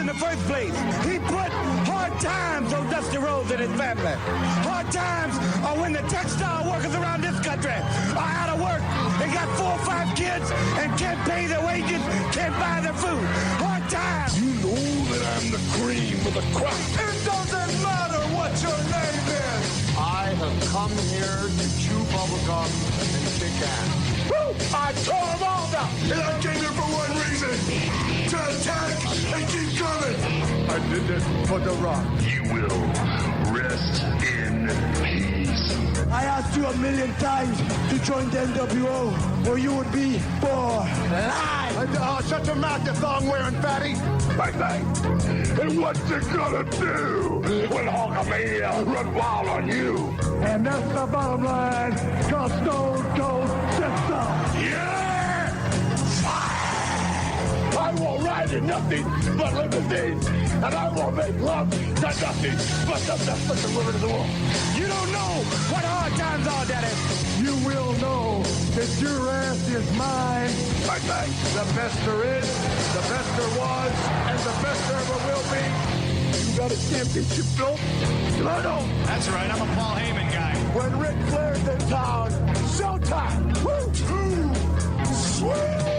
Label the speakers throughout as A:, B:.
A: the first place. He put hard times on Dusty Rhodes and his family. Hard times are when the textile workers around this country are out of work and got 4 or 5 kids and can't pay their wages, can't buy their food. Hard times.
B: You know that I'm the cream of the crop.
A: It doesn't matter what your name is.
C: I have come here to chew bubblegum and kick ass.
B: Woo! I tore them all down, and I came here for one reason: to attack and keep coming.
C: I did it for the Rock.
B: You will rest in peace.
A: I asked you 1,000,000 times to join the NWO, or you would be for life.
C: Shut your mouth, you thong-wearing fatty.
B: Bang, bang. And what you gonna do when Hulkamania run wild on you?
A: And that's the bottom line, cause Stone Cold said so.
B: Yeah! I will ride in nothing but limousines, and I will make love to nothing but the best looking woman in the world.
A: You don't know what hard times are, Daddy.
C: You will know that your ass is mine.
B: Bang, bang.
C: The best there is, the best there was, and the best there ever will be. You got a championship belt? I don't.
D: That's right, I'm a Paul Heyman guy.
C: When Ric Flair's in town, showtime. Woo!
B: Sweet!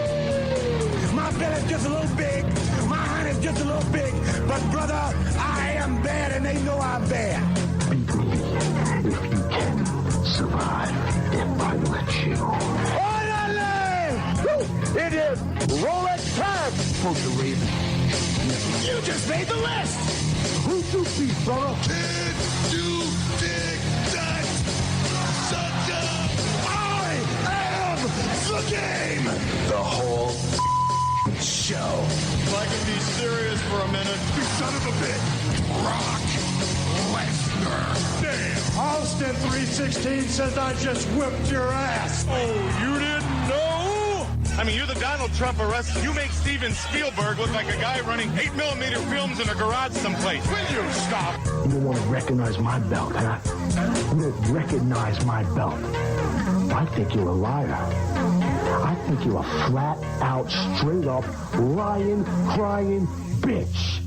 A: My belly's just a little big, my honey's just a little big, but brother, I am bad and they know I'm bad.
B: Beat me if you can survive, and I let you.
A: Orderly!
C: Woo! It is Rolex time.
B: For the Raven.
A: You just made the list!
C: Who's two feet, brother?
B: Did you dig that? Shut up! I am the game! The whole show.
D: If I can be serious for a minute.
B: You son of a bitch! Brock Lesnar. Damn!
C: Austin 316 says I just whipped your ass.
D: Oh, you didn't know? I mean, you're the Donald Trump of wrestling. You make Steven Spielberg look like a guy running 8mm films in a garage someplace. Will you stop?
E: You don't want to recognize my belt, huh? You don't recognize my belt. I think you're a liar. I think you're a flat-out, straight-up, lying, crying bitch.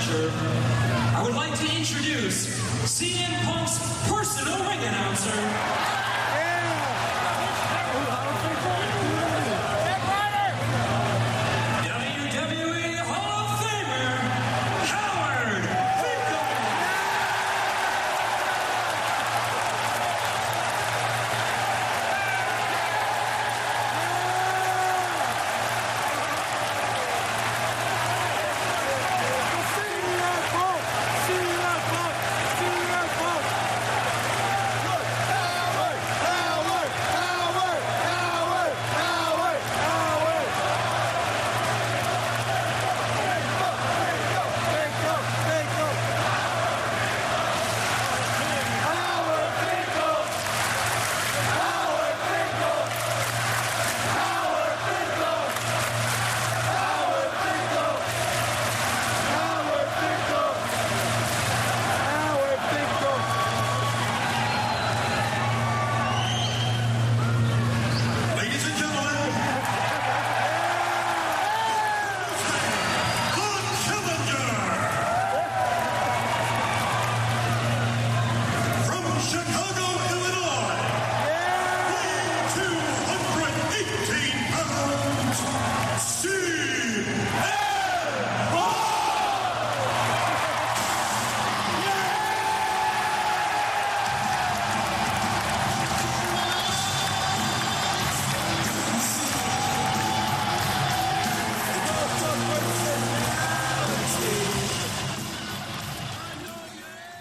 F: I would like to introduce CM Punk's personal ring announcer. WWE Hall of Famer, Howard Finkel.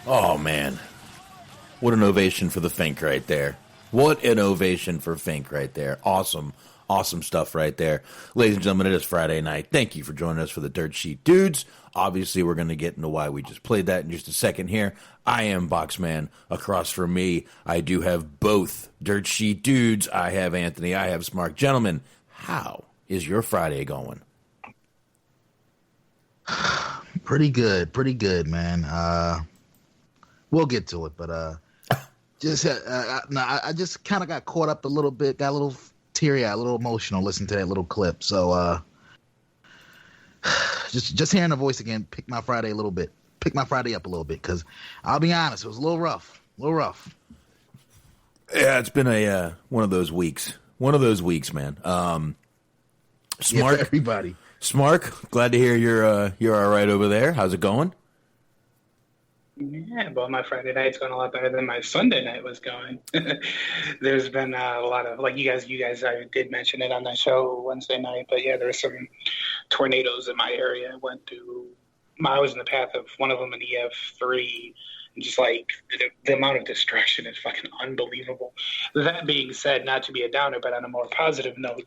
G: Oh, man. What an ovation for the Fink right there. What an ovation for Fink right there. Awesome, awesome stuff right there. Ladies and gentlemen, it is Friday night. Thank you for joining us for the Dirt Sheet Dudes. Obviously, we're going to get into why we just played that in just a second here. I am Boxman. Across from me, I do have both Dirt Sheet Dudes. I have Anthony. I have Smart. Gentlemen, how is your Friday going?
H: Pretty good, man. We'll get to it, but I just kind of got caught up a little bit, got a little teary-eyed, a little emotional listening to that little clip. So just hearing the voice again picked my Friday up a little bit, because I'll be honest, it was a little rough.
G: Yeah, it's been a one of those weeks, man. Smart,
H: yeah, everybody.
G: Smark, glad to hear you're all right over there. How's it going?
I: Yeah, well, my Friday night's going a lot better than my Sunday night was going. There's been a lot of, like you guys, I did mention it on the show Wednesday night, but yeah, there were some tornadoes in my area. I was in the path of one of them in EF3, and just like the amount of destruction is fucking unbelievable. That being said, not to be a downer, but on a more positive note,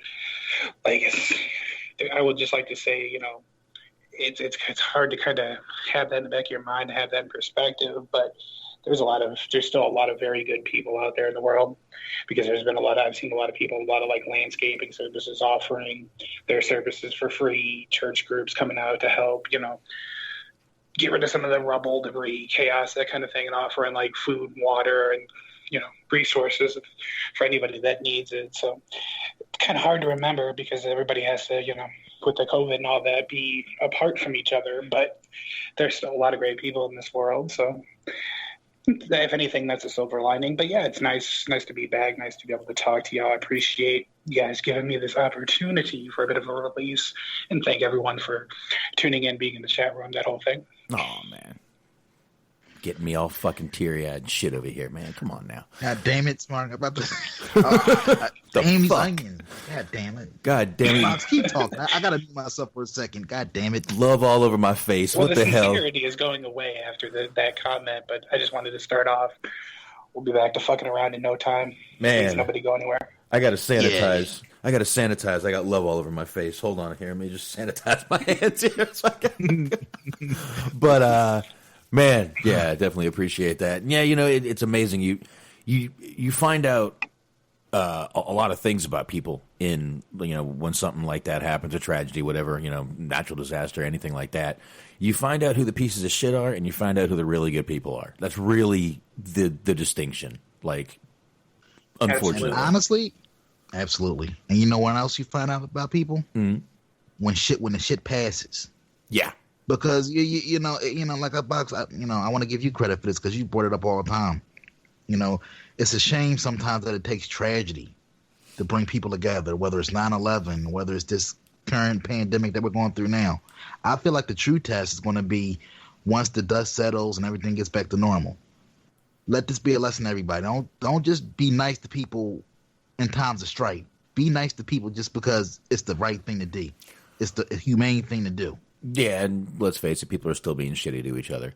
I: I would just like to say, it's hard to kind of have that in the back of your mind, have that in perspective, but there's still a lot of very good people out there in the world, because I've seen a lot of people, a lot of like landscaping services offering their services for free, church groups coming out to help, get rid of some of the rubble, debris, chaos, that kind of thing, and offering like food, water, and resources for anybody that needs it. So it's kind of hard to remember, because everybody has to, with the COVID and all that, be apart from each other. But there's still a lot of great people in this world. So if anything, that's a silver lining. But yeah, it's nice to be back. Nice to be able to talk to y'all. I appreciate you guys giving me this opportunity for a bit of a release, and thank everyone for tuning in, being in the chat room, that whole thing.
G: Oh man, getting me all fucking teary-eyed and shit over here, man. Come on now.
H: God damn it, Smart. About to Amy's onion. God damn it.
G: God damn it.
H: Fox, keep talking. I gotta mute myself for a second. God damn it.
G: Love all over my face.
I: Well,
G: what the hell?
I: The sincerity is going away after that comment, but I just wanted to start off. We'll be back to fucking around in no time.
G: Man.
I: Please, nobody go anywhere.
G: I gotta sanitize. Yeah. I got love all over my face. Hold on here. Let me just sanitize my hands here. But, man, yeah, I definitely appreciate that. Yeah, it's amazing. You find out a lot of things about people in, when something like that happens, a tragedy, whatever, natural disaster, anything like that. You find out who the pieces of shit are, and you find out who the really good people are. That's really the distinction. Like, unfortunately.
H: Honestly, absolutely. And you know what else you find out about people?
G: Mm-hmm.
H: When the shit passes.
G: Yeah.
H: Because like a box, I want to give you credit for this, because you brought it up all the time. It's a shame sometimes that it takes tragedy to bring people together, whether it's 9/11, whether it's this current pandemic that we're going through now. I feel like the true test is going to be once the dust settles and everything gets back to normal. Let this be a lesson to everybody. Don't just be nice to people in times of strife. Be nice to people just because it's the right thing to do. It's the humane thing to do.
G: Yeah, and let's face it, people are still being shitty to each other.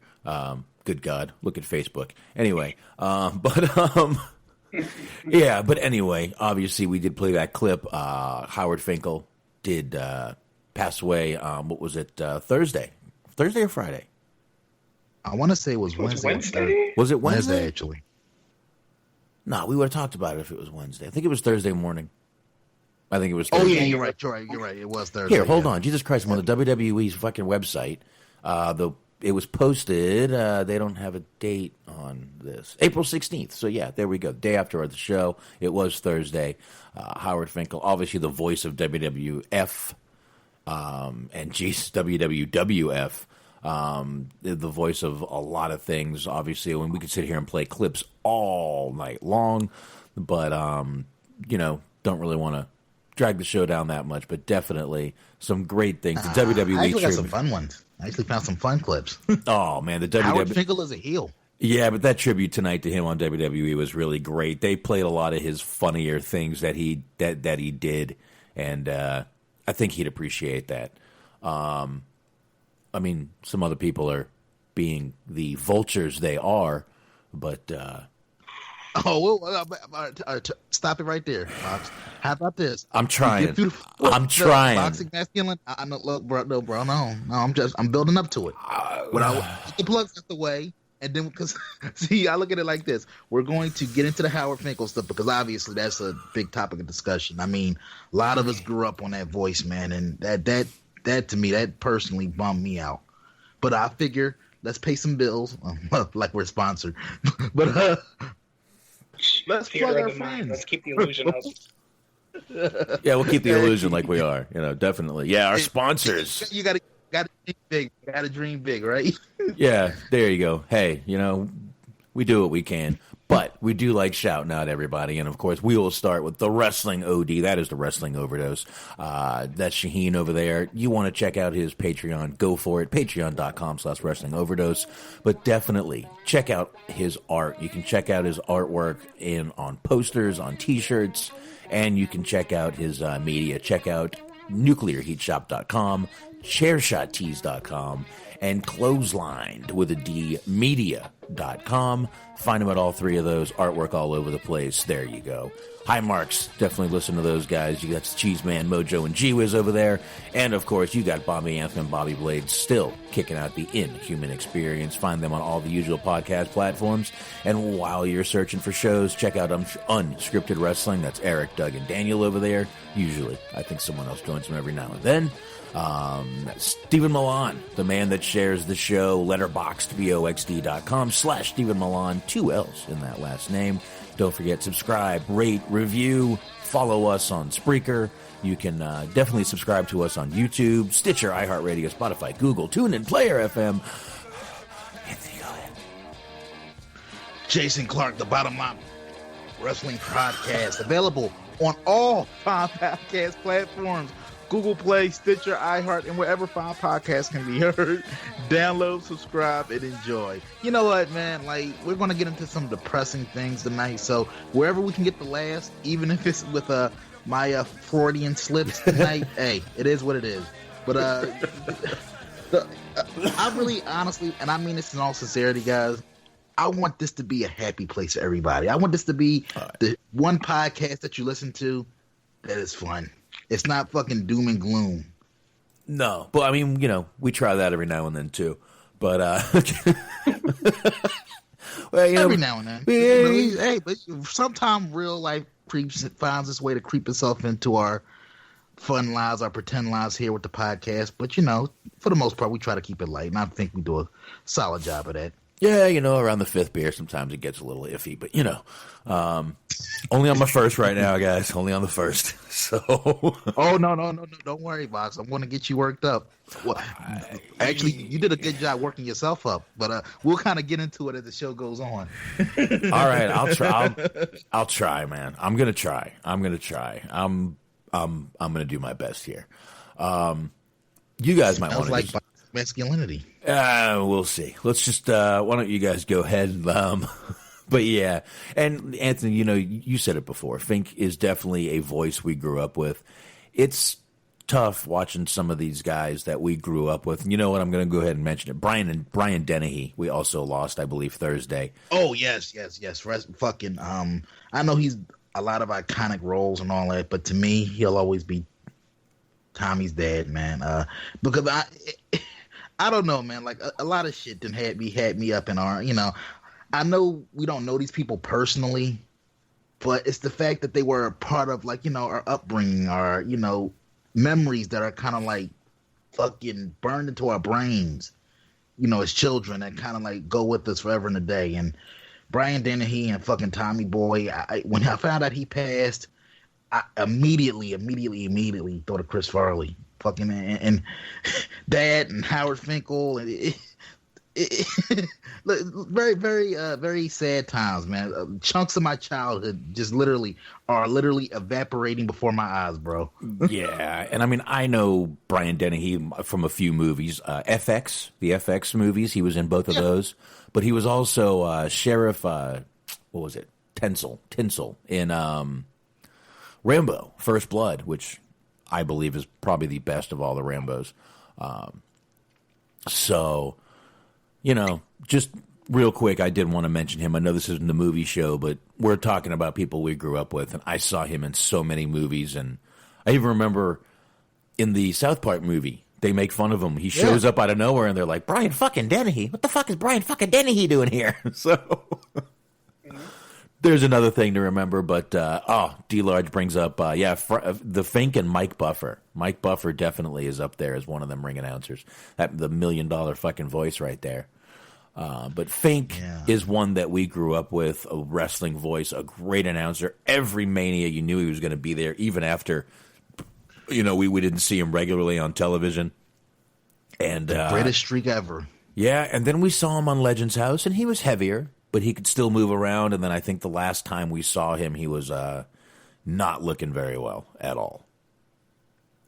G: Good God, look at Facebook. Anyway, yeah, but anyway, obviously we did play that clip. Howard Finkel did pass away. What was it? Thursday or Friday?
H: I want to say it was Wednesday.
G: Was it Wednesday?
H: Wednesday, actually.
G: No, we would have talked about it if it was Wednesday. I think it was Thursday morning. I think it was Thursday.
H: Oh, yeah, you're right. It was Thursday.
G: Here, hold on. Jesus Christ, I'm on the WWE's fucking website. It was posted. They don't have a date on this. April 16th. So, yeah, there we go. Day after the show. It was Thursday. Howard Finkel, obviously the voice of WWF and WWF. The voice of a lot of things, obviously. When we could sit here and play clips all night long. But, don't really want to drag the show down that much, but definitely some great things. The WWE
H: I actually got some fun ones. I actually found some fun clips.
G: Oh man, the
H: Howard Finkel is a heel.
G: Yeah, but that tribute tonight to him on WWE was really great. They played a lot of his funnier things that he did, and I think he'd appreciate that. I mean, some other people are being the vultures they are, but.
H: Stop it right there, Fox. How about this?
G: I'm trying. I'm trying.
H: Boxing masculine. I know, look, bro. No. I'm building up to it. When I get the plugs out the way, and then because see, I look at it like this: we're going to get into the Howard Finkel stuff, because obviously that's a big topic of discussion. I mean, a lot of us grew up on that voice, man, and that to me, that personally bummed me out. But I figure let's pay some bills, like we're sponsored. But let's plug our friends.
I: Let's keep the illusion up.
G: Yeah, we'll keep the illusion like we are. Definitely. Yeah, our sponsors.
H: You gotta dream big. Gotta dream big, right?
G: Yeah, there you go. Hey, we do what we can. But we do like shouting out everybody. And, of course, we will start with the Wrestling OD. That is the Wrestling Overdose. That's Shaheen over there. You want to check out his Patreon, go for it. Patreon.com/Wrestling Overdose. But definitely check out his art. You can check out his artwork on posters, on T-shirts, and you can check out his media. Check out NuclearHeatShop.com, ChairShotTees.com, and Clotheslined with a D media.com. Find them at all three of those. Artwork all over the place. There you go. High Marks. Definitely listen to those guys. You got Cheese Man, Mojo, and G-Wiz over there. And, of course, you got Bobby Anthem and Bobby Blade still kicking out the Inhuman Experience. Find them on all the usual podcast platforms. And while you're searching for shows, check out Unscripted Wrestling. That's Eric, Doug, and Daniel over there. Usually. I think someone else joins them every now and then. Stephen Milan, the man that shares the show, letterboxdboxd.com/Stephen Milan, 2 L's in that last name. Don't forget, subscribe, rate, review, follow us on Spreaker. You can definitely subscribe to us on YouTube, Stitcher, iHeartRadio, Spotify, Google, TuneIn, Player FM. Anthony, go ahead.
H: Jason Clark, the Bottom Line Wrestling Podcast, available on all 5 podcast platforms. Google Play, Stitcher, iHeart, and wherever 5 podcasts can be heard. Download, subscribe, and enjoy. You know what, man? We're going to get into some depressing things tonight. So wherever we can get the laughs, even if it's with my Freudian slips tonight, hey, it is what it is. But I really, honestly, and I mean this in all sincerity, guys, I want this to be a happy place for everybody. I want this to be the one podcast that you listen to that is fun. It's not fucking doom and gloom.
G: No, but I mean, we try that every now and then too. But well,
H: every now and then. Hey, but sometimes real life finds its way to creep itself into our fun lives, our pretend lives here with the podcast. But for the most part, we try to keep it light, and I think we do a solid job of that.
G: Yeah, around the 5th beer, sometimes it gets a little iffy, but only on my first right now, guys. Only on the first. So.
H: Oh no! Don't worry, Box. I'm going to get you worked up. Well, actually, you did a good job working yourself up, but we'll kind of get into it as the show goes on.
G: All right, I'll try. I'll try, man. I'm gonna try. I'm gonna do my best here. You guys might want to
H: like masculinity.
G: We'll see. Let's just. Why don't you guys go ahead? But yeah, and Anthony, you said it before. Fink is definitely a voice we grew up with. It's tough watching some of these guys that we grew up with. You know what? I'm going to go ahead and mention it. Brian Dennehy, we also lost, I believe, Thursday.
H: Oh yes. Fucking. I know he's a lot of iconic roles and all that, but to me, he'll always be Tommy's dad, man. Because I don't know, man. A lot of shit had me up in our, I know we don't know these people personally, but it's the fact that they were a part of our upbringing, our memories that are kind of fucking burned into our brains, as children, that kind of go with us forever and a day. And Brian Dennehy and fucking Tommy Boy, when I found out he passed, I immediately thought of Chris Farley, fucking and Dad and Howard Finkel, and very, very, very sad times, man. Chunks of my childhood just literally evaporating before my eyes, bro.
G: Yeah, and I mean, I know Brian Dennehy from a few movies, the FX movies. He was in both of those, but he was also Sheriff. What was it? Tinsel in Rambo: First Blood, which I believe is probably the best of all the Rambos. So. Just real quick, I did want to mention him. I know this isn't the movie show, but we're talking about people we grew up with, and I saw him in so many movies. And I even remember in the South Park movie, they make fun of him. He shows up out of nowhere, and they're like, Brian fucking Dennehy. What the fuck is Brian fucking Dennehy doing here? So There's another thing to remember, but D-Large brings up, the Fink and Mike Buffer. Mike Buffer definitely is up there as one of them ring announcers. The $1 million fucking voice right there. But Fink is one that we grew up with, a wrestling voice, a great announcer. Every Mania, you knew he was going to be there, even after, we didn't see him regularly on television. And
H: the greatest streak ever.
G: Yeah, and then we saw him on Legends House, and he was heavier, but he could still move around. And then I think the last time we saw him, he was not looking very well at all.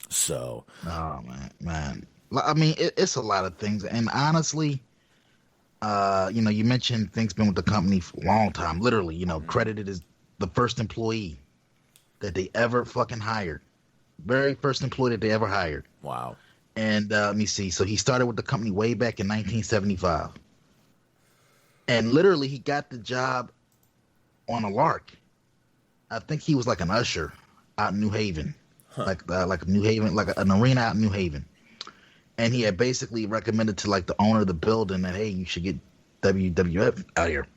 G: So,
H: oh man. I mean, it's a lot of things, and honestly, you mentioned Fink's been with the company for a long time. Literally, credited as the first employee that they ever fucking hired, very first employee that they ever hired.
G: Wow.
H: And let me see. So he started with the company way back in 1975. And literally, he got the job on a lark. I think he was like an usher out in New Haven, like New Haven, like an arena out in New Haven. And he had basically recommended to like the owner of the building that, hey, you should get WWF out here.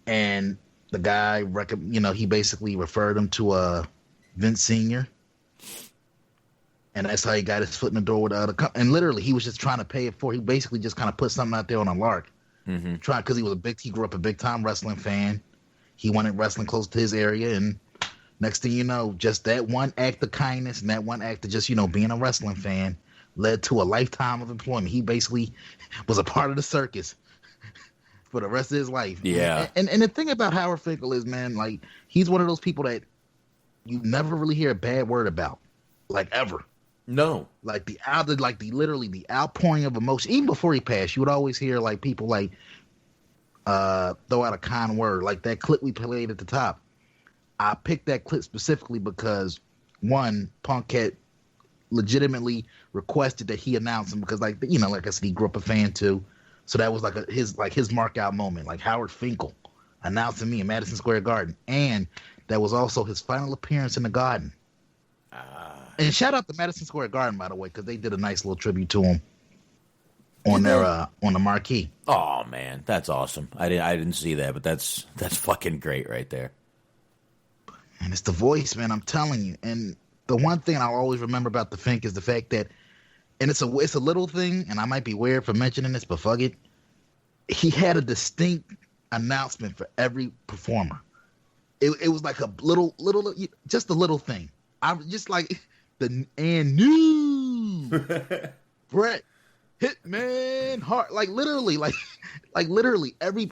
H: And the guy, he basically referred him to Vince Sr. And that's how he got his foot in the door with the other company. And literally, he was just trying to pay it for. He basically just kind of put something out there on a lark. Because he grew up a big time wrestling fan. He wanted wrestling close to his area, and next thing you know, just that one act of kindness and that one act of just being a wrestling fan led to a lifetime of employment. He basically was a part of the circus for the rest of his life.
G: Yeah.
H: And the thing about Howard Finkel is, man, like he's one of those people that you never really hear a bad word about, like ever.
G: No,
H: like the outpouring of emotion. Even before he passed, you would always hear like people like throw out a kind word, like that clip we played at the top. I picked that clip specifically because one, Punk had legitimately requested that he announce him because, like I said, he grew up a fan too. So that was his mark out moment, like Howard Finkel announcing me in Madison Square Garden, and that was also his final appearance in the Garden. And shout out to Madison Square Garden, by the way, because they did a nice little tribute to him on their on the marquee.
G: Oh man, that's awesome! I didn't see that, but that's fucking great right there.
H: And it's the voice, man. I'm telling you. And the one thing I'll always remember about the Fink is the fact that, and it's a little thing, and I might be weird for mentioning this, but fuck it. He had a distinct announcement for every performer. It was like a little, just a little thing. I was just like and new Bret Hitman Hart, like literally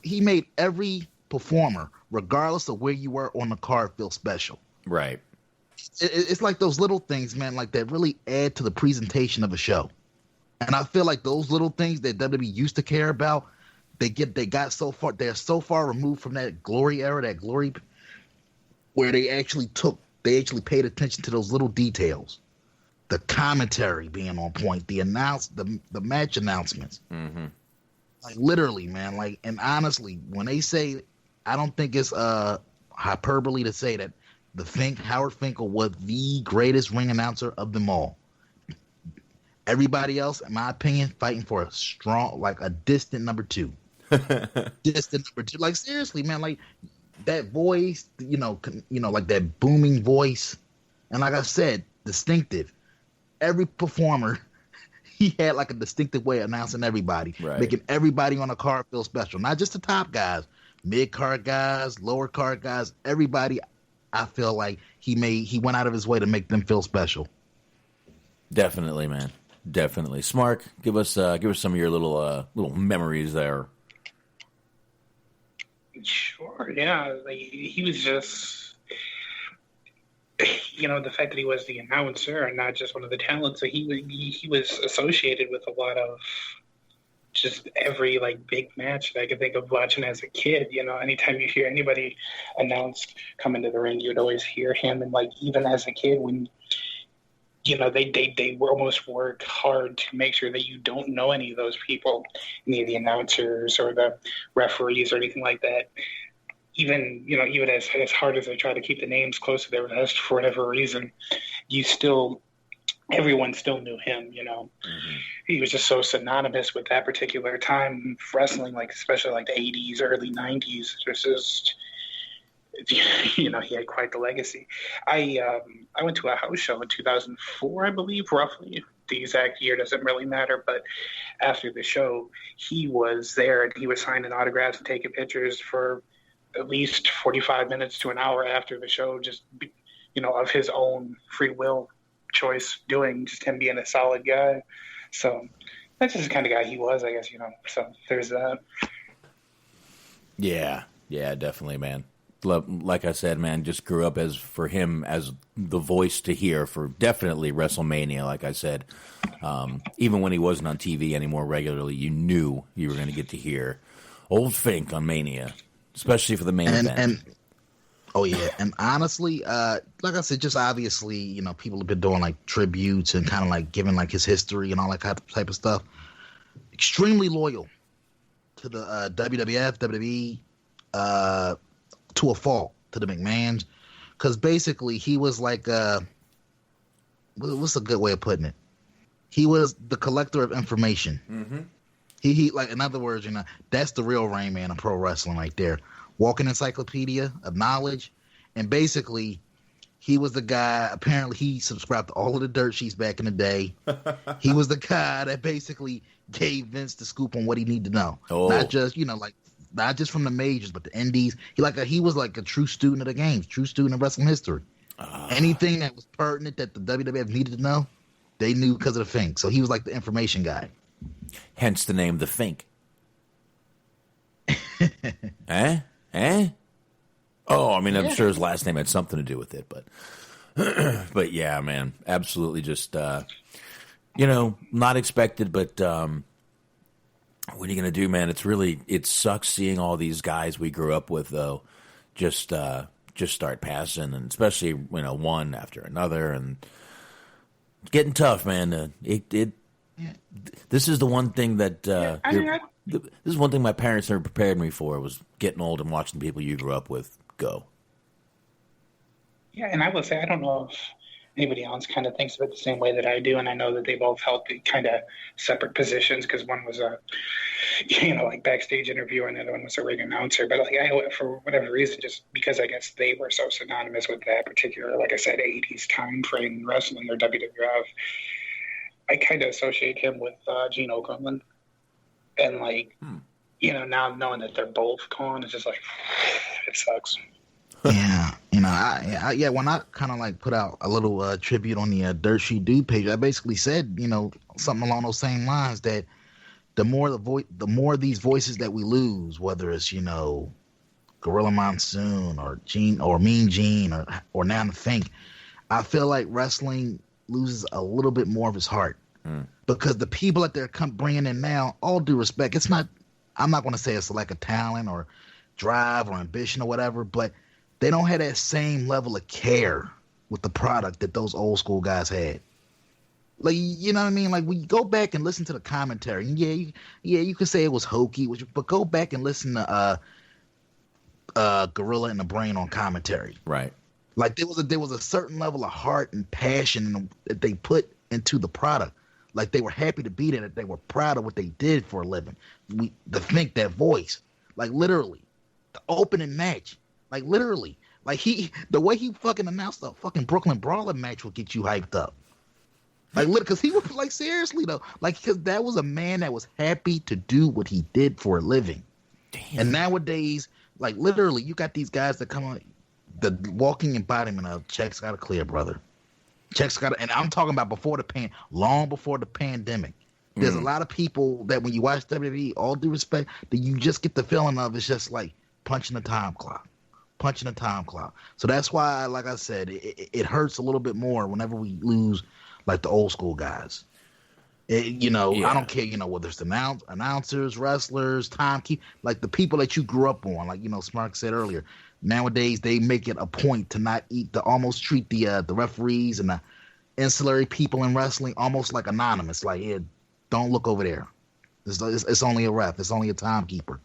H: he made every performer, regardless of where you were on the card, feel special.
G: Right.
H: It's like those little things, man, like that really add to the presentation of a show. And I feel like those little things that WWE used to care about, they're so far removed from that glory era, where they actually paid attention to those little details. The commentary being on point, the match announcements. Mm-hmm. Like literally, man, like, and honestly, when they say, I don't think it's hyperbole to say that Howard Finkel was the greatest ring announcer of them all. Everybody else, in my opinion, fighting for a strong, like a distant number two. Distant number two. Like seriously, man, like that voice, like that booming voice, and like I said, distinctive. Every performer, he had like a distinctive way of announcing everybody,
G: right,
H: making everybody on the card feel special. Not just the top guys, mid card guys, lower card guys, everybody. I feel like he went out of his way to make them feel special.
G: Definitely, man. Definitely. Smark, give us some of your little memories there.
I: Sure, yeah. Like, he was just, the fact that he was the announcer and not just one of the talents. So he was associated with a lot of just every like big match that I could think of watching as a kid. Anytime you hear anybody announced come into the ring, you'd always hear him. And like even as a kid, when they almost work hard to make sure that you don't know any of those people, any of the announcers or the referees or anything like that. Even as hard as they try to keep the names close to their vest for whatever reason, everyone still knew him, Mm-hmm. He was just so synonymous with that particular time of wrestling, like especially like the 80s, early 90s. he had quite the legacy. I went to a house show in 2004, I believe, roughly. The exact year doesn't really matter, but after the show, he was there and he was signing autographs and taking pictures for at least 45 minutes to an hour after the show, just, of his own free will choice, just him being a solid guy. So that's just the kind of guy he was, I guess, so there's that.
G: Yeah, definitely, man. Like I said, man, just grew up as the voice to hear for definitely WrestleMania. Like I said, even when he wasn't on TV anymore regularly, you knew you were going to get to hear old Fink on Mania, especially for the main event.
H: And honestly, like I said, just obviously, people have been doing like tributes and kind of like giving like his history and all that type of stuff. Extremely loyal to the WWF, WWE. To a fault, to the McMahons, because basically he was like, what's a good way of putting it? He was the collector of information. Mm-hmm. He like, in other words, that's the real Rain Man of pro wrestling right there. Walking encyclopedia of knowledge, and basically he was the guy. Apparently, he subscribed to all of the dirt sheets back in the day. He was the guy that basically gave Vince the scoop on what he needed to know, not just not just from the majors, but the indies. He was like a true student of the games, true student of wrestling history. Anything that was pertinent that the WWF needed to know, they knew because of the Fink. So he was like the information guy.
G: Hence the name The Fink. Eh? Oh, I mean, I'm sure his last name had something to do with it, but yeah, man, absolutely just, not expected, but what are you going to do, man? It sucks seeing all these guys we grew up with, though, just start passing, and especially, one after another, and it's getting tough, man. This is the one thing that, this is one thing my parents never prepared me for, was getting old and watching people you grew up with go.
I: Yeah, and I will say, I don't know if anybody else kind of thinks of it the same way that I do, and I know that they both held kind of separate positions, because one was a, like backstage interviewer, and the other one was a ring announcer. But for whatever reason, just because I guess they were so synonymous with that particular, like I said, 80s time frame in wrestling or WWF, I kind of associate him with Gene Okerlund. And now knowing that they're both gone, it's just like, it sucks.
H: Yeah, when I kind of like put out a little tribute on the Dirt Sheet Dude page, I basically said, something along those same lines, that the more these voices that we lose, whether it's, Gorilla Monsoon or Gene or Mean Gene or now the Fink, I feel like wrestling loses a little bit more of its heart. Because the people that they're bringing in now, all due respect, I'm not going to say it's like a talent or drive or ambition or whatever, but they don't have that same level of care with the product that those old school guys had. Like, you know what I mean? Like, when you go back and listen to the commentary, you could say it was hokey, but go back and listen to Gorilla and the Brain on commentary.
G: Right.
H: Like, there was a certain level of heart and passion that they put into the product. Like, they were happy to be there, that they were proud of what they did for a living. The Fink, that voice, like, literally, the opening match, like, literally, like, the way he fucking announced the fucking Brooklyn Brawler match would get you hyped up. Like, because he was, like, seriously, though, like, because that was a man that was happy to do what he did for a living. Damn. And nowadays, like, literally, you got these guys that come on, the walking embodiment of checks gotta clear, brother. Checks got, and I'm talking about long before the pandemic. There's a lot of people that when you watch WWE, all due respect, that you just get the feeling of it's just like punching a time clock. So that's why, like I said, it hurts a little bit more whenever we lose like the old school guys. I don't care, whether it's announcers, wrestlers, like the people that you grew up on, like, Smark said earlier. Nowadays, they make it a point to not almost treat the referees and the ancillary people in wrestling almost like anonymous. Like, yeah, don't look over there. It's only a ref. It's only a timekeeper.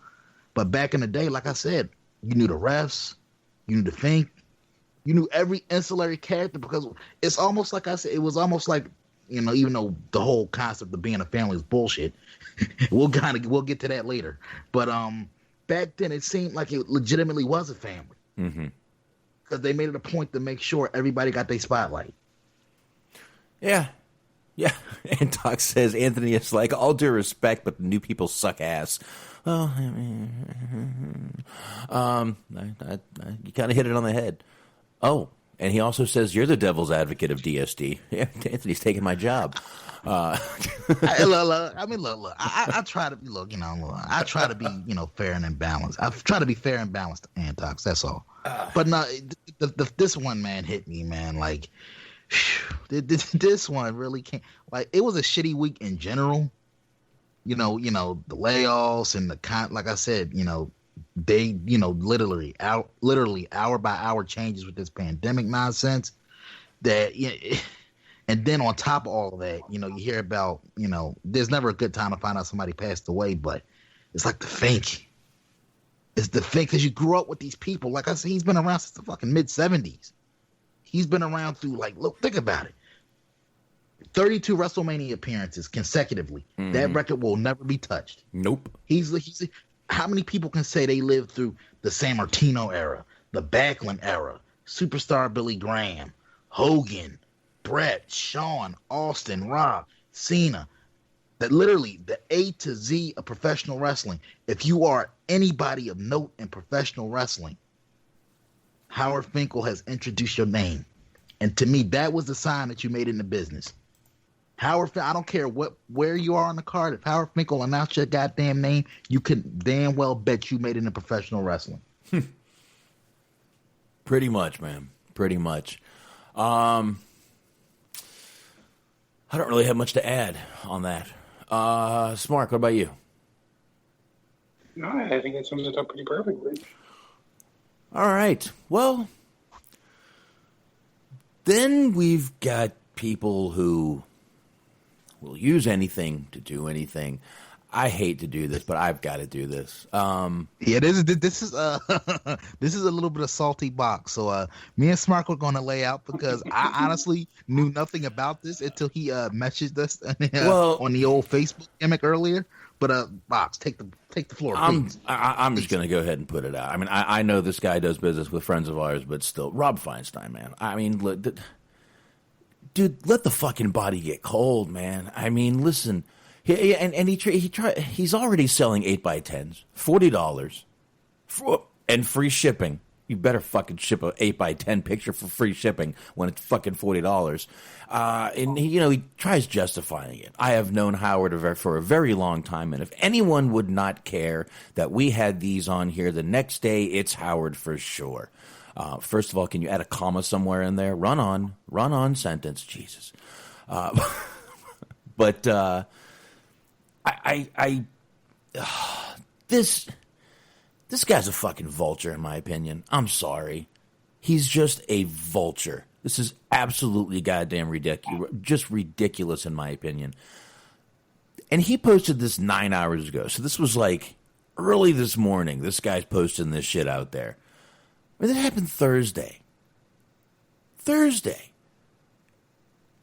H: But back in the day, like I said, you knew the refs, you knew the Fink, you knew every ancillary character, because it's almost like I said, it was almost like, even though the whole concept of being a family is bullshit, we'll get to that later. But back then, it seemed like it legitimately was a family.
G: Mm-hmm.
H: because they made it a point to make sure everybody got their spotlight.
G: Yeah. Yeah. And Doc says, Anthony is like, all due respect, but the new people suck ass. Well, I mean, you kind of hit it on the head. Oh, and he also says, you're the devil's advocate of DSD. Yeah, Anthony's taking my job.
H: Look. I try to look. I try to be, fair and balanced. I try to be fair and balanced, Antox. That's all. But no, this one, man, hit me, man. Like, this one really can't. Like, it was a shitty week in general. The layoffs and like I said, they, literally hour by hour changes with this pandemic nonsense. That and then on top of all of that, you hear about, there's never a good time to find out somebody passed away, but it's like the Fink. It's the Fink because you grew up with these people. Like I said, he's been around since the fucking mid-'70s. He's been around through, like, look, think about it. 32 WrestleMania appearances consecutively. Mm-hmm. That record will never be touched.
G: Nope.
H: He's how many people can say they lived through the San Martino era, the Backlund era, Superstar Billy Graham, Hogan, Brett, Shawn, Austin, Rob, Cena, that literally the A to Z of professional wrestling. If you are anybody of note in professional wrestling, Howard Finkel has introduced your name. And to me, that was the sign that you made it in the business. Howard, I don't care where you are on the card. If Howard Finkel announced your goddamn name, you can damn well bet you made it in professional wrestling.
G: Pretty much, man. Pretty much. I don't really have much to add on that. Smart, what about you?
I: No, I think it sums it up pretty perfectly.
G: All right. Well, then we've got people who will use anything to do anything. I hate to do this, but I've got to do this.
H: Yeah, this is this is a little bit of salty box. So me and Smart were going to lay out because I honestly knew nothing about this until he messaged us on the old Facebook gimmick earlier. But Box, take the floor.
G: I'm just going to go ahead and put it out. I mean, I know this guy does business with friends of ours, but still, Rob Feinstein, man. I mean, look, dude, let the fucking body get cold, man. I mean, listen. He's already selling 8x10s, $40, and free shipping. You better fucking ship a 8x10 picture for free shipping when it's fucking $40. And he tries justifying it. I have known Howard for a very long time, and if anyone would not care that we had these on here, the next day it's Howard for sure. First of all, can you add a comma somewhere in there? Run on sentence, Jesus. But this guy's a fucking vulture, in my opinion. I'm sorry. He's just a vulture. This is absolutely goddamn ridiculous. Just ridiculous, in my opinion. And he posted this 9 hours ago. So this was like early this morning. This guy's posting this shit out there. I mean, that happened Thursday.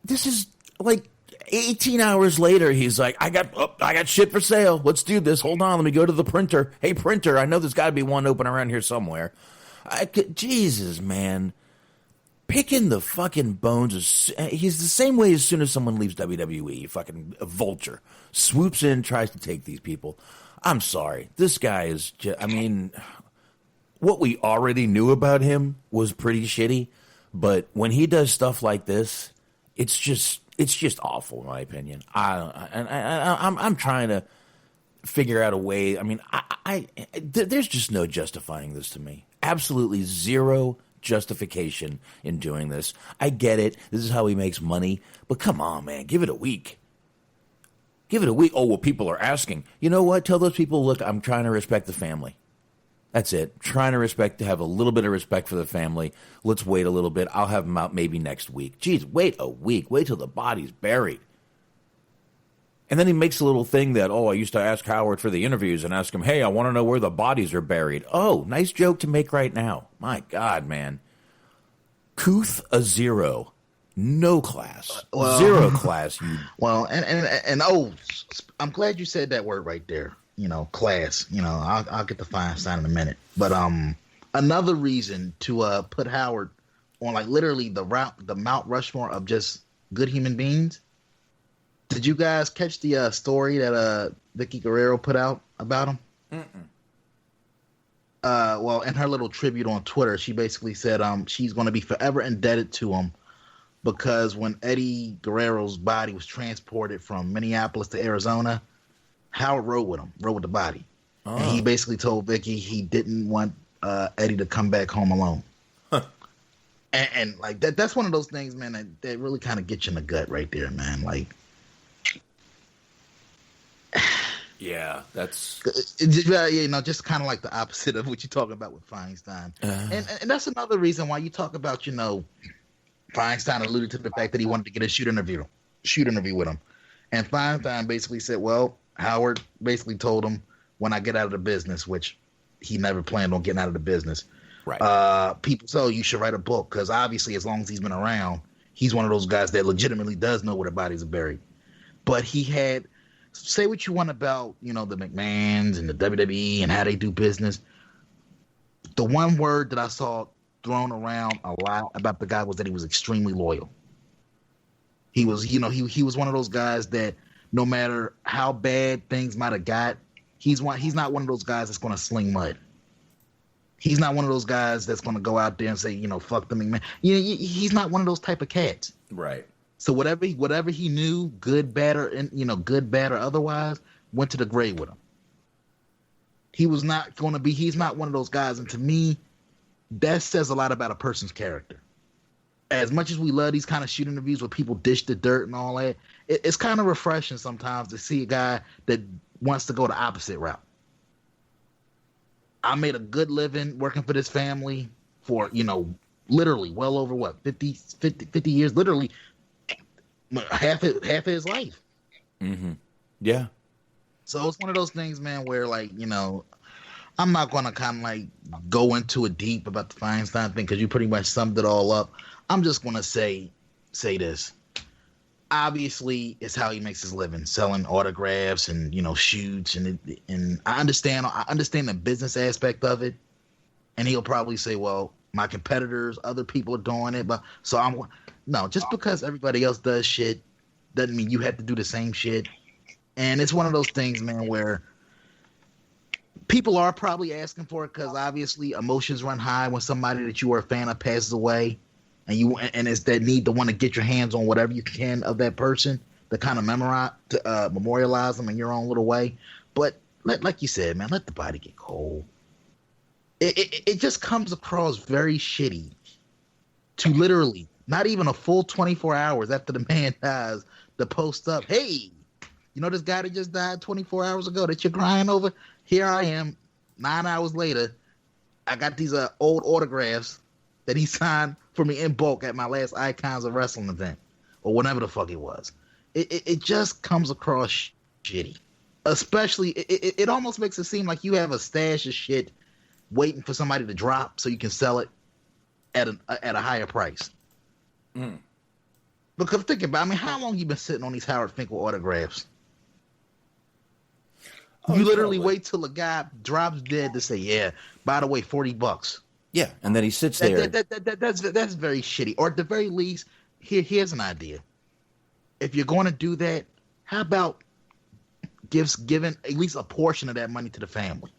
G: This is like 18 hours later, he's like, I got shit for sale. Let's do this. Hold on. Let me go to the printer. Hey, printer, I know there's got to be one open around here somewhere. Jesus, man. Picking the fucking bones. He's the same way as soon as someone leaves WWE. Fucking a vulture. Swoops in, tries to take these people. I'm sorry. This guy is just, I mean, what we already knew about him was pretty shitty. But when he does stuff like this, it's just awful, in my opinion. I'm trying to figure out a way. I mean, there's just no justifying this to me. Absolutely zero justification in doing this. I get it. This is how he makes money. But come on, man. Give it a week. Oh, well, people are asking. You know what? Tell those people, look, I'm trying to respect the family. That's it. Trying to have a little bit of respect for the family. Let's wait a little bit. I'll have him out maybe next week. Jeez, wait a week. Wait till the body's buried. And then he makes a little thing that, I used to ask Howard for the interviews and ask him, hey, I want to know where the bodies are buried. Oh, nice joke to make right now. My God, man. Couth a zero. No class. Zero class.
H: Well, and I'm glad you said that word right there. Class. I'll get the Feinstein in a minute. But another reason to put Howard on like literally the Mount Rushmore of just good human beings. Did you guys catch the story that Vicky Guerrero put out about him? Well, in her little tribute on Twitter, she basically said she's going to be forever indebted to him because when Eddie Guerrero's body was transported from Minneapolis to Arizona, Howard rode with the body. And he basically told Vicky he didn't want Eddie to come back home alone. Huh. And like that's one of those things, man, that really kind of gets you in the gut right there, man. Like,
G: yeah, that's
H: just kind of like the opposite of what you're talking about with Feinstein. And that's another reason why you talk about, Feinstein alluded to the fact that he wanted to get a shoot interview with him. And Feinstein basically said, well, Howard basically told him, when I get out of the business, which he never planned on getting out of the business. Right. People say, you should write a book because obviously as long as he's been around, he's one of those guys that legitimately does know where the bodies are buried. But he had, say what you want about, the McMahons and the WWE and how they do business. The one word that I saw thrown around a lot about the guy was that he was extremely loyal. He was, he was one of those guys that no matter how bad things might have got, he's not one of those guys that's going to sling mud. He's not one of those guys that's going to go out there and say, fuck the McMahon. He's not one of those type of cats. Right. So whatever he knew, good, bad, or otherwise, went to the grave with him. He's not one of those guys. And to me, that says a lot about a person's character. As much as we love these kind of shoot interviews where people dish the dirt and all that, it's kind of refreshing sometimes to see a guy that wants to go the opposite route. I made a good living working for this family for, literally well over 50 years, literally half of his life.
G: Mm-hmm. Yeah.
H: So it's one of those things, man, where I'm not going to kind of like go into it deep about the Feinstein thing because you pretty much summed it all up. I'm just going to say this. Obviously, it's how he makes his living, selling autographs and shoots, and I understand the business aspect of it. And he'll probably say, "Well, my competitors, other people are doing it," but just because everybody else does shit doesn't mean you have to do the same shit. And it's one of those things, man, where people are probably asking for it because obviously emotions run high when somebody that you are a fan of passes away. And it's that need to want to get your hands on whatever you can of that person to kind of memorialize them in your own little way. But like you said, man, let the body get cold. It just comes across very shitty to literally not even a full 24 hours after the man dies to post up, hey, this guy that just died 24 hours ago that you're crying over? Here I am 9 hours later. I got these old autographs that he signed for me in bulk at my last Icons of Wrestling event or whatever the fuck it was. It just comes across shitty. Especially, it almost makes it seem like you have a stash of shit waiting for somebody to drop so you can sell it at a higher price. Mm. Because think about it, how long you been sitting on these Howard Finkel autographs? You literally wait till a guy drops dead to say, yeah, by the way, $40.
G: Yeah, and then he sits there.
H: That's very shitty. Or at the very least, here's an idea. If you're going to do that, how about giving at least a portion of that money to the family,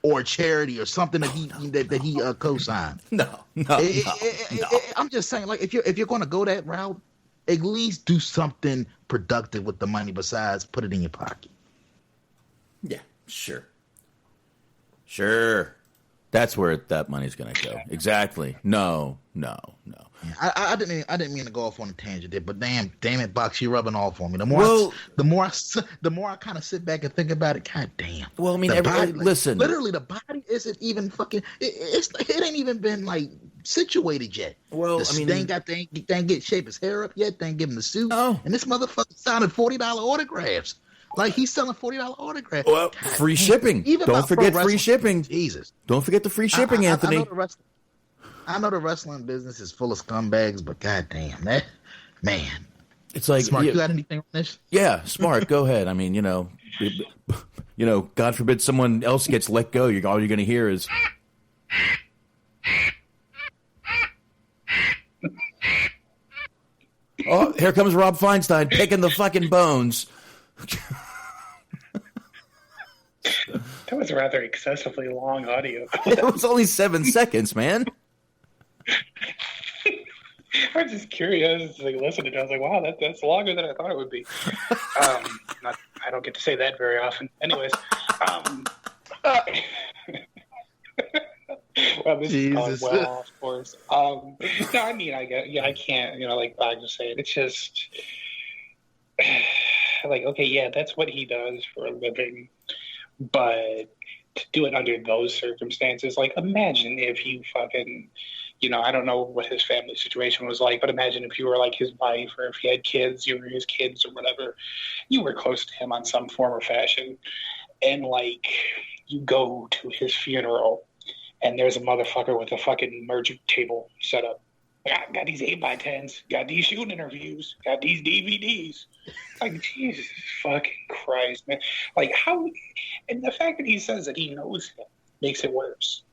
H: or a charity, or something that he co-signed? No. I'm just saying, like if you're going to go that route, at least do something productive with the money besides put it in your pocket.
G: Yeah, sure. That's where that money's going to go. Exactly. No.
H: I didn't mean to go off on a tangent there, but damn it, Box, you're rubbing off on me. The more I kind of sit back and think about it, god damn.
G: Well, I mean, listen.
H: Literally, the body isn't even fucking. It ain't even been like situated yet.
G: Well,
H: they ain't get shape his hair up yet. They ain't give him the suit. Oh, and this motherfucker signed $40 autographs. Like he's selling $40 autographs.
G: Well, free shipping. Don't forget free shipping.
H: Jesus.
G: Don't forget the free shipping, Anthony.
H: I know the wrestling business is full of scumbags, but goddamn, that man.
G: It's like
H: Smart. You got anything on this?
G: Yeah, Smart. Go ahead. I mean, God forbid someone else gets let go. All you're going to hear is Oh, here comes Rob Feinstein picking the fucking bones.
I: That was a rather excessively long audio.
G: It was only 7 seconds, man.
I: I was just curious, like listening. I was like, "Wow, that's longer than I thought it would be." I don't get to say that very often. Anyways, well, this is going well, of course. No, I mean, I can't. Like I was saying, it's just like, okay, yeah, that's what he does for a living, but to do it under those circumstances, like, imagine if you fucking. I don't know what his family situation was like, but imagine if you were like his wife or if he had kids, you were his kids or whatever, you were close to him on some form or fashion. And like you go to his funeral and there's a motherfucker with a fucking merging table set up. Got these 8x10s, got these shooting interviews, got these DVDs. Like, Jesus fucking Christ, man. Like, how, and the fact that he says that he knows him makes it worse.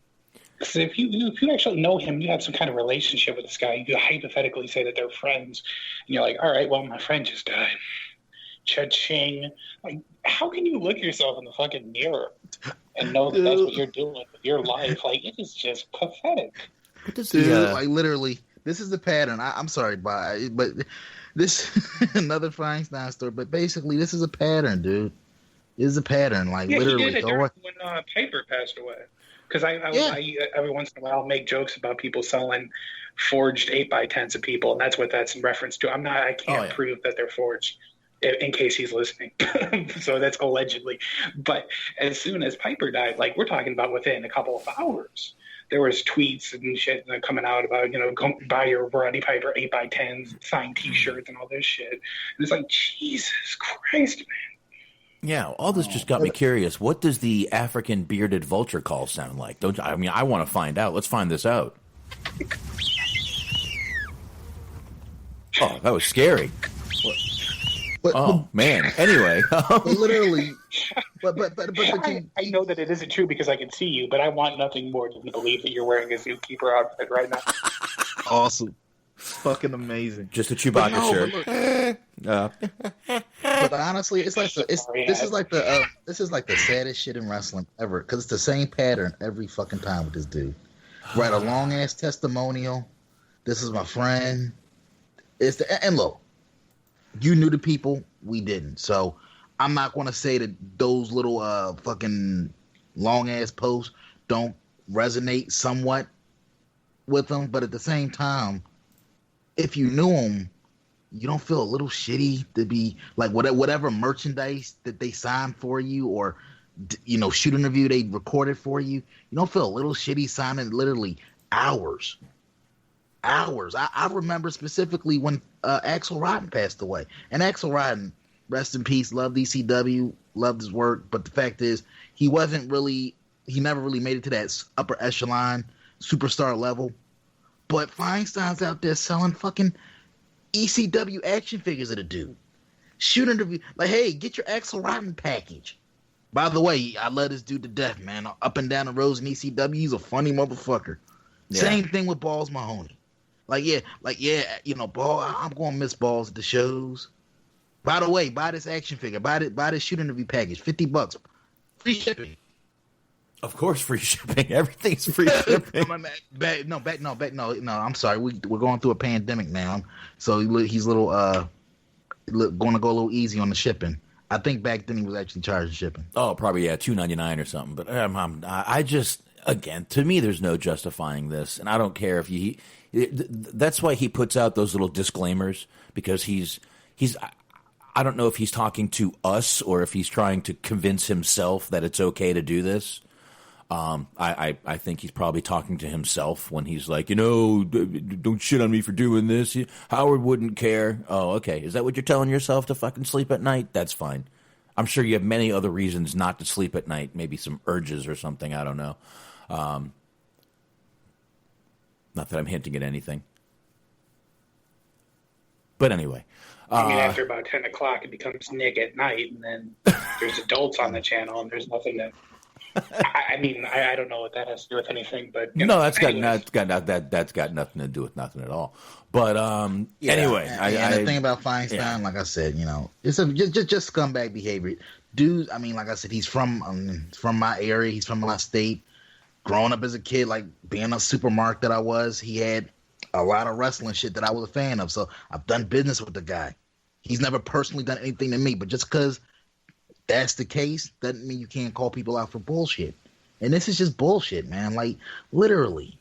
I: Because if you actually know him, you have some kind of relationship with this guy, you hypothetically say that they're friends, and you're like, all right, well, my friend just died. Cha-ching. Like, how can you look yourself in the fucking mirror and know that that's what you're doing with your life? Like, it is just pathetic.
H: Like, literally, this is the pattern. I'm sorry, but this another Feinstein story, but basically, this is a pattern, dude. This is a pattern. Like, literally.
I: He did it when Piper passed away. Because I every once in a while make jokes about people selling forged 8x10s to people, and that's what that's in reference to. I can't prove that they're forged, in case he's listening. So that's allegedly. But as soon as Piper died, like, we're talking about within a couple of hours, there was tweets and shit coming out about, go buy your Roddy Piper 8x10s, signed T-shirts, and all this shit. And it's like, Jesus Christ, man.
G: Yeah, all this just got me curious. What does the African bearded vulture call sound like? I want to find out. Let's find this out. Oh, that was scary. Man. Anyway,
H: literally. But
I: I know that it isn't true because I can see you, but I want nothing more than to believe that you're wearing a zookeeper outfit right now.
H: Awesome. Fucking amazing.
G: Just a Chewbacca shirt.
H: But honestly, this is like the saddest shit in wrestling ever, because it's the same pattern every fucking time with this dude. Write a long ass testimonial. This is my friend. And look, you knew the people, we didn't. So I'm not going to say that those little fucking long ass posts don't resonate somewhat with them, but at the same time, if you knew them, you don't feel a little shitty to be like whatever merchandise that they signed for you, or shoot interview they recorded for you. You don't feel a little shitty signing literally hours. I remember specifically when Axl Rotten passed away, and Axl Rotten, rest in peace, loved ECW, loved his work, but the fact is he never really made it to that upper echelon superstar level. But Feinstein's out there selling fucking ECW action figures of the dude. Shoot interview. Like, hey, get your Axl Rotten package. By the way, I love this dude to death, man. Up and down the roads in ECW, he's a funny motherfucker. Yeah. Same thing with Balls Mahoney. Ball, I'm going to miss Balls at the shows. By the way, buy this action figure. Buy this shoot interview package. $50. Free shipping.
G: Of course, free shipping. Everything's free shipping.
H: No. I'm sorry. We're going through a pandemic now, so he's a little going to go a little easy on the shipping. I think back then he was actually charging shipping.
G: Oh, probably $2.99 or something. But I just, again, to me, there's no justifying this, and I don't care if that's why he puts out those little disclaimers, because he's. I don't know if he's talking to us or if he's trying to convince himself that it's okay to do this. I think he's probably talking to himself when he's like, don't shit on me for doing this. Howard wouldn't care. Oh, okay. Is that what you're telling yourself, to fucking sleep at night? That's fine. I'm sure you have many other reasons not to sleep at night. Maybe some urges or something. I don't know. Not that I'm hinting at anything. But anyway.
I: After about 10 o'clock, it becomes Nick at night, and then there's adults on the channel, and there's nothing to I mean, I don't know what that has to do with anything, but
G: No, that's got nothing to do with nothing at all. But anyway,
H: and the thing about Feinstein, like I said, it's just scumbag behavior. Dude, I mean, like I said, he's from my area. He's from my state. Growing up as a kid, like being a supermarket that I was, he had a lot of wrestling shit that I was a fan of. So I've done business with the guy. He's never personally done anything to me, but just because that's the case doesn't mean you can't call people out for bullshit. And this is just bullshit, man. Like, literally.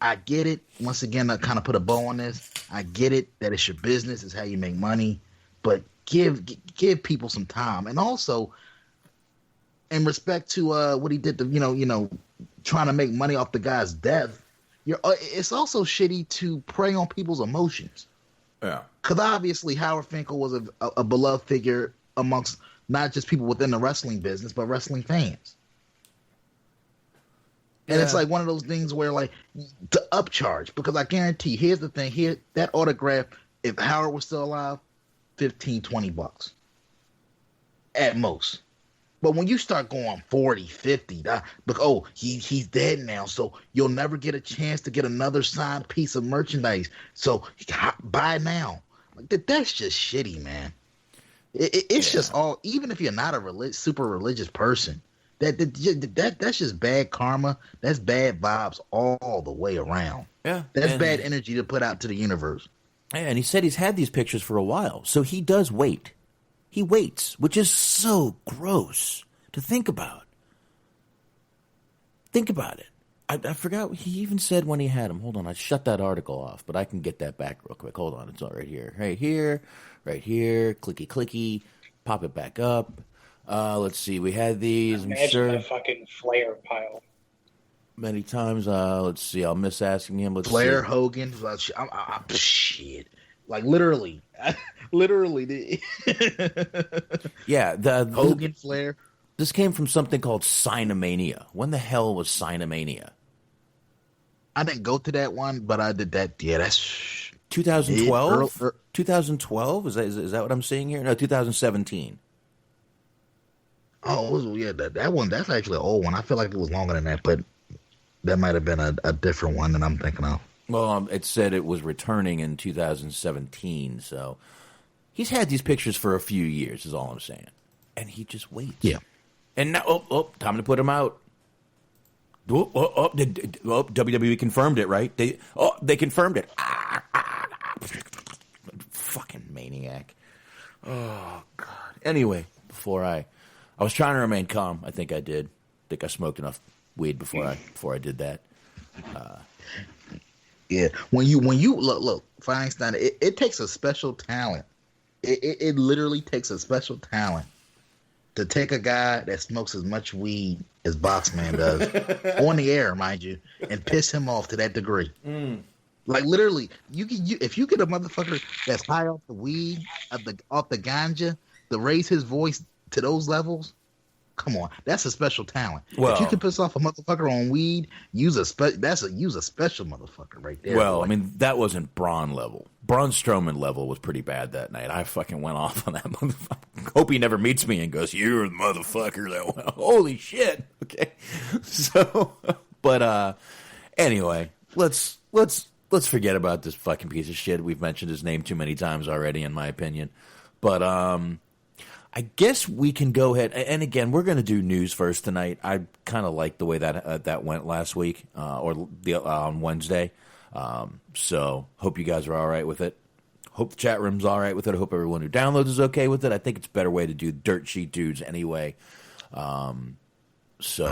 H: I get it. Once again, I kind of put a bow on this. I get it that it's your business, it's how you make money, but give people some time. And also, in respect to what he did to trying to make money off the guy's death, it's also shitty to prey on people's emotions.
G: Yeah,
H: because obviously Howard Finkel was a beloved figure amongst not just people within the wrestling business, but wrestling fans. And it's like one of those things where, like, to upcharge, because I guarantee, here's the thing, that autograph, if Howard was still alive, $15, $20 at most. But when you start going 40, 50, he's dead now, so you'll never get a chance to get another signed piece of merchandise. So buy now. Like, that's just shitty, man. It's just all, even if you're not a super religious person, that's just bad karma. That's bad vibes all the way around.
G: Yeah,
H: that's bad energy to put out to the universe.
G: And he said he's had these pictures for a while, so he does wait. He waits, which is so gross to think about. Think about it. I forgot. He even said when he had them. Hold on, I shut that article off, but I can get that back real quick. Hold on, it's all right here. Right here. Clicky, clicky. Pop it back up. Let's see. We had these.
I: Imagine the fucking Flair pile.
G: Many times. Let's see. I'll miss asking him.
H: Flair, Hogan. Shit. Like, literally.
G: Yeah. The
H: Hogan, Flair.
G: This came from something called Sinomania. When the hell was Sinomania?
H: I didn't go to that one, but I did that. Yeah, that's
G: 2012. 2012 is that what I'm seeing here? No, 2017.
H: Oh, yeah, that one. That's actually an old one. I feel like it was longer than that, but that might have been a different one than I'm thinking of.
G: Well, it said it was returning in 2017, so he's had these pictures for a few years. Is all I'm saying, and he just waits.
H: Yeah.
G: And now, time to put him out. WWE confirmed it, right? They confirmed it. Fucking maniac. Oh, God. Anyway, before I was trying to remain calm. I think I did. I think I smoked enough weed before I did that.
H: Yeah. When you look, Feinstein, it takes a special talent. It literally takes a special talent to take a guy that smokes as much weed as Boxman does on the air, mind you, and piss him off to that degree. Like, literally, if you get a motherfucker that's high off the weed, off the ganja, to raise his voice to those levels, come on, that's a special talent.
G: Well,
H: if you can piss off a motherfucker on weed, use a special motherfucker right there.
G: Well,
H: boy.
G: I mean, that wasn't Braun level. Braun Strowman level was pretty bad that night. I fucking went off on that motherfucker. Hope he never meets me and goes, "You're the motherfucker that went." Holy shit. Okay. So, but anyway, let's forget about this fucking piece of shit. We've mentioned his name too many times already, in my opinion. But I guess we can go ahead. And again, we're going to do news first tonight. I kind of like the way that went last week on Wednesday. So hope you guys are all right with it. Hope the chat room's all right with it. I hope everyone who downloads is okay with it. I think it's a better way to do Dirt Sheet Dudes anyway. I see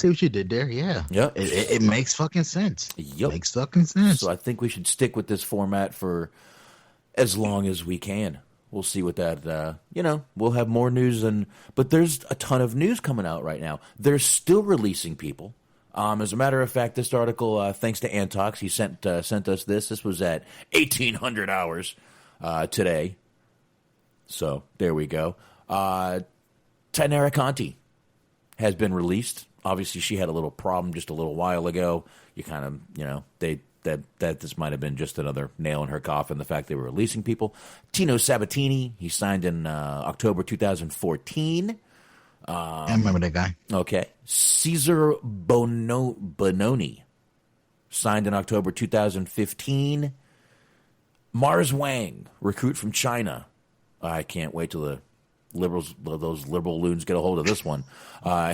H: what you did there. Yeah.
G: Yep.
H: It makes fucking sense.
G: Yep.
H: Makes fucking sense.
G: So I think we should stick with this format for as long as we can. We'll see what that, we'll have more news. But there's a ton of news coming out right now. They're still releasing people. As a matter of fact, this article, thanks to Antox, he sent us this. This was at 1800 hours today. So there we go. Tainara Conti has been released. Obviously, she had a little problem just a little while ago. You kind of, that this might have been just another nail in her coffin, the fact they were releasing people. Tino Sabatini, he signed in October 2014.
H: I remember that guy.
G: Okay. Cesar Bononi signed in October 2015. Mars Wang, recruit from China. I can't wait till those liberal loons get a hold of this one.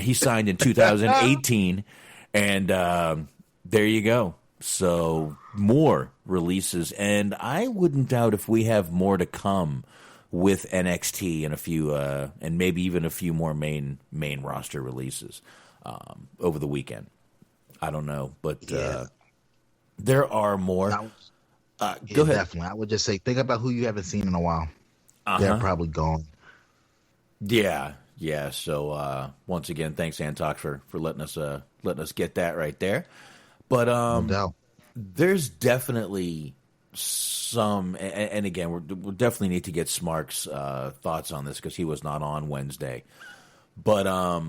G: He signed in 2018, and there you go. So more releases, and I wouldn't doubt if we have more to come with NXT and a few, and maybe even a few more main roster releases over the weekend. I don't know, but there are more. Go ahead.
H: Definitely. I would just say, think about who you haven't seen in a while. They're probably gone.
G: Yeah. So once again, thanks Antox for letting us get that right there. But
H: No doubt.
G: there's definitely some, and again, we'll definitely need to get Smark's thoughts on this because he was not on Wednesday. But a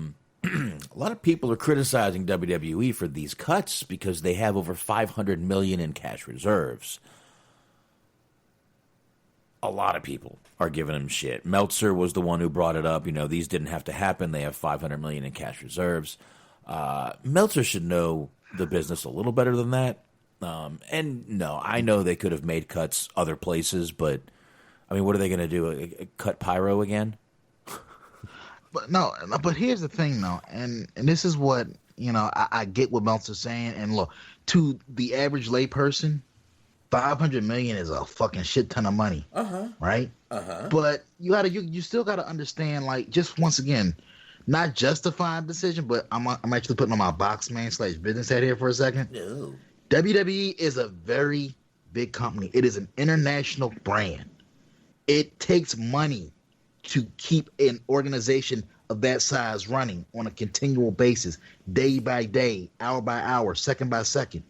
G: lot of people are criticizing WWE for these cuts because they have over $500 million in cash reserves. A lot of people are giving him shit. Meltzer was the one who brought it up. These didn't have to happen. They have $500 million in cash reserves. Meltzer should know the business a little better than that. And no, I know they could have made cuts other places, but I mean, what are they going to do? Cut Pyro again?
H: But here's the thing, though, and this is what I get what Meltzer's saying. And look, to the average layperson, $500 million is a fucking shit ton of money, right? But you still gotta understand, like, just once again, not justifying the decision, but I'm actually putting on my boxman / business hat here for a second.
G: No.
H: WWE is a very big company. It is an international brand. It takes money to keep an organization of that size running on a continual basis, day by day, hour by hour, second by second.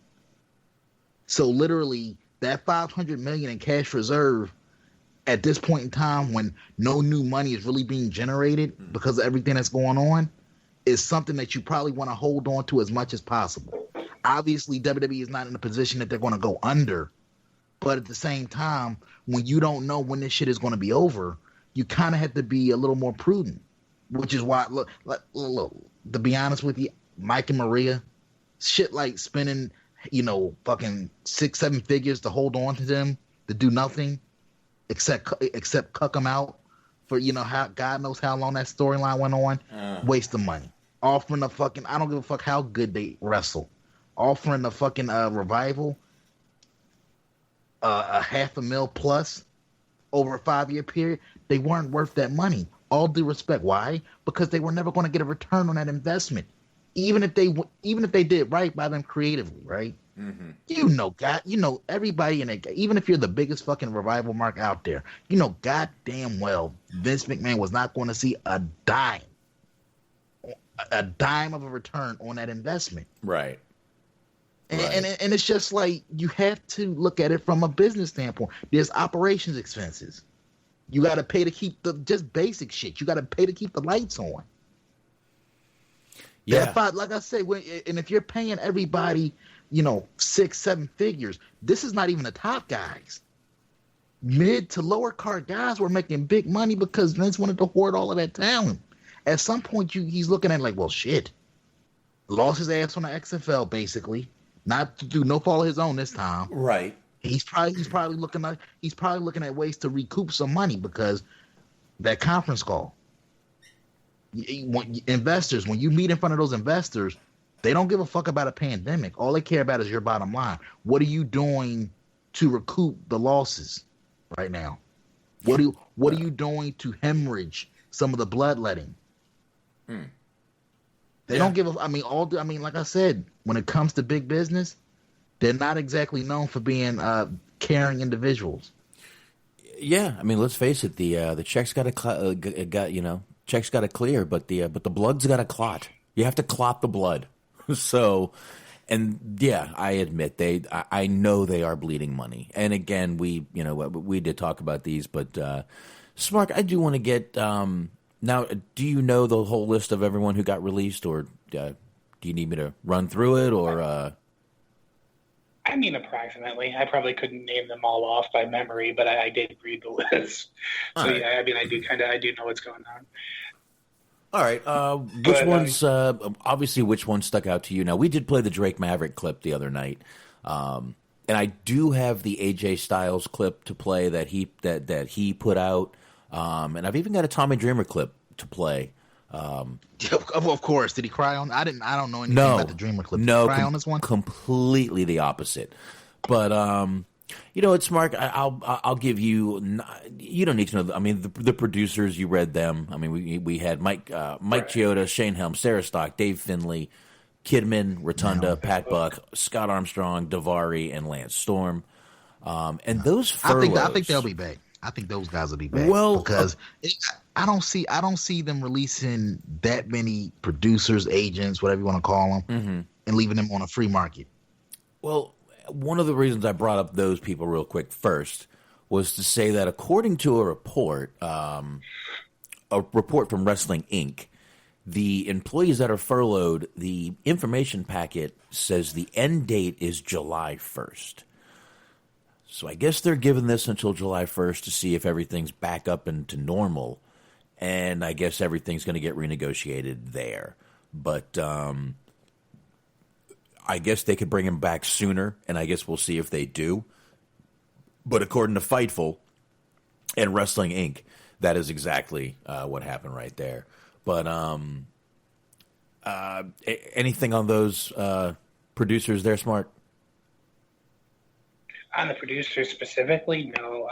H: So literally, that $500 million in cash reserve at this point in time, when no new money is really being generated because of everything that's going on, is something that you probably want to hold on to as much as possible. Obviously, WWE is not in a position that they're going to go under, but at the same time, when you don't know when this shit is going to be over, you kind of have to be a little more prudent. Which is why, look, to be honest with you, Mike and Maria, shit like spending, fucking 6-7 figures to hold on to them, to do nothing, except cuck them out for, how God knows how long that storyline went on, waste of money. Offering the fucking, I don't give a fuck how good they wrestle. Offering the fucking revival, $500,000 plus over a 5-year period, they weren't worth that money. All due respect. Why? Because they were never going to get a return on that investment, even if they did right by them creatively, right? Mm-hmm. Everybody in it. Even if you're the biggest fucking revival mark out there, goddamn well Vince McMahon was not going to see a dime of a return on that investment,
G: Right.
H: And it's just like, you have to look at it from a business standpoint. There's operations expenses. You got to pay to keep just basic shit. You got to pay to keep the lights on.
G: Yeah.
H: Like I say, and if you're paying everybody, 6-7 figures, this is not even the top guys. Mid to lower card guys were making big money because Vince wanted to hoard all of that talent. At some point, he's looking at it like, well, shit. Lost his ass on the XFL, basically. Not to do no fault of his own this time.
G: Right.
H: He's probably looking at ways to recoup some money because that conference call. Investors, when you meet in front of those investors, they don't give a fuck about a pandemic. All they care about is your bottom line. What are you doing to recoup the losses right now? What are you doing to hemorrhage some of the bloodletting? They don't give a. Like I said, when it comes to big business, they're not exactly known for being caring individuals.
G: Yeah, let's face it. The check's got to check's got to clear, but the blood's got to clot. You have to clot the blood. So, and yeah, I admit I know they are bleeding money. And again, we did talk about these, but Smark, I do want to get now. Do you know the whole list of everyone who got released, or do you need me to run through it, or?
I: Approximately. I probably couldn't name them all off by memory, but I did read the list. So, right. Yeah, I do know what's going on.
G: All right. Obviously, which one stuck out to you? Now, we did play the Drake Maverick clip the other night. And I do have the AJ Styles clip to play that he put out. And I've even got a Tommy Dreamer clip to play.
H: Of course. Did he cry on? I don't know anything about the Dreamer clip. Did he cry on this one?
G: Completely the opposite. But it's Mark. I'll give you. You don't need to know. I mean, the producers. You read them. I mean, we had Mike Chioda, Shane Helm, Sarah Stock, Dave Finley, Kidman, Rotunda, Pat Buck, Scott Armstrong, Davari, and Lance Storm. And those furloughs,
H: I think they'll be back. I think those guys will be back.
G: Well,
H: because I don't see them releasing that many producers, agents, whatever you want to call them, and leaving them on a free market.
G: Well, one of the reasons I brought up those people real quick first was to say that according to a report from Wrestling Inc., the employees that are furloughed, the information packet says the end date is July 1st. So I guess they're giving this until July 1st to see if everything's back up into normal. And I guess everything's going to get renegotiated there. But I guess they could bring him back sooner, and I guess we'll see if they do. But according to Fightful and Wrestling Inc., that is exactly what happened right there. But anything on those producers there, Smart?
I: On the producers specifically, no.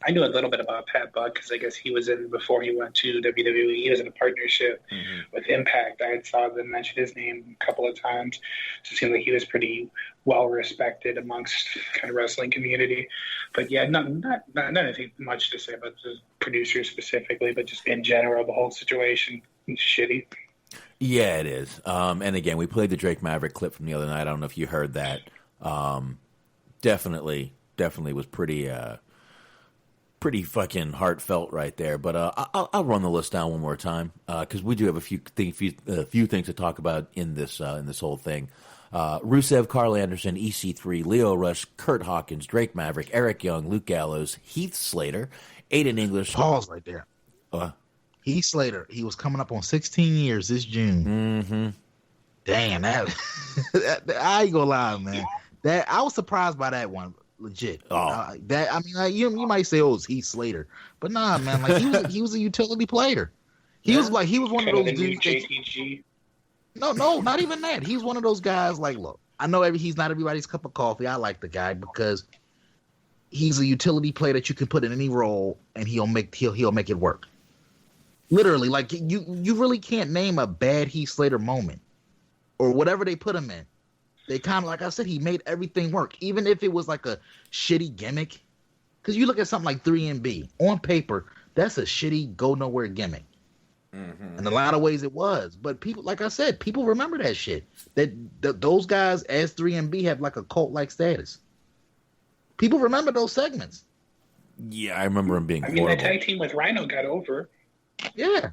I: I knew a little bit about Pat Buck because I guess he was in before he went to WWE. He was in a partnership with Impact. I saw them mention his name a couple of times. So it seemed like he was pretty well respected amongst kind of wrestling community. But yeah, not anything much to say about the producers specifically, but just in general, the whole situation is shitty.
G: Yeah, it is. And again, we played the Drake Maverick clip from the other night. I don't know if you heard that. Definitely was pretty fucking heartfelt right there. But I'll run the list down one more time because we do have a few things to talk about in this whole thing. Rusev, Carl Anderson, EC3, Leo Rush, Kurt Hawkins, Drake Maverick, Eric Young, Luke Gallows, Heath Slater, Aiden English.
H: Pause right there. Heath Slater, he was coming up on 16 years this June.
G: Mm-hmm.
H: Damn, that I ain't gonna lie, man. That I was surprised by that one. Legit. You might say, "Oh, it's Heath Slater," but nah, man. Like he was a utility player. He was one of those dudes. No, not even that. He's one of those guys. Like, look, I know he's not everybody's cup of coffee. I like the guy because he's a utility player that you can put in any role and he'll make it work. Literally, like you really can't name a bad Heath Slater moment or whatever they put him in. They kind of, like I said, he made everything work, even if it was like a shitty gimmick. Because you look at something like 3MB on paper, that's a shitty go nowhere gimmick. Mm-hmm. In a lot of ways, it was. But people, like I said, people remember that shit. Those guys as 3MB have like a cult like status. People remember those segments.
G: Yeah, I remember him being.
I: The tag team with Rhino got over.
H: Yeah.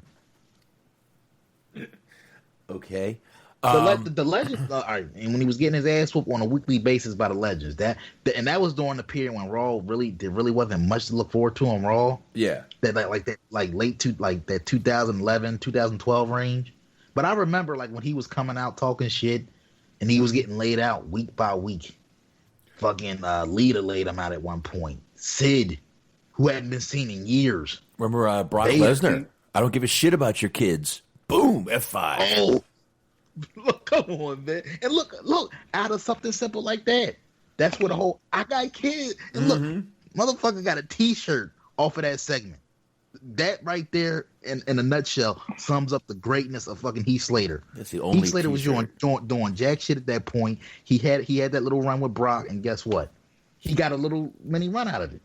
G: Okay.
H: The Legends, all right, and when he was getting his ass whooped on a weekly basis by the Legends, that was during the period when Raw really wasn't much to look forward to on Raw.
G: Yeah,
H: that 2011, 2012 range. But I remember like when he was coming out talking shit, and he was getting laid out week by week. Fucking Lita laid him out at one point. Sid, who hadn't been seen in years.
G: Remember Brock Lesnar? I don't give a shit about your kids. Boom, F5.
H: Oh. Look, come on, man. And look, out of something simple like that. That's what I got kids. And look, motherfucker got a t-shirt off of that segment. That right there, in a nutshell, sums up the greatness of fucking Heath Slater.
G: That's the only
H: Heath Slater
G: t-shirt.
H: was doing jack shit at that point. He had that little run with Brock, and guess what? He got a little mini run out of it.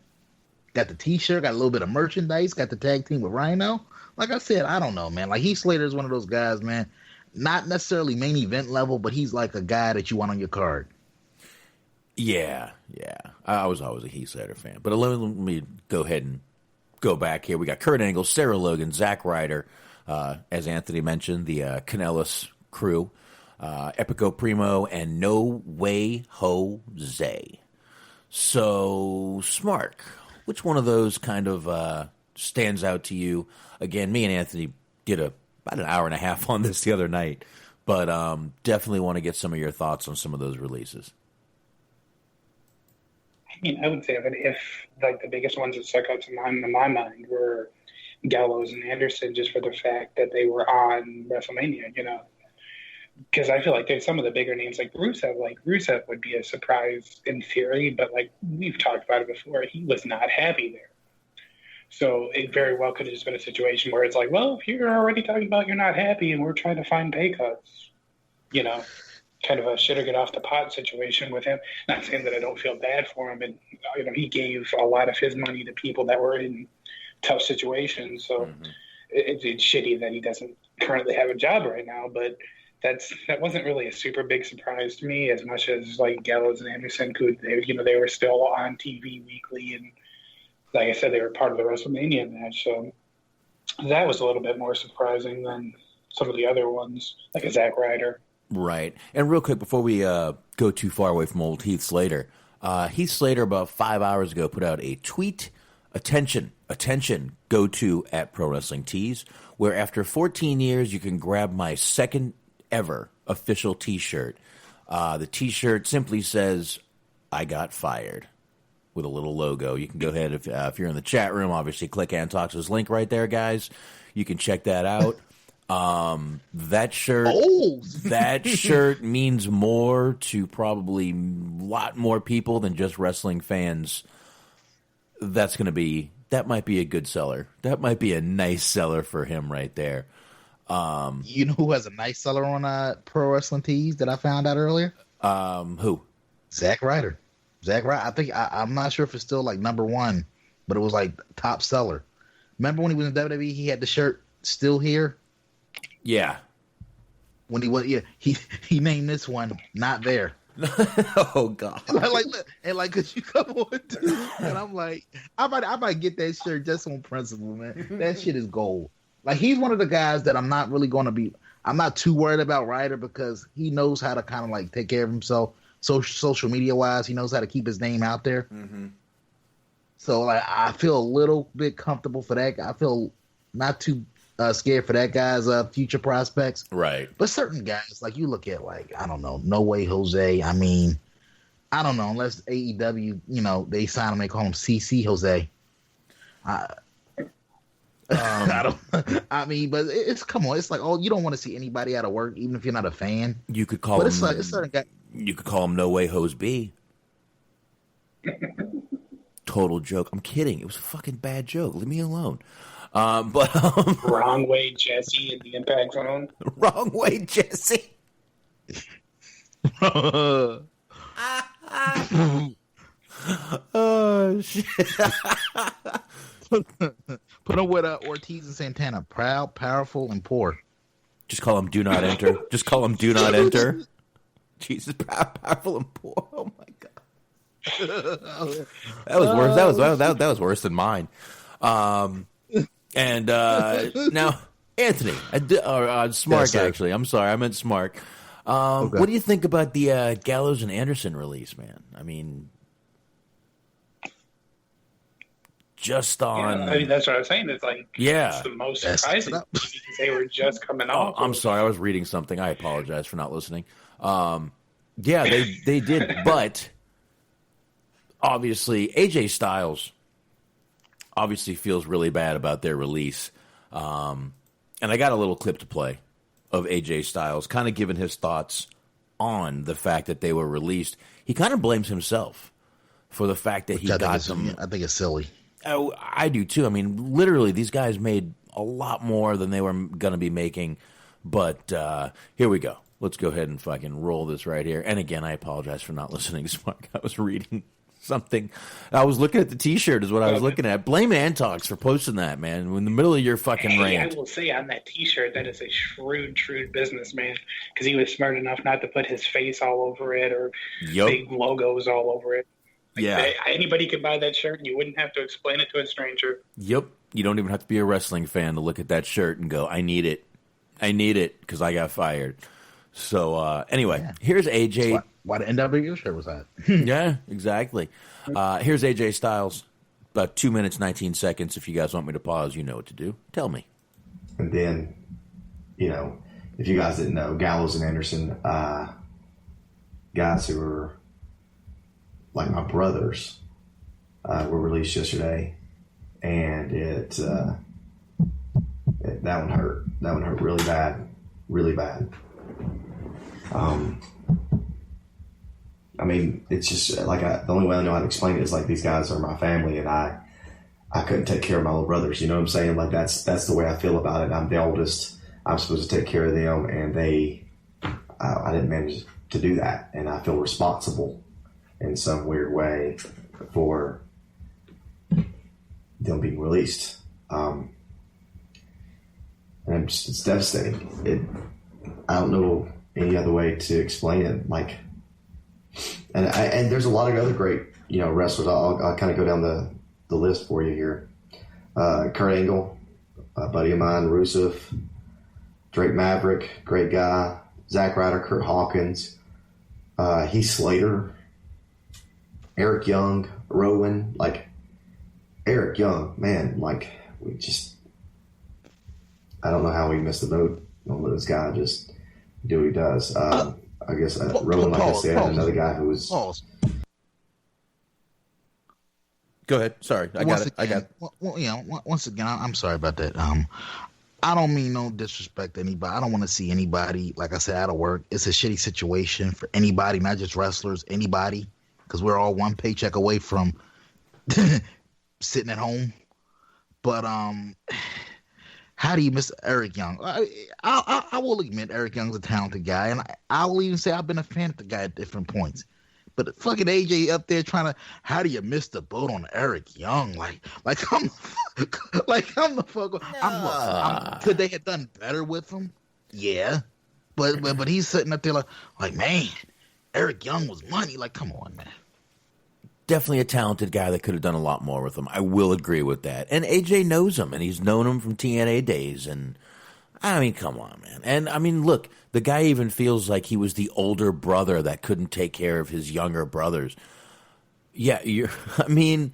H: Got the t-shirt, got a little bit of merchandise, got the tag team with Rhino. Like I said, I don't know, man. Like Heath Slater is one of those guys, man. Not necessarily main event level, but he's like a guy that you want on your card.
G: Yeah. I was always a Heath Slater fan. But let me go ahead and go back here. We got Kurt Angle, Sarah Logan, Zack Ryder, as Anthony mentioned, the Kanellis crew, Epico Primo, and No Way Jose. So, Smark, which one of those kind of stands out to you? Again, me and Anthony did a about an hour and a half on this the other night, but definitely want to get some of your thoughts on some of those releases.
I: I mean, I would say that if like the biggest ones that stuck out to my mind were Gallows and Anderson, just for the fact that they were on WrestleMania, because I feel like there's some of the bigger names like Rusev. Like Rusev would be a surprise in theory, but like we've talked about it before, he was not happy there. So it very well could have just been a situation where it's like, well, if you're already talking about you're not happy and we're trying to find pay cuts, kind of a shit or get off the pot situation with him. Not saying that I don't feel bad for him, and he gave a lot of his money to people that were in tough situations. So it's shitty that he doesn't currently have a job right now, but that wasn't really a super big surprise to me, as much as like Gallows and Anderson they were still on TV weekly, and like I said, they were part of the WrestleMania match. So that was a little bit more surprising than some of the other ones, like a Zack Ryder.
G: Right. And real quick, before we go too far away from old Heath Slater, Heath Slater about 5 hours ago put out a tweet, attention, go to at Pro Wrestling Tees, where after 14 years you can grab my second ever official T-shirt. The T-shirt simply says, I got fired, with a little logo. You can go ahead, if you're in the chat room, obviously click Antox's link right there, guys. You can check that out. That shirt means more to probably a lot more people than just wrestling fans. That might be a good seller. That might be a nice seller for him right there.
H: You know who has a nice seller on Pro Wrestling Tees that I found out earlier?
G: Who?
H: Zack Ryder. Zack Ryder. I'm not sure if it's still like number one, but it was like top seller. Remember when he was in WWE, he had the shirt Still Here? Yeah. When he was, he named this one Not There.
G: Oh God!
H: Cause you come on, dude, and I'm like, I might get that shirt just on principle, man. That shit is gold. Like, he's one of the guys that I'm not really going to be. I'm not too worried about Ryder because he knows how to kind of like take care of himself, social media wise. He knows how to keep his name out there. Mm-hmm. So like, I feel a little bit comfortable for that. I feel not too scared for that guy's future prospects.
G: Right.
H: But certain guys, like you look at, like, I don't know, No Way Jose. I mean, I don't know, unless AEW, they sign him, they call him CC Jose. I mean, but it's come on. It's like, you don't want to see anybody out of work, even if you're not a fan.
G: You could call him. It's like, it's certain guy. You could call him No Way Jose B. Total joke. I'm kidding. It was a fucking bad joke. Leave me alone.
I: Wrong Way Jesse in the Impact Zone.
G: Wrong Way Jesse. Oh shit.
H: Put him with Ortiz and Santana. Proud, powerful, and poor.
G: Just call him Do Not Enter. Just call him Do Not Enter. Jesus, proud, powerful, and poor. Oh my God. That was worse. That was worse than mine. And now, Anthony, Smark, actually. I'm sorry, I meant Smark. Okay. What do you think about the Gallows and Anderson release, man? I mean, just on...
I: Yeah, I mean, that's what I was saying. It's like, it's the most surprising because they were just coming off.
G: I'm sorry, I was reading something. I apologize for not listening. Yeah, they did, but obviously, AJ Styles obviously feels really bad about their release. And I got a little clip to play of AJ Styles kind of giving his thoughts on the fact that they were released. He kind of blames himself for the fact that he got them.
H: I think it's silly.
G: Oh, I do too. I mean, literally, these guys made a lot more than they were going to be making. But here we go. Let's go ahead and fucking roll this right here. And again, I apologize for not listening to Spark. I was reading something. I was looking at the T-shirt is what I was looking at. Blame Antox for posting that, man, in the middle of your fucking rant.
I: I will say on that T-shirt, that is a shrewd businessman, because he was smart enough not to put his face all over it or big logos all over it. Like, anybody could buy that shirt, and you wouldn't have to explain it to a stranger.
G: Yep. You don't even have to be a wrestling fan to look at that shirt and go, I need it. I need it because I got fired. So, anyway, here's AJ.
H: Why the NWO shirt was that?
G: Yeah, exactly. Here's AJ Styles. About 2 minutes, 19 seconds. If you guys want me to pause, you know what to do. Tell me.
J: And then you know, if you guys didn't know, Gallows and Anderson, guys who were like my brothers, were released yesterday, and that one hurt. That one hurt really bad, really bad. I mean, it's just like the only way I know how to explain it is like these guys are my family, and I couldn't take care of my little brothers. You know what I'm saying? Like that's the way I feel about it. I'm the oldest. I'm supposed to take care of them, and I didn't manage to do that, and I feel responsible in some weird way for them being released. And it's devastating. I don't know any other way to explain it. Like, and there's a lot of other great, you know, wrestlers. I'll kind of go down the list for you here. Kurt Angle, a buddy of mine, Rusev, Drake Maverick, great guy. Zack Ryder, Kurt Hawkins, Heath Slater, Eric Young, Rowan. Like, Eric Young, man, like, I don't know how we missed the boat on this guy. Just do what he does. I guess Rowan, like I said, another guy who was.
G: Go ahead. Sorry, I got it.
H: Well, you know, once again, I'm sorry about that. I don't mean no disrespect to anybody. I don't want to see anybody, like I said, out of work. It's a shitty situation for anybody, not just wrestlers, anybody, because we're all one paycheck away from sitting at home. But how do you miss Eric Young? I will admit Eric Young's a talented guy, and I will even say I've been a fan of the guy at different points. But fucking AJ up there trying to, how do you miss the boat on Eric Young? Like I'm the fuck. Could they have done better with him? Yeah, but he's sitting up there like man, Eric Young was money. Like, come on, man.
G: Definitely a talented guy that could have done a lot more with him. I will agree with that. And AJ knows him, and he's known him from TNA days. And I mean, come on, man. And I mean, look, the guy even feels like he was the older brother that couldn't take care of his younger brothers. Yeah, I mean,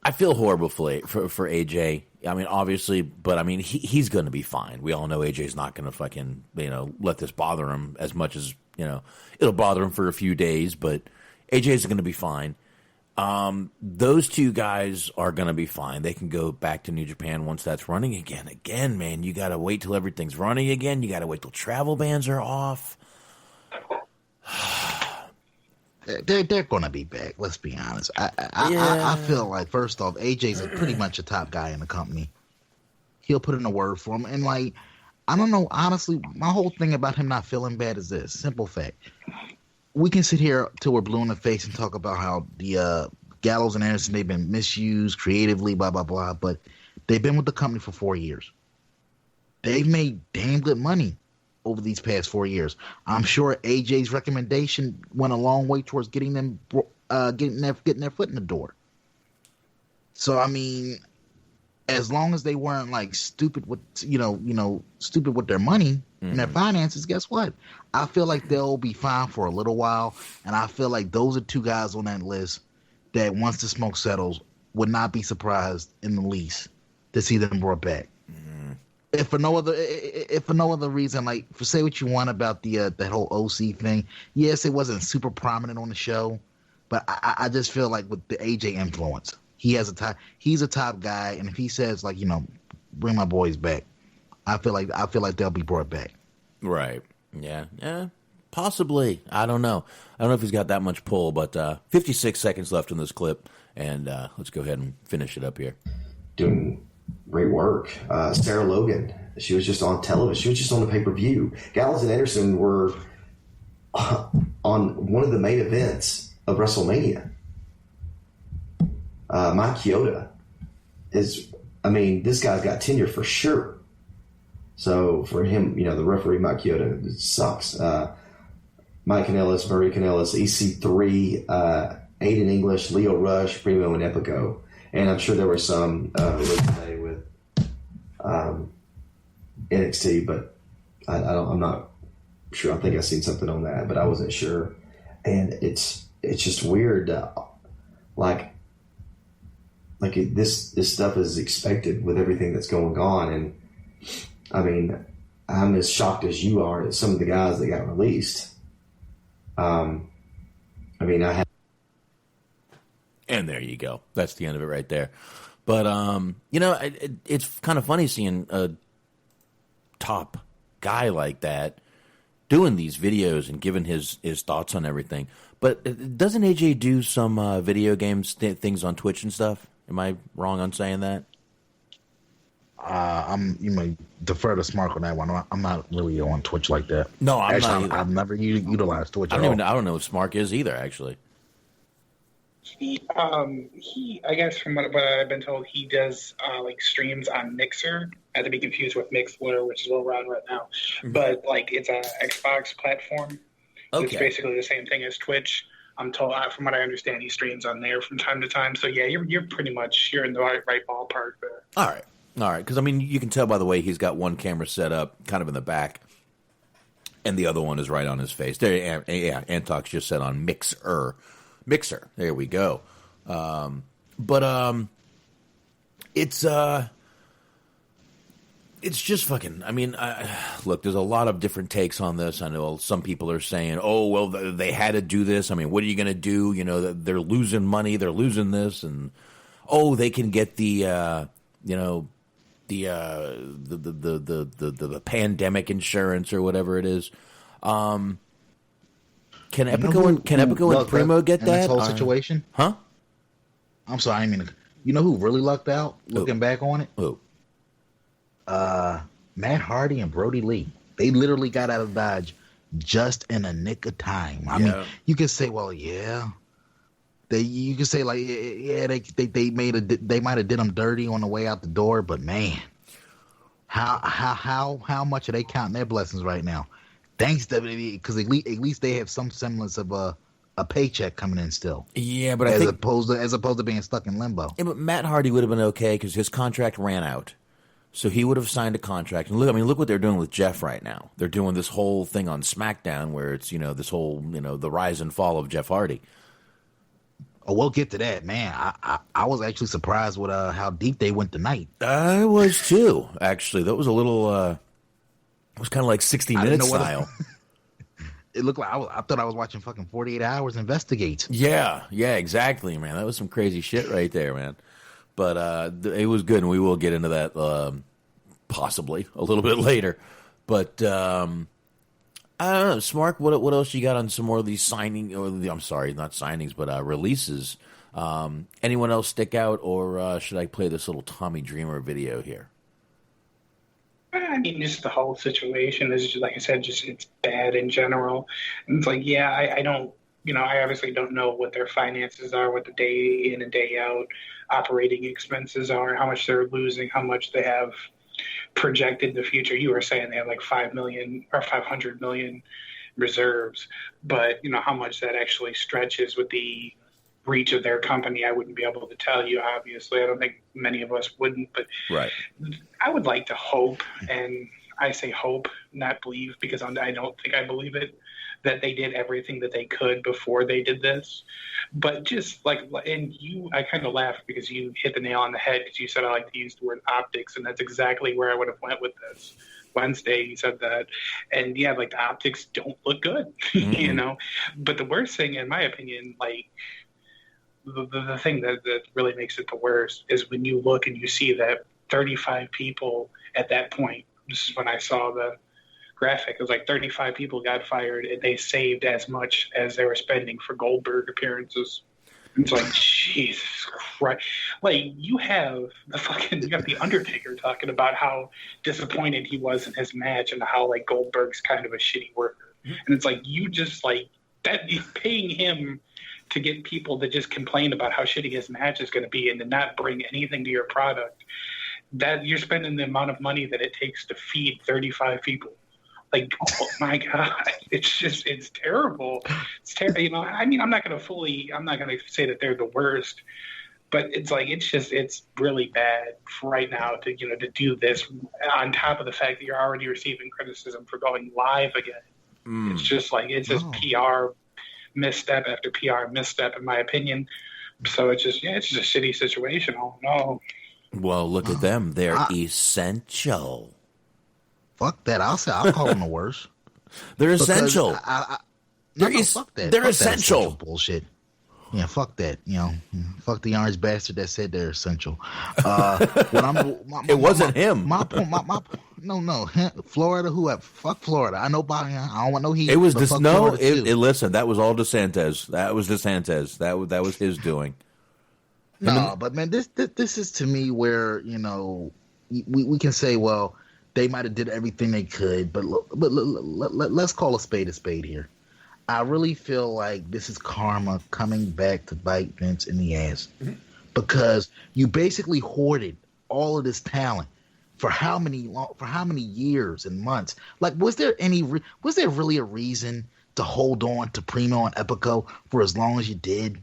G: I feel horrible for AJ. I mean, obviously, but I mean, he's going to be fine. We all know AJ's not going to fucking, let this bother him as much as, it'll bother him for a few days, but AJ's going to be fine. Those two guys are going to be fine. They can go back to New Japan once that's running again. Again, man, you got to wait till everything's running again. You got to wait till travel bans are off.
H: They're going to be back. Let's be honest. I feel like, first off, AJ's pretty much a top guy in the company. He'll put in a word for him. And, I don't know, honestly, my whole thing about him not feeling bad is this. Simple fact. We can sit here till we're blue in the face and talk about how the Gallows and Anderson, they've been misused creatively, blah, blah, blah. But they've been with the company for 4 years. They've made damn good money over these past 4 years. I'm sure AJ's recommendation went a long way towards getting them getting their foot in the door. So I mean, as long as they weren't stupid with stupid with their money and their finances, guess what? I feel like they'll be fine for a little while, and I feel like those are two guys on that list that once the smoke settles, would not be surprised in the least to see them brought back. If for no other reason, for say what you want about that whole OC thing, yes, it wasn't super prominent on the show, but I just feel like with the AJ influence, he's a top guy, and if he says bring my boys back, I feel like they'll be brought back.
G: Right. Yeah. Possibly. I don't know. I don't know if he's got that much pull, but 56 seconds left in this clip, and let's go ahead and finish it up here.
J: Doing great work. Sarah Logan, she was just on television. She was just on the pay-per-view. Gallows and Anderson were on one of the main events of WrestleMania. Mike Chioda this guy's got tenure for sure. So for him, the referee, Mike Chioda, sucks. Mike Kanellis, Murray Kanellis, EC3, Aiden English, Leo Rush, Primo, and Epico. And I'm sure there were some today with NXT, but I'm not sure. I think I've seen something on that, but I wasn't sure. And it's just weird. This stuff is expected with everything that's going on. And I mean, I'm as shocked as you are at some of the guys that got released. I mean, I had.
G: And there you go. That's the end of it right there. But, it's kind of funny seeing a top guy like that doing these videos and giving his thoughts on everything. But doesn't AJ do some video games things on Twitch and stuff? Am I wrong on saying that?
H: You may defer to Smart on that one. I'm not really on Twitch like that.
G: No, I'm not either.
H: I've never utilized Twitch.
G: I don't know what Smart is either, actually.
I: He, I guess from what I've been told, he does like streams on Mixer. Not to be confused with Mixler, which is what we're on right now. Mm-hmm. But like it's a Xbox platform. Okay. It's basically the same thing as Twitch. I'm told, from what I understand, he streams on there from time to time. So yeah, you're pretty much in the right ballpark there.
G: All right, because I mean, you can tell by the way he's got one camera set up, kind of in the back, and the other one is right on his face. There, yeah, Antok's just said on Mixer. There we go. It's just fucking. I mean, look, there's a lot of different takes on this. I know some people are saying, "Oh, well, they had to do this." I mean, what are you going to do? You know, they're losing money, they're losing this, and they can get the pandemic insurance or whatever it is. Can Epico and Primo get that?
H: This whole situation?
G: Huh?
H: I'm sorry, I mean, you know who really lucked out looking back on it?
G: Who?
H: Matt Hardy and Brody Lee. They literally got out of Dodge just in a nick of time. I mean, you could say, well, yeah. You could say like, yeah, they might have did them dirty on the way out the door, but man, how much are they counting their blessings right now? Thanks WWE, because at least they have some semblance of a paycheck coming in still.
G: Yeah, but
H: as opposed to being stuck in limbo.
G: Yeah, but Matt Hardy would have been okay because his contract ran out, so he would have signed a contract. And look what they're doing with Jeff right now. They're doing this whole thing on SmackDown where it's this whole the rise and fall of Jeff Hardy.
H: Oh, we'll get to that, man. I was actually surprised with how deep they went tonight.
G: I was too, actually. That was a little. It was kind of like 60 Minutes style.
H: It looked like I thought I was watching fucking 48 Hours Investigate.
G: Yeah, exactly, man. That was some crazy shit right there, man. But it was good, and we will get into that possibly a little bit later. But I don't know, Smark, what else you got on some more of these I'm sorry, not signings, but releases? Anyone else stick out, or should I play this little Tommy Dreamer video here?
I: I mean, just the whole situation is, just, like I said, it's bad in general. And it's like, yeah, I don't, I obviously don't know what their finances are, what the day in and day out operating expenses are, how much they're losing, how much they have projected in the future. You were saying they have like 5 million or 500 million reserves, but how much that actually stretches with the reach of their company, I wouldn't be able to tell you, obviously. I don't think many of us wouldn't, but
G: right.
I: I would like to hope, and I say hope, not believe, because I don't think I believe it, that they did everything that they could before they did this. But just like, and I kind of laughed because you hit the nail on the head because you said I like to use the word optics, and that's exactly where I would have went with this. Wednesday, you said that. And yeah, like the optics don't look good,
G: Mm-hmm.
I: But the worst thing, in my opinion, like, the thing that really makes it the worst is when you look and you see that 35 people at that point, this is when I saw the graphic, it was like 35 people got fired and they saved as much as they were spending for Goldberg appearances. It's like, Jesus Christ. Like, you have the Undertaker talking about how disappointed he was in his match and how, like, Goldberg's kind of a shitty worker. Mm-hmm. And it's like, you just, like, that is paying him to get people to just complain about how shitty his match is going to be and to not bring anything to your product, that you're spending the amount of money that it takes to feed 35 people. Like, oh my God, it's terrible. It's terrible. I mean, I'm not going to say that they're the worst, but it's like, it's really bad right now to do this on top of the fact that you're already receiving criticism for going live again. It's just like, it's just PR misstep after PR misstep, in my opinion. So it's just a shitty situation. Oh no.
G: Well, look at them. They're essential.
H: Fuck that. I'll call them the worst.
G: They're essential.
H: Fuck that.
G: They're
H: Fuck
G: essential.
H: That bullshit. Yeah, fuck that. Fuck the orange bastard that said they're essential.
G: It wasn't him.
H: My point. No. Florida, whoever. Fuck Florida. I know Bobby. I don't want no heat.
G: It was listen. That was all DeSantis. That was DeSantis. That was his doing.
H: No, but man, this is to me where we can say, well, they might have did everything they could, but let's call a spade here. I really feel like this is karma coming back to bite Vince in the ass, because you basically hoarded all of this talent for how many years and months? Like, was there really a reason to hold on to Primo and Epico for as long as you did?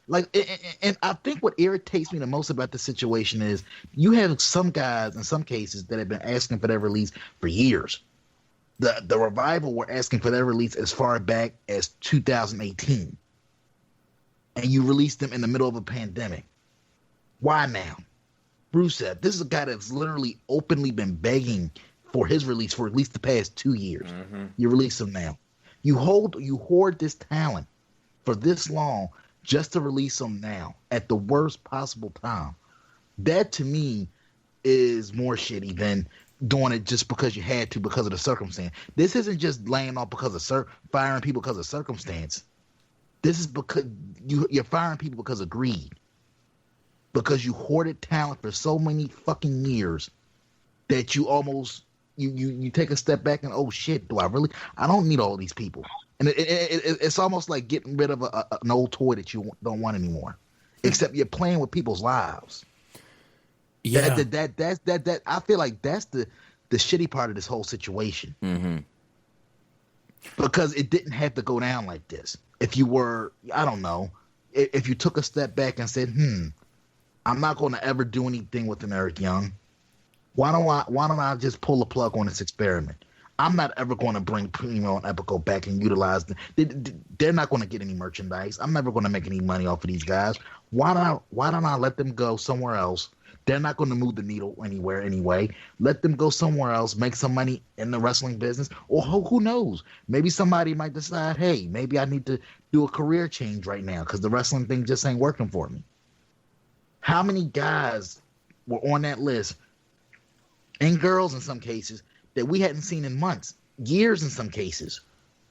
H: Like, and I think what irritates me the most about the situation is you have some guys in some cases that have been asking for their release for years. The Revival were asking for their release as far back as 2018. And you released them in the middle of a pandemic. Why now? Rusev, this is a guy that's literally openly been begging for his release for at least the past 2 years. Mm-hmm. You release him now. You hoard this talent for this long just to release them now at the worst possible time. That to me is more shitty than doing it just because you had to because of the circumstance. This isn't just laying off because of firing people because of circumstance. This is because you're firing people because of greed. Because you hoarded talent for so many fucking years that you almost you take a step back and, oh shit, I don't need all these people. And it's almost like getting rid of an old toy that you don't want anymore. Except you're playing with people's lives. Yeah, that I feel like that's the shitty part of this whole situation. Mm-hmm. Because it didn't have to go down like this. If you were, I don't know, if you took a step back and said, I'm not going to ever do anything with an Eric Young. Why don't I just pull the plug on this experiment? I'm not ever going to bring Primo and Epico back and utilize them. They're not going to get any merchandise. I'm never going to make any money off of these guys. Why don't I let them go somewhere else? They're not going to move the needle anywhere anyway. Let them go somewhere else, make some money in the wrestling business. Or who knows? Maybe somebody might decide, hey, maybe I need to do a career change right now because the wrestling thing just ain't working for me. How many guys were on that list, and girls in some cases, that we hadn't seen in months, years in some cases,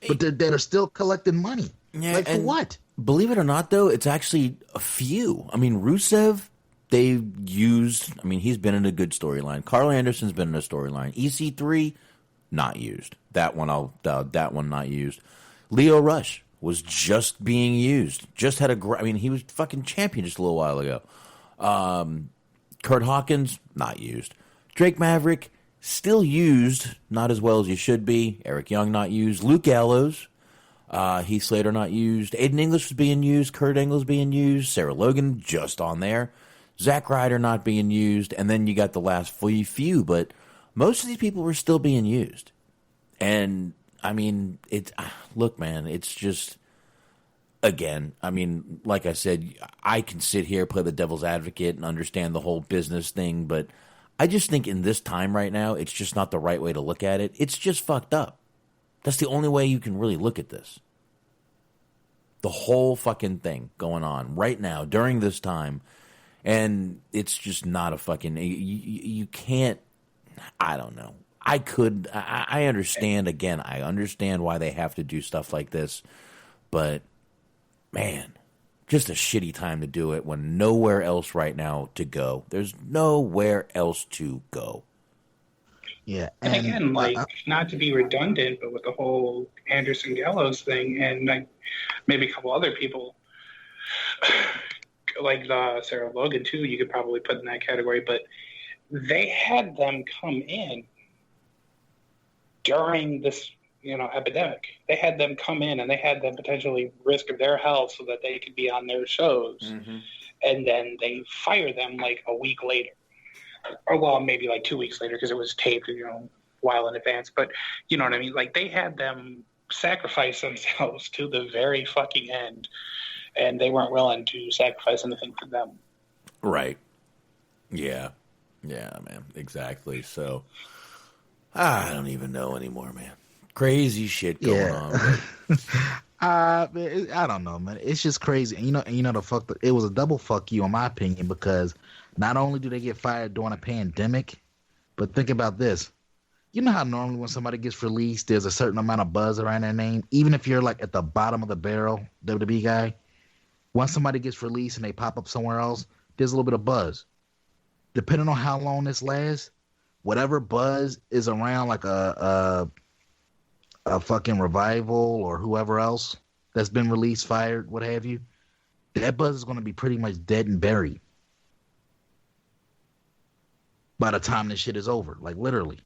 H: but that are still collecting money? Yeah, like, for what?
G: Believe it or not, though, it's actually a few. I mean, Rusev, they've used, he's been in a good storyline. Carl Anderson's been in a storyline. EC3, not used. That one not used. Leo Rush was just being used. Just had he was fucking champion just a little while ago. Kurt Hawkins, not used. Drake Maverick, still used, not as well as he should be. Eric Young, not used. Luke Gallows, Heath Slater, not used. Aiden English was being used. Kurt Angle's being used. Sarah Logan, just on there. Zack Ryder not being used. And then you got the last few, but most of these people were still being used. And, look, man, it's just, again, like I said, I can sit here, play the devil's advocate, and understand the whole business thing, but I just think in this time right now, it's just not the right way to look at it. It's just fucked up. That's the only way you can really look at this. The whole fucking thing going on right now during this time, and it's just not a fucking, you can't, I don't know. I understand, again, I understand why they have to do stuff like this, but man, just a shitty time to do it when nowhere else right now to go. There's nowhere else to go.
H: Yeah.
I: And again, not to be redundant, but with the whole Anderson Gallows thing, and maybe a couple other people, like Sarah Logan too, you could probably put in that category, but they had them come in during this epidemic. They had them come in and they had them potentially risk their health so that they could be on their shows. Mm-hmm. And then they fire them like a week later. Or, well, maybe like 2 weeks later because it was taped, a while in advance. But you know what I mean? Like, they had them sacrifice themselves to the very fucking end. And they weren't willing to sacrifice anything for them.
G: Right. Yeah. Yeah, man. Exactly. So, I don't even know anymore, man. Crazy shit going on.
H: I don't know, man. It's just crazy. And you know, it was a double fuck you, in my opinion, because not only do they get fired during a pandemic, but think about this. You know how normally when somebody gets released, there's a certain amount of buzz around their name, even if you're like at the bottom of the barrel, WWE guy. Once somebody gets released and they pop up somewhere else, there's a little bit of buzz. Depending on how long this lasts, whatever buzz is around, like a fucking Revival or whoever else that's been released, fired, what have you, that buzz is going to be pretty much dead and buried by the time this shit is over. Like, literally.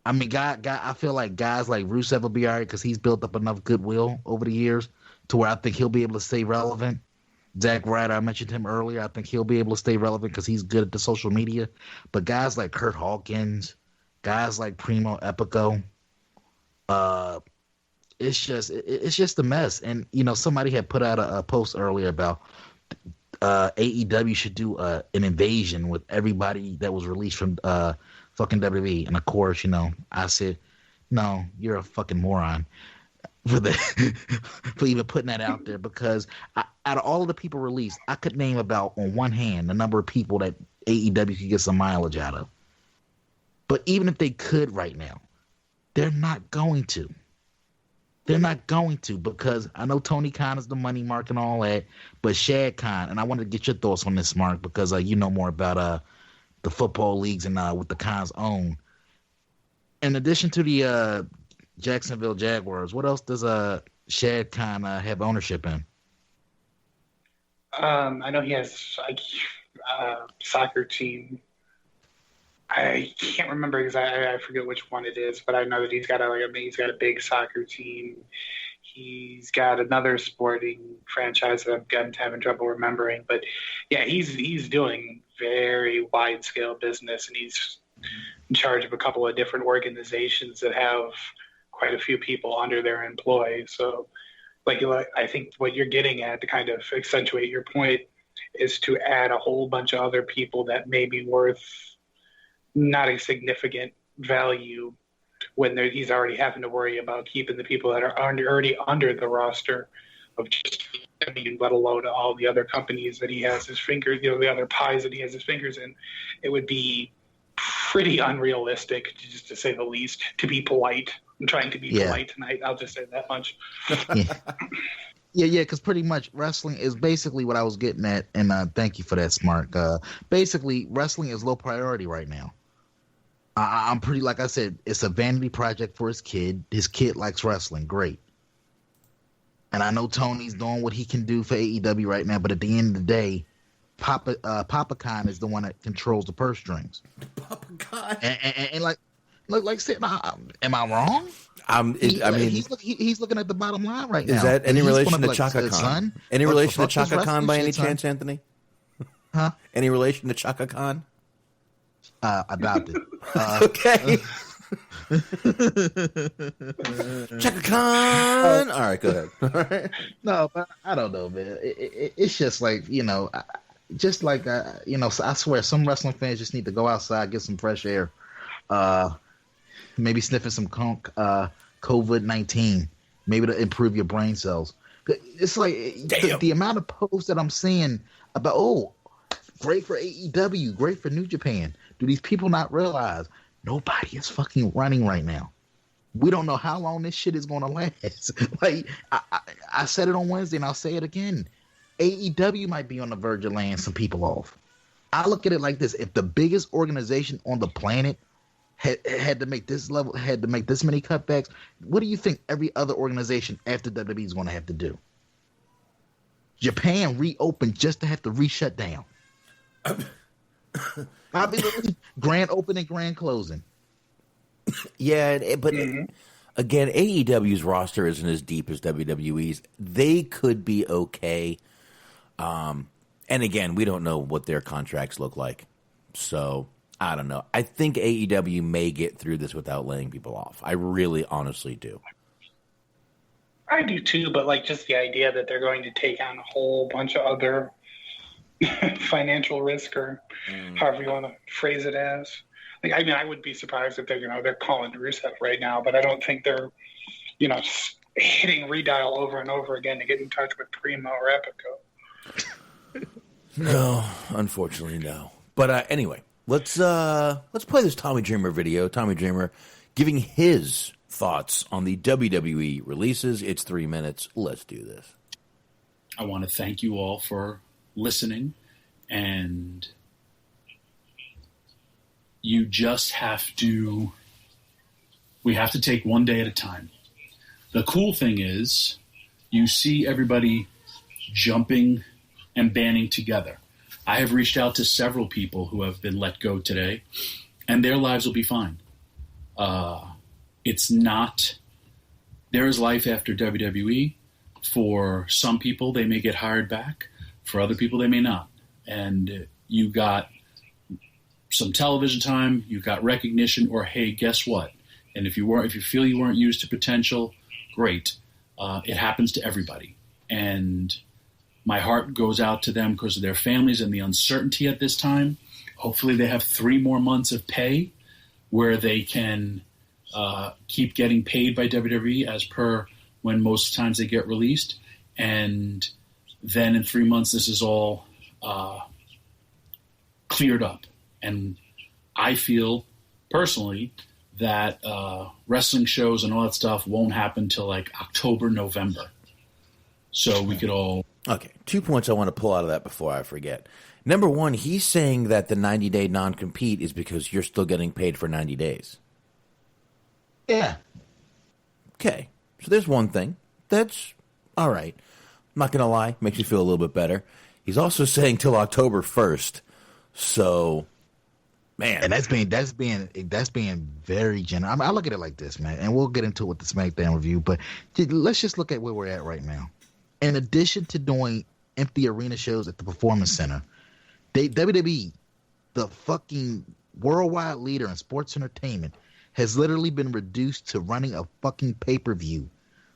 H: I mean, I feel like guys like Rusev will be all right because he's built up enough goodwill over the years to where I think he'll be able to stay relevant. Zack Ryder, I mentioned him earlier. I think he'll be able to stay relevant because he's good at the social media. But guys like Kurt Hawkins, guys like Primo Epico, it's just a mess. And, you know, somebody had put out a post earlier about AEW should do an invasion with everybody that was released from fucking WWE. And, of course, you know, I said, no, you're a fucking moron for even putting that out there, because out of all of the people released, I could name about, on one hand, the number of people that AEW could get some mileage out of. But even if they could right now, they're not going to. They're not going to, because I know Tony Khan is the money mark and all that, but Shad Khan, and I wanted to get your thoughts on this, Mark, because you know more about the football leagues and what the Khans own. In addition to the Jacksonville Jaguars, what else does Shad Khan have ownership in?
I: I know he has a soccer team. I can't remember exactly. I forget which one it is, but I know that he's got a big soccer team. He's got another sporting franchise that I'm having trouble remembering. But yeah, he's doing very wide scale business, and he's in charge of a couple of different organizations that have quite a few people under their employ. So, I think what you're getting at, to kind of accentuate your point, is to add a whole bunch of other people that may be worth not a significant value when he's already having to worry about keeping the people that are already under the roster of just, let alone all the other companies that he has his fingers, the other pies that he has his fingers in. It would be pretty unrealistic, just to say the least, to be polite. I'm trying to be polite tonight. I'll just say that much.
H: Yeah, because pretty much wrestling is basically what I was getting at, and thank you for that, Smart. Basically, wrestling is low priority right now. I'm pretty, like I said, it's a vanity project for his kid. His kid likes wrestling. Great. And I know Tony's doing what he can do for AEW right now, but at the end of the day, Papa Khan is the one that controls the purse strings.
G: Papa Khan.
H: And like said, am I wrong? He's looking at the bottom line right now.
G: Is that any relation to
H: like,
G: Chaka Khan? Any relation to Chaka Khan by any chance, Anthony?
H: Huh?
G: Any relation to Chaka Khan?
H: Adopted.
G: Okay. Chaka Khan. All right, go ahead. All right.
H: No, but I don't know, man. It's just like, you know, I swear some wrestling fans just need to go outside, get some fresh air, maybe sniffing some COVID-19, maybe to improve your brain cells. It's like the amount of posts that I'm seeing about, great for AEW, great for New Japan. Do these people not realize nobody is fucking running right now? We don't know how long this shit is going to last. Like, I said it on Wednesday, and I'll say it again. AEW might be on the verge of laying some people off. I look at it like this. If the biggest organization on the planet had to make this level, had to make this many cutbacks, what do you think every other organization after WWE is going to have to do? Japan reopened just to have to re-shut down. I'll be looking grand opening, grand closing.
G: Yeah, but again, AEW's roster isn't as deep as WWE's. They could be okay. And again, we don't know what their contracts look like. So, I don't know. I think AEW may get through this without laying people off. I really honestly do.
I: I do too, but just the idea that they're going to take on a whole bunch of other financial risk, or however you want to phrase it as. Like, I mean, I wouldn't be surprised if they're calling Rusev right now, but I don't think they're, hitting redial over and over again to get in touch with Primo or Epico.
G: No, unfortunately, no. But anyway, let's play this Tommy Dreamer video. Tommy Dreamer giving his thoughts on the WWE releases. It's 3 minutes. Let's do this.
K: I want to thank you all for listening, and you just we have to take one day at a time. The cool thing is you see everybody jumping and banding together. I have reached out to several people who have been let go today, and their lives will be fine. There is life after WWE. For some people, they may get hired back. For other people, they may not. And you got some television time, you got recognition, or hey, guess what? And if you feel you weren't used to potential, great. It happens to everybody. And my heart goes out to them because of their families and the uncertainty at this time. Hopefully they have 3 more months of pay where they can keep getting paid by WWE as per when most times they get released. And then in 3 months, this is all cleared up. And I feel personally that wrestling shows and all that stuff won't happen till like October, November. So we could all...
G: Okay, 2 points I want to pull out of that before I forget. Number one, he's saying that the 90-day non-compete is because you're still getting paid for 90 days.
H: Yeah.
G: Okay, so there's one thing. That's all right. I'm not going to lie. Makes you feel a little bit better. He's also saying till October 1st. So, man.
H: And that's being very generous. I mean, I look at it like this, man, and we'll get into it with the SmackDown review, but let's just look at where we're at right now. In addition to doing empty arena shows at the Performance Center, WWE, the fucking worldwide leader in sports entertainment, has literally been reduced to running a fucking pay-per-view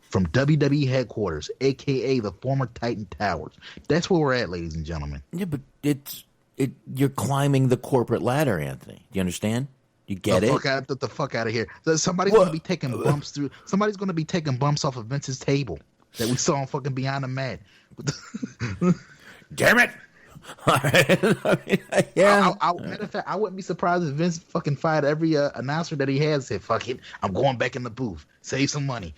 H: from WWE headquarters, a.k.a. the former Titan Towers. That's where we're at, ladies and gentlemen.
G: Yeah, but you're climbing the corporate ladder, Anthony. Do you understand? You get it?
H: Get the fuck out of here. Somebody's going to be taking bumps through. Somebody's going to be taking bumps off of Vince's table that we saw on fucking Beyond the Mat.
G: Damn it! All right. Yeah.
H: Matter of fact, I wouldn't be surprised if Vince fucking fired every announcer that he has. Said, "Fuck it, I'm going back in the booth. Save some money."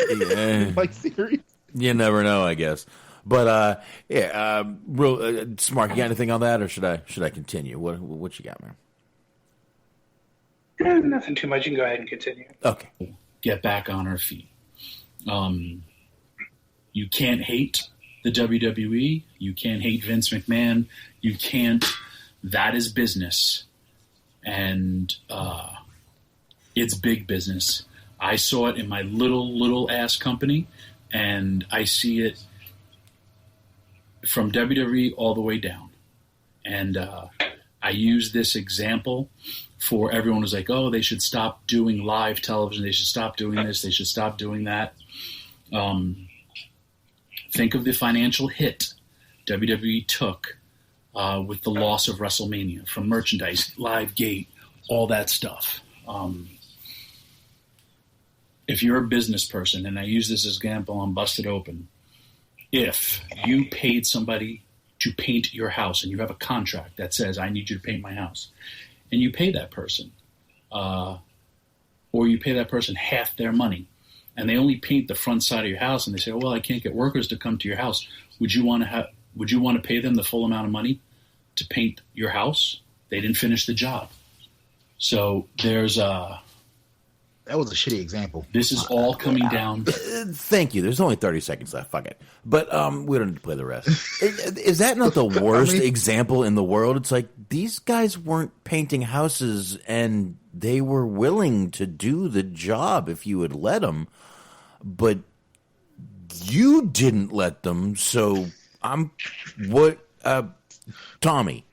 G: Yeah.
H: Like, serious?
G: You never know, I guess. But real Smart. You got anything on that, or should I continue? What you got, man?
I: Nothing too much. You can go ahead and continue.
G: Okay.
K: Get back on our feet. You can't hate the WWE. You can't hate Vince McMahon. You can't. That is business. And it's big business. I saw it in my little ass company, and I see it from WWE all the way down. And I use this example for everyone who's like, oh, they should stop doing live television. They should stop doing this. They should stop doing that. Think of the financial hit WWE took with the loss of WrestleMania from merchandise, live gate, all that stuff. If you're a business person, and I use this example on Busted Open, if you paid somebody to paint your house and you have a contract that says, I need you to paint my house, and you pay that person, or you pay that person half their money, and they only paint the front side of your house, and they say, well, I can't get workers to come to your house. Would you want to pay them the full amount of money to paint your house? They didn't finish the job. So there's
H: that was a shitty example.
K: This is all coming down.
G: Thank you. There's only 30 seconds left. Fuck it. But we don't need to play the rest. Is that not the worst example in the world? It's like these guys weren't painting houses, and they were willing to do the job if you would let them. But you didn't let them. So Tommy,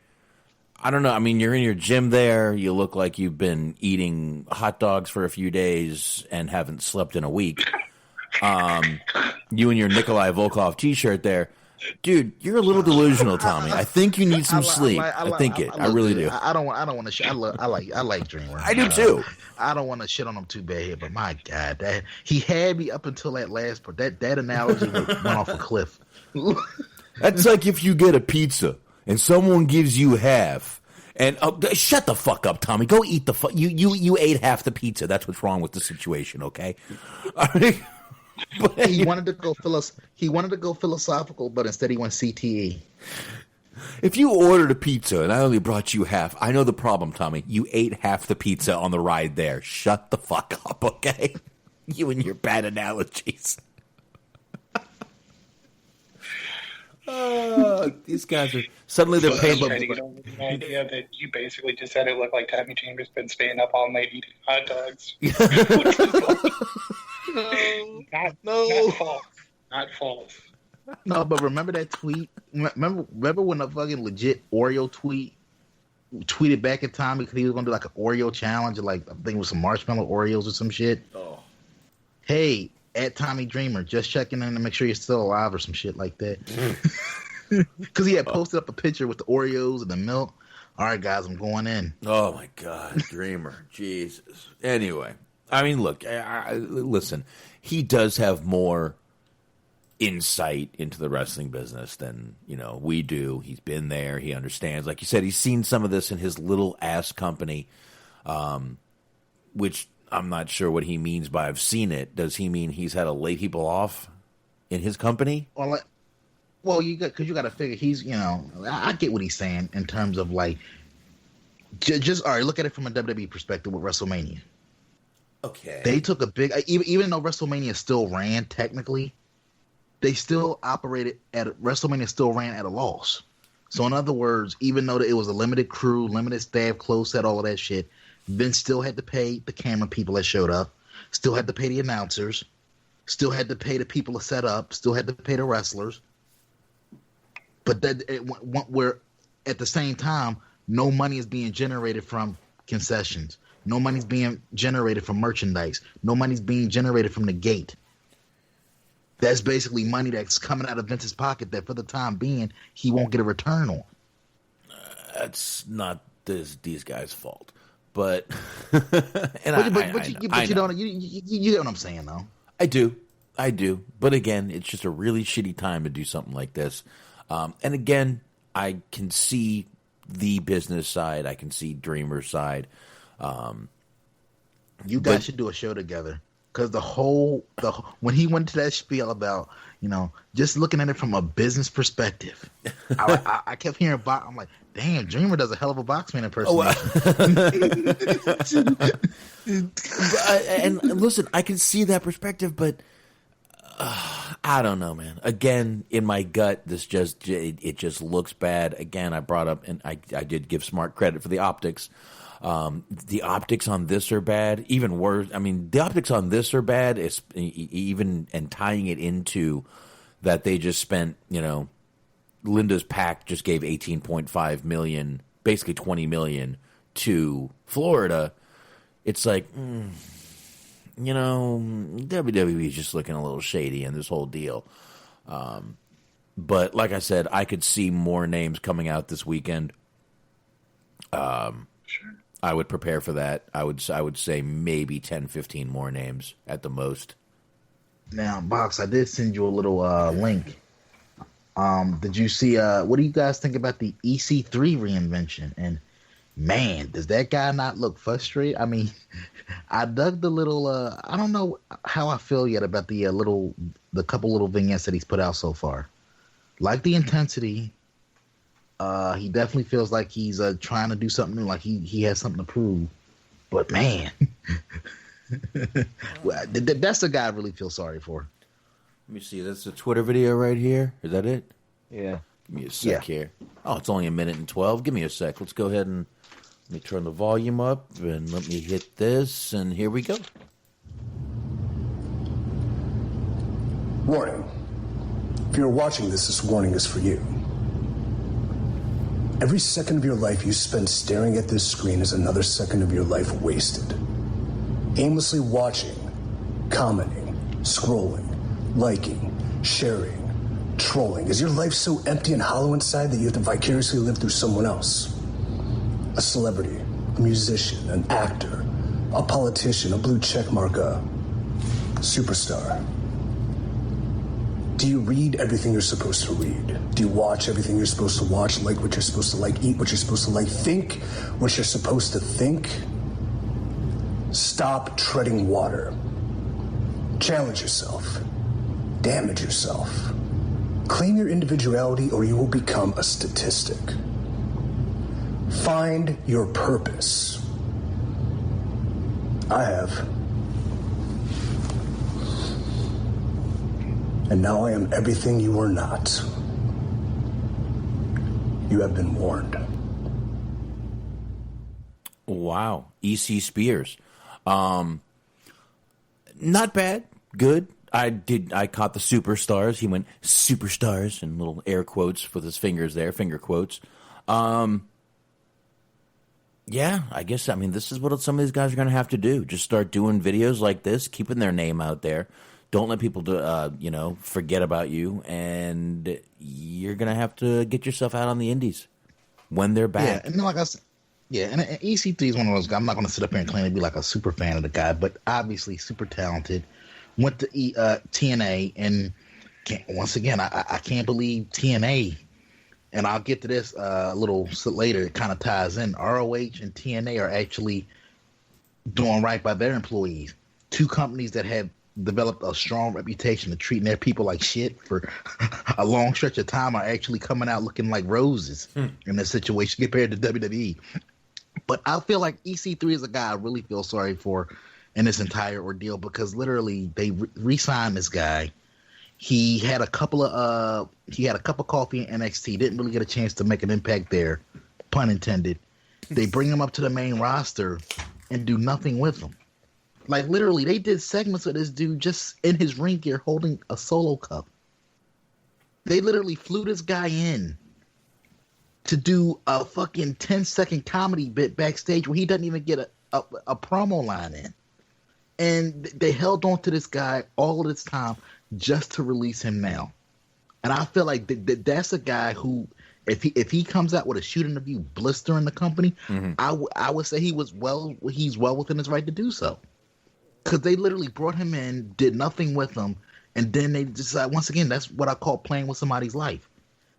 G: I don't know. I mean, you're in your gym there. You look like you've been eating hot dogs for a few days and haven't slept in a week. You and your Nikolai Volkov T-shirt there. Dude, you're a little delusional, Tommy. I think you need some sleep. I really do.
H: I don't want to. I like Dreamer.
G: I do too.
H: I don't want to shit on him too bad here, but my God, that he had me up until that last part. That analogy went off a cliff.
G: That's like if you get a pizza and someone gives you half. And shut the fuck up, Tommy. Go eat the fuck. You ate half the pizza. That's what's wrong with the situation. Okay.
H: But he wanted to go philosophical, but instead he went CTE.
G: If you ordered a pizza and I only brought you half, I know the problem, Tommy. You ate half the pizza on the ride there. Shut the fuck up, okay? You and your bad analogies. These guys are suddenly they're paying.
I: Trying to get over the idea that you basically just said it looked like Tommy Chambers been staying up all night eating hot dogs. Not false.
H: No, but remember that tweet? Remember when the fucking legit Oreo tweeted back at Tommy because he was going to do like an Oreo challenge, like I think it was some marshmallow Oreos or some shit. Oh. Hey, at Tommy Dreamer, just checking in to make sure you're still alive or some shit like that. Because he had posted up a picture with the Oreos and the milk. All right, guys, I'm going in.
G: Oh my God, Dreamer, Jesus. Anyway, I mean, look, listen, he does have more insight into the wrestling business than, we do. He's been there. He understands. Like you said, he's seen some of this in his little ass company, which I'm not sure what he means by I've seen it. Does he mean he's had to lay people off in his company?
H: Well, you got to figure he's, I get what he's saying in terms of like, just all right. Look at it from a WWE perspective with WrestleMania.
G: Okay,
H: they took a big, even though WrestleMania still ran technically, they still operated WrestleMania still ran at a loss. So in other words, even though it was a limited crew, limited staff, closed set, all of that shit, Vince still had to pay the camera people that showed up, still had to pay the announcers, still had to pay the people to set up, still had to pay the wrestlers. But where at the same time, no money is being generated from concessions. No money's being generated from merchandise. No money's being generated from the gate. That's basically money that's coming out of Vince's pocket that for the time being, he won't get a return on.
G: That's not these guys' fault. But
H: you get what I'm saying, though.
G: I do. But again, it's just a really shitty time to do something like this. And again, I can see the business side. I can see Dreamer's side.
H: You guys should do a show together. Because when he went to that spiel about, just looking at it from a business perspective, I kept hearing I'm like, damn, Dreamer does a hell of a Boxman impersonation.
G: And listen, I can see that perspective, but I don't know, man. Again, in my gut, it just looks bad. Again, I brought up, and I did give Smart credit for the optics. The optics on this are bad. Even worse, I mean, the optics on this are bad. It's even and tying it into that they just spent, Linda's PAC just gave $18.5 million, basically $20 million to Florida. It's like, WWE is just looking a little shady in this whole deal. But like I said, I could see more names coming out this weekend. Sure. I would prepare for that. I would say maybe 10, 15 more names at the most.
H: Now, Box, I did send you a little link. Did you see? What do you guys think about the EC3 reinvention? And man, does that guy not look frustrated? I mean, I dug the little. I don't know how I feel yet about the couple little vignettes that he's put out so far. Like the intensity. He definitely feels like he's trying to do something new, like he has something to prove. But man, that's the guy I really feel sorry for.
G: Let me see. That's a Twitter video right here. Is that it?
H: Yeah.
G: Give me a sec here. Oh, it's only 1:12. Give me a sec. Let's go ahead and let me turn the volume up and let me hit this, and here we go.
L: Warning. If you're watching this warning is for you. Every second of your life you spend staring at this screen is another second of your life wasted. Aimlessly watching, commenting, scrolling, liking, sharing, Trolling. Is your life so empty and hollow inside that you have to vicariously live through someone else? A celebrity, a musician, an actor, a politician, a blue checkmark, a superstar. Do you read everything you're supposed to read? Do you watch everything you're supposed to watch, like what you're supposed to like, eat what you're supposed to like, think what you're supposed to think? Stop treading water. Challenge yourself. Damage yourself. Claim your individuality or you will become a statistic. Find your purpose. I have. And now I am everything you are not. You have been warned.
G: Wow. E.C. Spears. Not bad. Good. I caught the superstars. He went superstars in little air quotes with his fingers there, finger quotes. Yeah, I guess, this is what some of these guys are going to have to do. Just start doing videos like this, keeping their name out there. Don't let people, forget about you, and you're going to have to get yourself out on the indies when they're back.
H: Yeah, and like I said, and EC3 is one of those guys. I'm not going to sit up here and claim to be like a super fan of the guy, but obviously super talented. Went to TNA, and once again, I can't believe TNA, and I'll get to this a little later. It kind of ties in. ROH and TNA are actually doing right by their employees. Two companies that have developed a strong reputation of treating their people like shit for a long stretch of time are actually coming out looking like roses in this situation compared to WWE. But I feel like EC3 is a guy I really feel sorry for in this entire ordeal, because literally they re-signed this guy. He had a cup of coffee in NXT, didn't really get a chance to make an impact there, pun intended. They bring him up to the main roster and do nothing with him. Like, literally, they did segments of this dude just in his ring gear holding a Solo cup. They literally flew this guy in to do a fucking 10-second comedy bit backstage where he doesn't even get a promo line in. And they held on to this guy all of this time just to release him now. And I feel like that's a guy who, if he comes out with a shoot interview blistering the company, I would say he's well within his right to do so. Because they literally brought him in, did nothing with him, and then they decide, once again, that's what I call playing with somebody's life.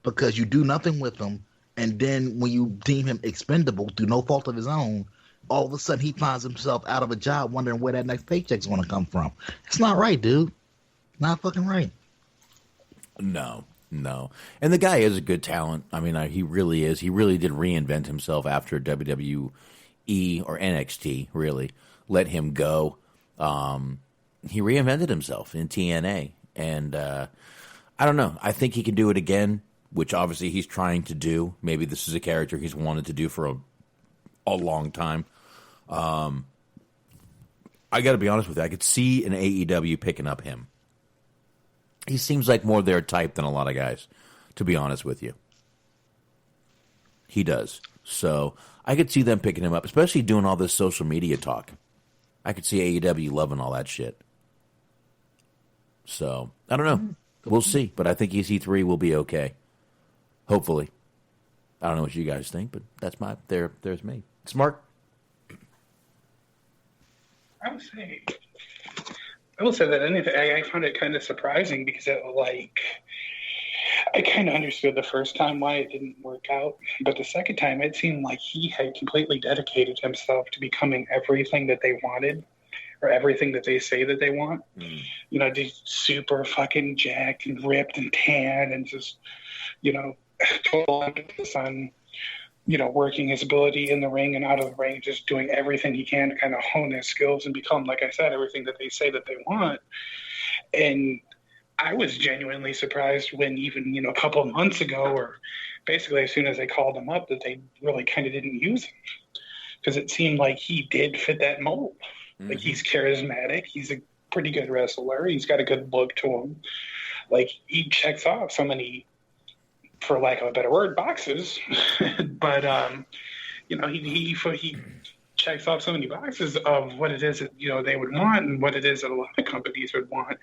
H: Because you do nothing with them, and then when you deem him expendable through no fault of his own, all of a sudden he finds himself out of a job wondering where that next paycheck's going to come from. It's not right, dude. Not fucking right.
G: No. And the guy is a good talent. He really is. He really did reinvent himself after WWE or NXT, really, let him go. He reinvented himself in TNA. And I don't know. I think he can do it again, which obviously he's trying to do. Maybe this is a character he's wanted to do for a long time. I got to be honest with you. I could see an AEW picking up him. He seems like more their type than a lot of guys, to be honest with you. He does. So I could see them picking him up, especially doing all this social media talk. I could see AEW loving all that shit. So I don't know. We'll see. But I think EC3 will be okay. Hopefully. I don't know what you guys think, but that's there's me. Smart.
I: I will say that I found it kind of surprising because I kind of understood the first time why it didn't work out, but the second time it seemed like he had completely dedicated himself to becoming everything that they wanted, or everything that they say that they want. Just super fucking jacked and ripped and tan and just, total emphasis on, working his ability in the ring and out of the ring, just doing everything he can to kind of hone his skills and become, like I said, everything that they say that they want. And I was genuinely surprised when even, a couple of months ago, or basically as soon as they called him up, that they really kind of didn't use him. Because it seemed like he did fit that mold. Mm-hmm. Like, he's charismatic. He's a pretty good wrestler. He's got a good look to him. Like, he checks off so many, for lack of a better word, boxes. But, he checks off so many boxes of what it is that they would want and what it is that a lot of companies would want.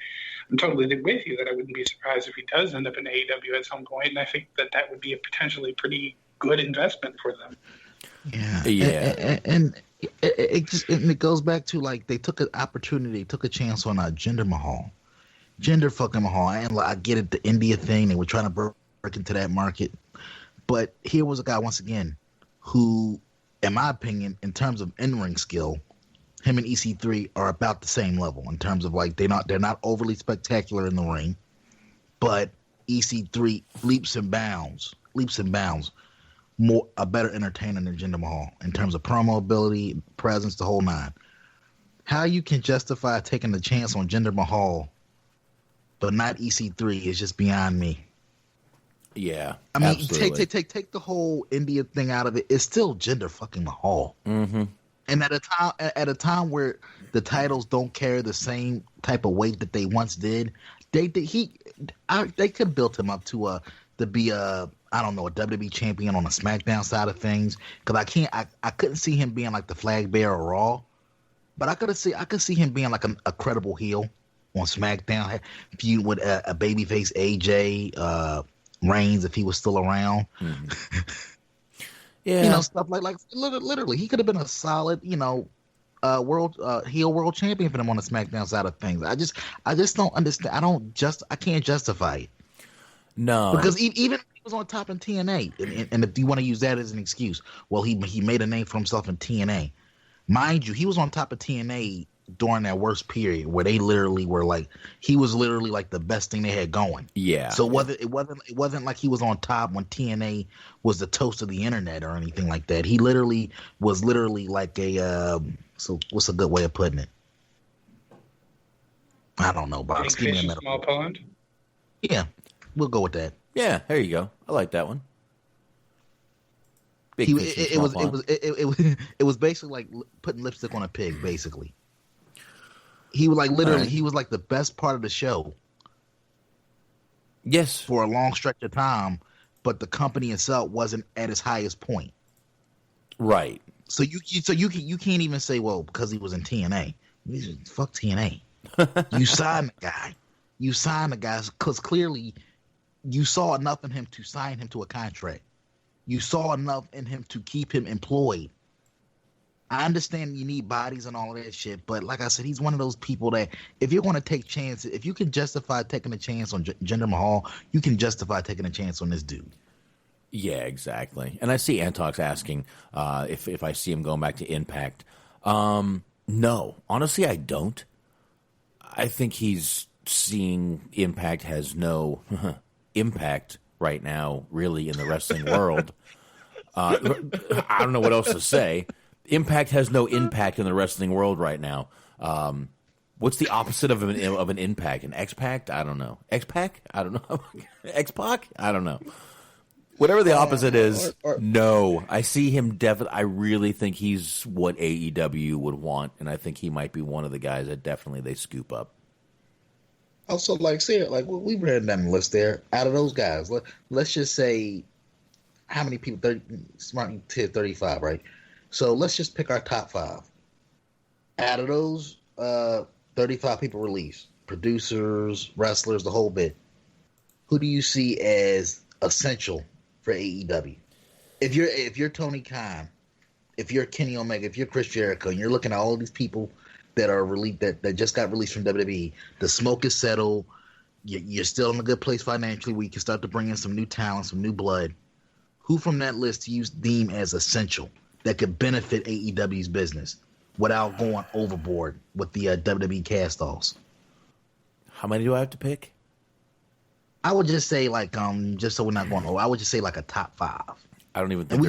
I: I'm totally with you that I wouldn't be surprised if he does end up in AEW at some point, and I think that would be a potentially pretty good investment for them.
H: Yeah. And it goes back to, like, they took an opportunity, took a chance on Jinder Mahal. Jinder fucking Mahal. And I get it, the India thing, they were trying to break into that market. But here was a guy, once again, who, in my opinion, in terms of in-ring skill, him and EC3 are about the same level in terms of, like, they're not overly spectacular in the ring, but EC3 leaps and bounds more a better entertainer than Jinder Mahal in terms of promo ability, presence, the whole nine. How you can justify taking the chance on Jinder Mahal but not EC3 is just beyond me.
G: Yeah,
H: I mean,
G: absolutely.
H: take the whole India thing out of it. It's still Jinder fucking Mahal.
G: Mm-hmm.
H: And at a time where the titles don't carry the same type of weight that they once did, they could have built him up to be a WWE champion on the SmackDown side of things. Because I couldn't see him being like the flag bearer or Raw, but I could see him being like a credible heel on SmackDown, feud with a babyface AJ Reigns if he was still around.
G: Mm-hmm. Yeah,
H: Stuff like literally, he could have been a solid, heel world champion for them on the SmackDown side of things. I just don't understand. I can't justify it.
G: No,
H: because even if he was on top in TNA, and if you want to use that as an excuse, well, he made a name for himself in TNA. Mind you, he was on top of TNA during that worst period where they literally were like, he was literally like the best thing they had going.
G: Yeah.
H: So it wasn't like he was on top when TNA was the toast of the internet or anything like that. He was like a so what's a good way of putting it? I don't know, Box.
I: Big fish in a small pond.
H: Yeah, we'll go with that.
G: Yeah, there you go. I like that one.
H: It was basically like putting lipstick on a pig, basically. He was like literally, he was like the best part of the show.
G: Yes,
H: for a long stretch of time, but the company itself wasn't at its highest point.
G: Right.
H: So you can't even say, well, because he was in TNA. Fuck TNA. You signed the guy. You signed the guy because clearly you saw enough in him to sign him to a contract. You saw enough in him to keep him employed. I understand you need bodies and all of that shit, but like I said, he's one of those people that if you're going to take chances, if you can justify taking a chance on Jinder Mahal, you can justify taking a chance on this dude.
G: Yeah, exactly. And I see Antox asking if I see him going back to Impact. No, honestly, I don't. I think he's seeing Impact has no impact right now, really, in the wrestling world. I don't know what else to say. Impact has no impact in the wrestling world right now. What's the opposite of an impact? An X-Pac? I don't know. X-Pac? I don't know. X-Pac? I don't know. Whatever the opposite is, no. I see him definitely. I really think he's what AEW would want, and I think he might be one of the guys that definitely they scoop up.
H: Also, we ran down the list there. Out of those guys, let's just say how many people? Smart 35, right? So let's just pick our top 5. Out of those 35 people released, producers, wrestlers, the whole bit, who do you see as essential for AEW? If you're Tony Khan, if you're Kenny Omega, if you're Chris Jericho, and you're looking at all these people that are released that just got released from WWE, the smoke is settled, you're still in a good place financially where you can start to bring in some new talent, some new blood. Who from that list do you deem as essential that could benefit AEW's business without going overboard with the WWE cast-offs?
G: How many do I have to pick?
H: I would just say just so we're not going over, I would just say like a top 5.
G: I don't even think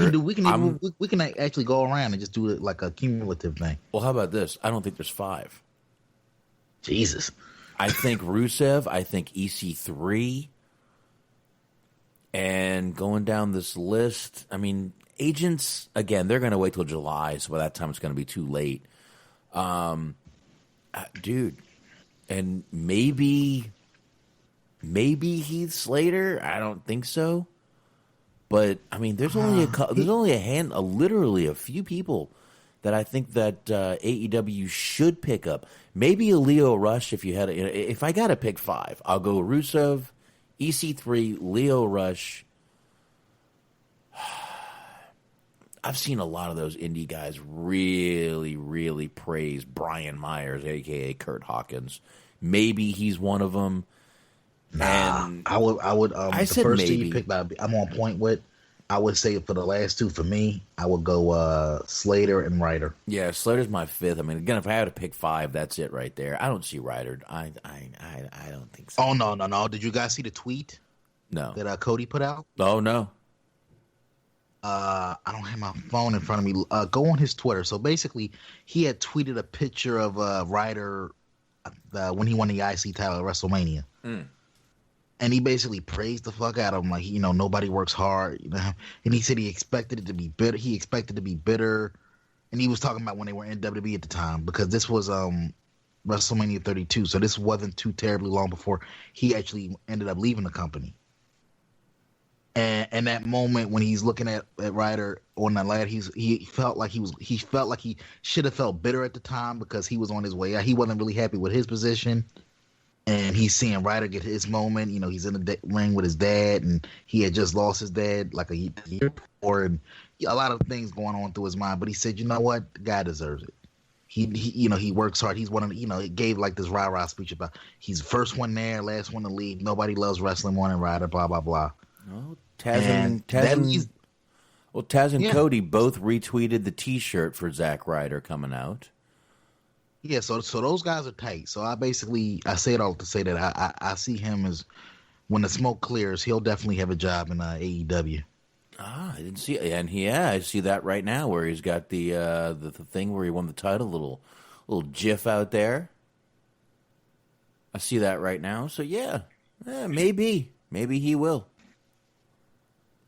H: we can actually go around and just do it like a cumulative thing.
G: Well, how about this? I don't think there's 5.
H: Jesus.
G: I think Rusev. I think EC3. And going down this list, I mean, agents, again, they're going to wait till July, so by that time it's going to be too late. Dude, and maybe Heath Slater? I don't think so. But I mean, there's only literally a few people that I think that AEW should pick up. Maybe a Leo Rush if you had. If I got to pick 5, I'll go Rusev, EC3, Leo Rush. I've seen a lot of those indie guys really, really praise Brian Myers, a.k.a. Kurt Hawkins. Maybe he's one of them.
H: Nah,
G: and
H: I would.
G: I
H: the
G: said
H: first
G: maybe.
H: two you picked, I'm on point with. I would say for the last two, for me, I would go Slater and Ryder.
G: Yeah, Slater's my 5th. I mean, again, if I had to pick 5, that's it right there. I don't see Ryder. I don't think so.
H: Oh, no. Did you guys see the tweet?
G: No.
H: That Cody put out?
G: Oh, no.
H: I don't have my phone in front of me. Go on his Twitter. So basically, he had tweeted a picture of Ryder when he won the IC title at WrestleMania. And he basically praised the fuck out of him, like, nobody works hard, And he said he expected it to be bitter. He expected to be bitter, and he was talking about when they were in WWE at the time, because this was WrestleMania 32, so this wasn't too terribly long before he actually ended up leaving the company. And that moment when he's looking at Ryder on that ladder, he felt like he should have felt bitter at the time because he was on his way out. He wasn't really happy with his position. And he's seeing Ryder get his moment. He's in the ring with his dad, and he had just lost his dad like a year before, and a lot of things going on through his mind. But he said, "You know what? The guy deserves it. He works hard. He's one of he gave like this rah-rah speech about he's first one there, last one to leave. Nobody loves wrestling more than Ryder. Blah blah blah."
G: Oh, Taz and Cody both retweeted the T-shirt for Zack Ryder coming out.
H: Yeah, so those guys are tight. So I say it all to say that I see him as, when the smoke clears, he'll definitely have a job in AEW.
G: I didn't see, and I see that right now where he's got the thing where he won the title, little GIF out there. I see that right now. So maybe he will.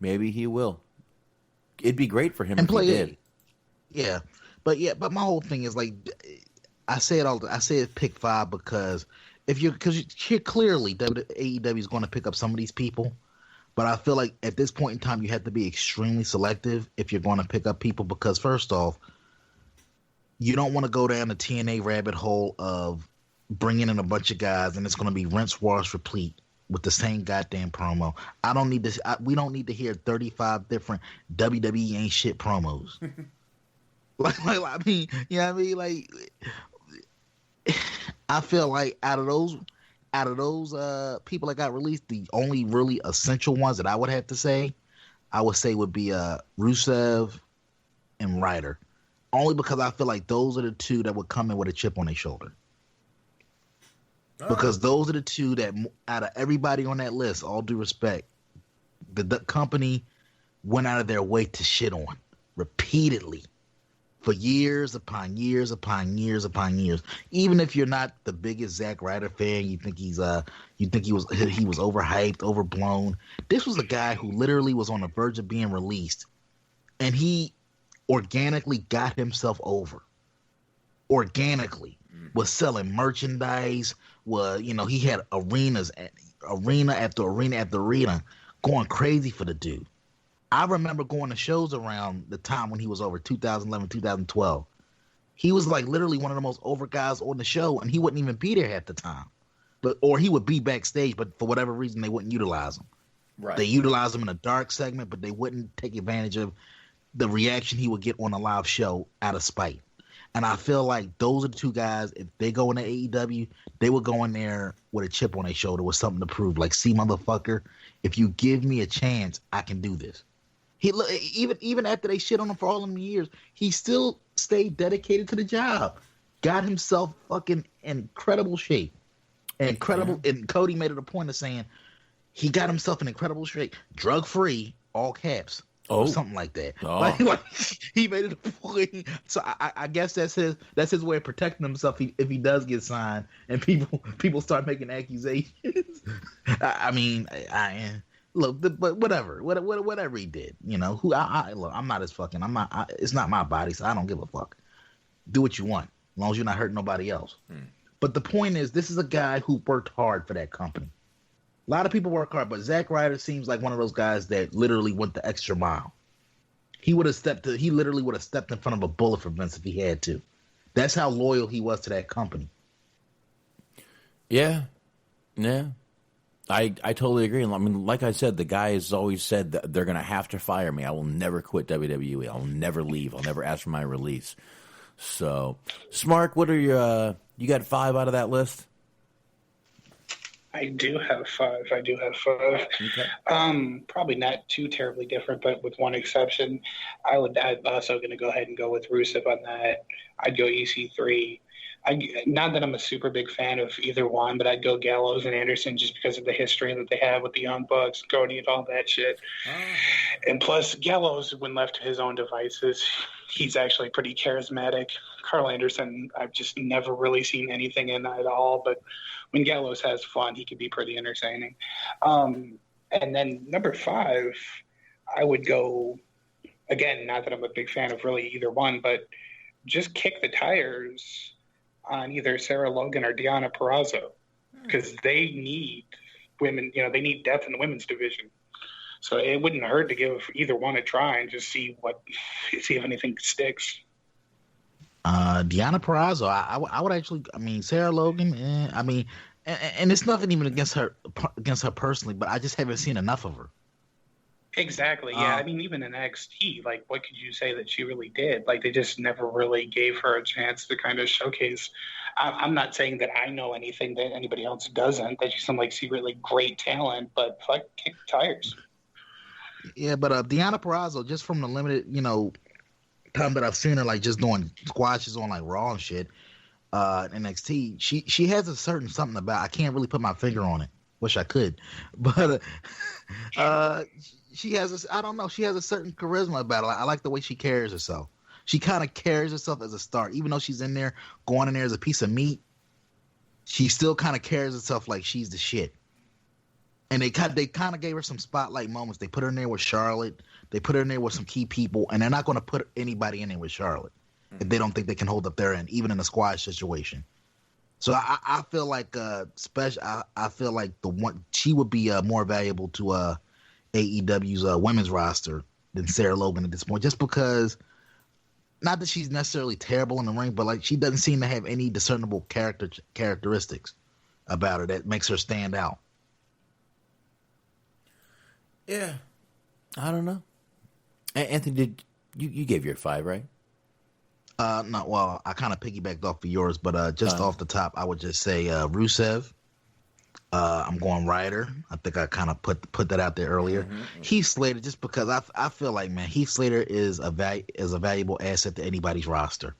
G: Maybe he will. It'd be great for him if he did.
H: Yeah, but my whole thing is like. I say it pick 5 because here clearly AEW is going to pick up some of these people, but I feel like at this point in time you have to be extremely selective if you're going to pick up people, because first off, you don't want to go down the TNA rabbit hole of bringing in a bunch of guys and it's going to be rinse, wash, repeat with the same goddamn promo. I don't need this. We don't need to hear 35 different WWE ain't shit promos. I mean, like. I feel like out of those people that got released, the only really essential ones that I would have to say, would be Rusev and Ryder, only because I feel like those are the two that would come in with a chip on their shoulder. Because those are the two that, out of everybody on that list, all due respect, the company went out of their way to shit on repeatedly. For years upon years upon years upon years. Even if you're not the biggest Zack Ryder fan, you think he was overhyped, overblown. This was a guy who literally was on the verge of being released, and he organically got himself over. Organically, was selling merchandise. He had arena after arena after arena, going crazy for the dude. I remember going to shows around the time when he was over 2011, 2012. He was like literally one of the most over guys on the show, and he wouldn't even be there at the time. Or he would be backstage, but for whatever reason, they wouldn't utilize him. Right. They utilized him in a dark segment, but they wouldn't take advantage of the reaction he would get on a live show out of spite. And I feel like those are the two guys, if they go into AEW, they would go in there with a chip on their shoulder with something to prove. Like, see, motherfucker, if you give me a chance, I can do this. He even after they shit on him for all them years, he still stayed dedicated to the job. Got himself fucking in incredible shape. And Cody made it a point of saying he got himself in incredible shape, drug free, all caps, or something like that. Like, he made it a point. So I guess that's his way of protecting himself if he does get signed and people start making accusations. Look, but whatever he did, look, I'm not his fucking, it's not my body, so I don't give a fuck. Do what you want, as long as you're not hurting nobody else. But the point is, this is a guy who worked hard for that company. A lot of people work hard, but Zack Ryder seems like one of those guys that literally went the extra mile. He literally would have stepped in front of a bullet for Vince if he had to. That's how loyal he was to that company.
G: Yeah. I totally agree. I mean, like I said, the guy has always said that they're going to have to fire me. I will never quit WWE. I'll never leave. I'll never ask for my release. So, Smark, what are your? You got 5 out of that list?
I: I do have 5.
G: Okay.
I: Probably not too terribly different, but with one exception. I'm also going to go ahead and go with Rusev on that. I'd go EC3. Not that I'm a super big fan of either one, but I'd go Gallows and Anderson just because of the history that they have with the Young Bucks, Cody, and all that shit. And plus, Gallows, when left to his own devices, he's actually pretty charismatic. Carl Anderson, I've just never really seen anything in at all, but when Gallows has fun, he can be pretty entertaining. And then number 5, I would go, again, not that I'm a big fan of really either one, but just kick the tires on either Sarah Logan or Deonna Purrazzo, because they need women, they need depth in the women's division. So it wouldn't hurt to give either one a try and just see if anything sticks.
H: Deonna Purrazzo, I would actually, Sarah Logan, and it's nothing even against her personally, but I just haven't seen enough of her.
I: Exactly. Yeah. Even in NXT, what could you say that she really did? They just never really gave her a chance to kind of showcase. I'm not saying that I know anything that anybody else doesn't, that she's some secretly great talent, but kick the tires.
H: Yeah, but Deonna Purrazzo, just from the limited, time that I've seen her, just doing squashes on Raw and shit, NXT, she has a certain something about. I can't really put my finger on it. Wish I could, but she has I don't know. She has a certain charisma about her. I like the way she carries herself. She kind of carries herself as a star, even though she's going in there as a piece of meat. She still kind of carries herself like she's the shit. And they kind of gave her some spotlight moments. They put her in there with Charlotte. They put her in there with some key people, and they're not going to put anybody in there with Charlotte if they don't think they can hold up their end, even in a squash situation. So I feel like I feel like she would be more valuable to AEW's women's roster than Sarah Logan at this point, just because, not that she's necessarily terrible in the ring, but she doesn't seem to have any discernible characteristics about her that makes her stand out.
G: Yeah, I don't know. Anthony, did you gave your 5, right?
H: No, well, I kind of piggybacked off of yours, but just off the top, I would just say Rusev. I'm going Ryder. I think I kind of put that out there earlier. Heath Slater, just because I feel like, man, Heath Slater is a valuable asset to anybody's roster.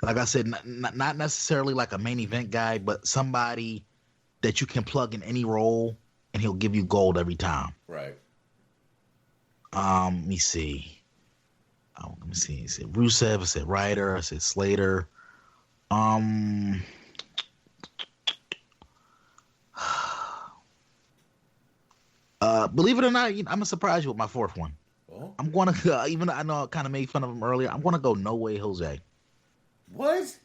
H: Like I said, not necessarily like a main event guy, but somebody that you can plug in any role and he'll give you gold every time.
G: Right.
H: Let me see. Let me see. I said Rusev. I said Ryder. I said Slater. Believe it or not, I'm gonna surprise you with my 4th one. Oh. I'm gonna even though I know I kind of made fun of him earlier. I'm gonna go No Way Jose.
G: What?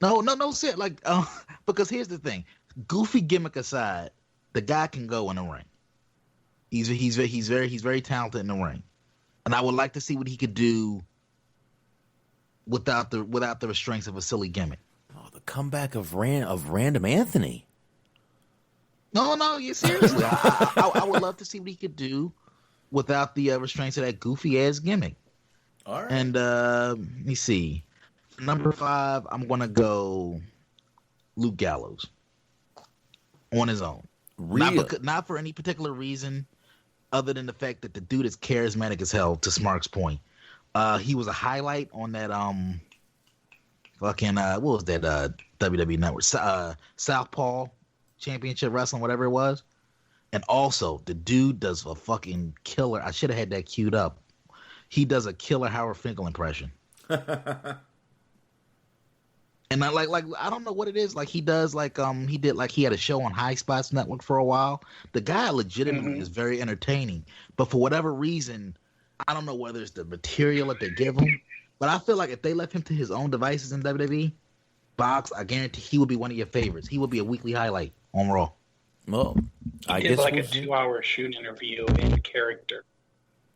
H: No, shit. Because here's the thing: goofy gimmick aside, the guy can go in the ring. He's very talented in the ring, and I would like to see what he could do without the restraints of a silly gimmick.
G: Oh, the comeback of Random Anthony.
H: No, yeah, seriously. I would love to see what he could do without the restraints of that goofy ass gimmick.
G: All right.
H: And let me see. Number 5, I'm gonna go Luke Gallows on his own. Not for any particular reason, other than the fact that the dude is charismatic as hell. To Smark's point, he was a highlight on that what was that WWE Network Southpaw Championship Wrestling, whatever it was. And also, the dude does a fucking killer. I should have had that queued up. He does a killer Howard Finkel impression. And I don't know what it is. He does he had a show on High Spots Network for a while. The guy legitimately is very entertaining. But for whatever reason, I don't know whether it's the material that they give him. But I feel like if they left him to his own devices in WWE, Box, I guarantee he would be one of your favorites. He would be a weekly highlight on Raw.
G: Well,
I: I guess a 2-hour shoot interview in character,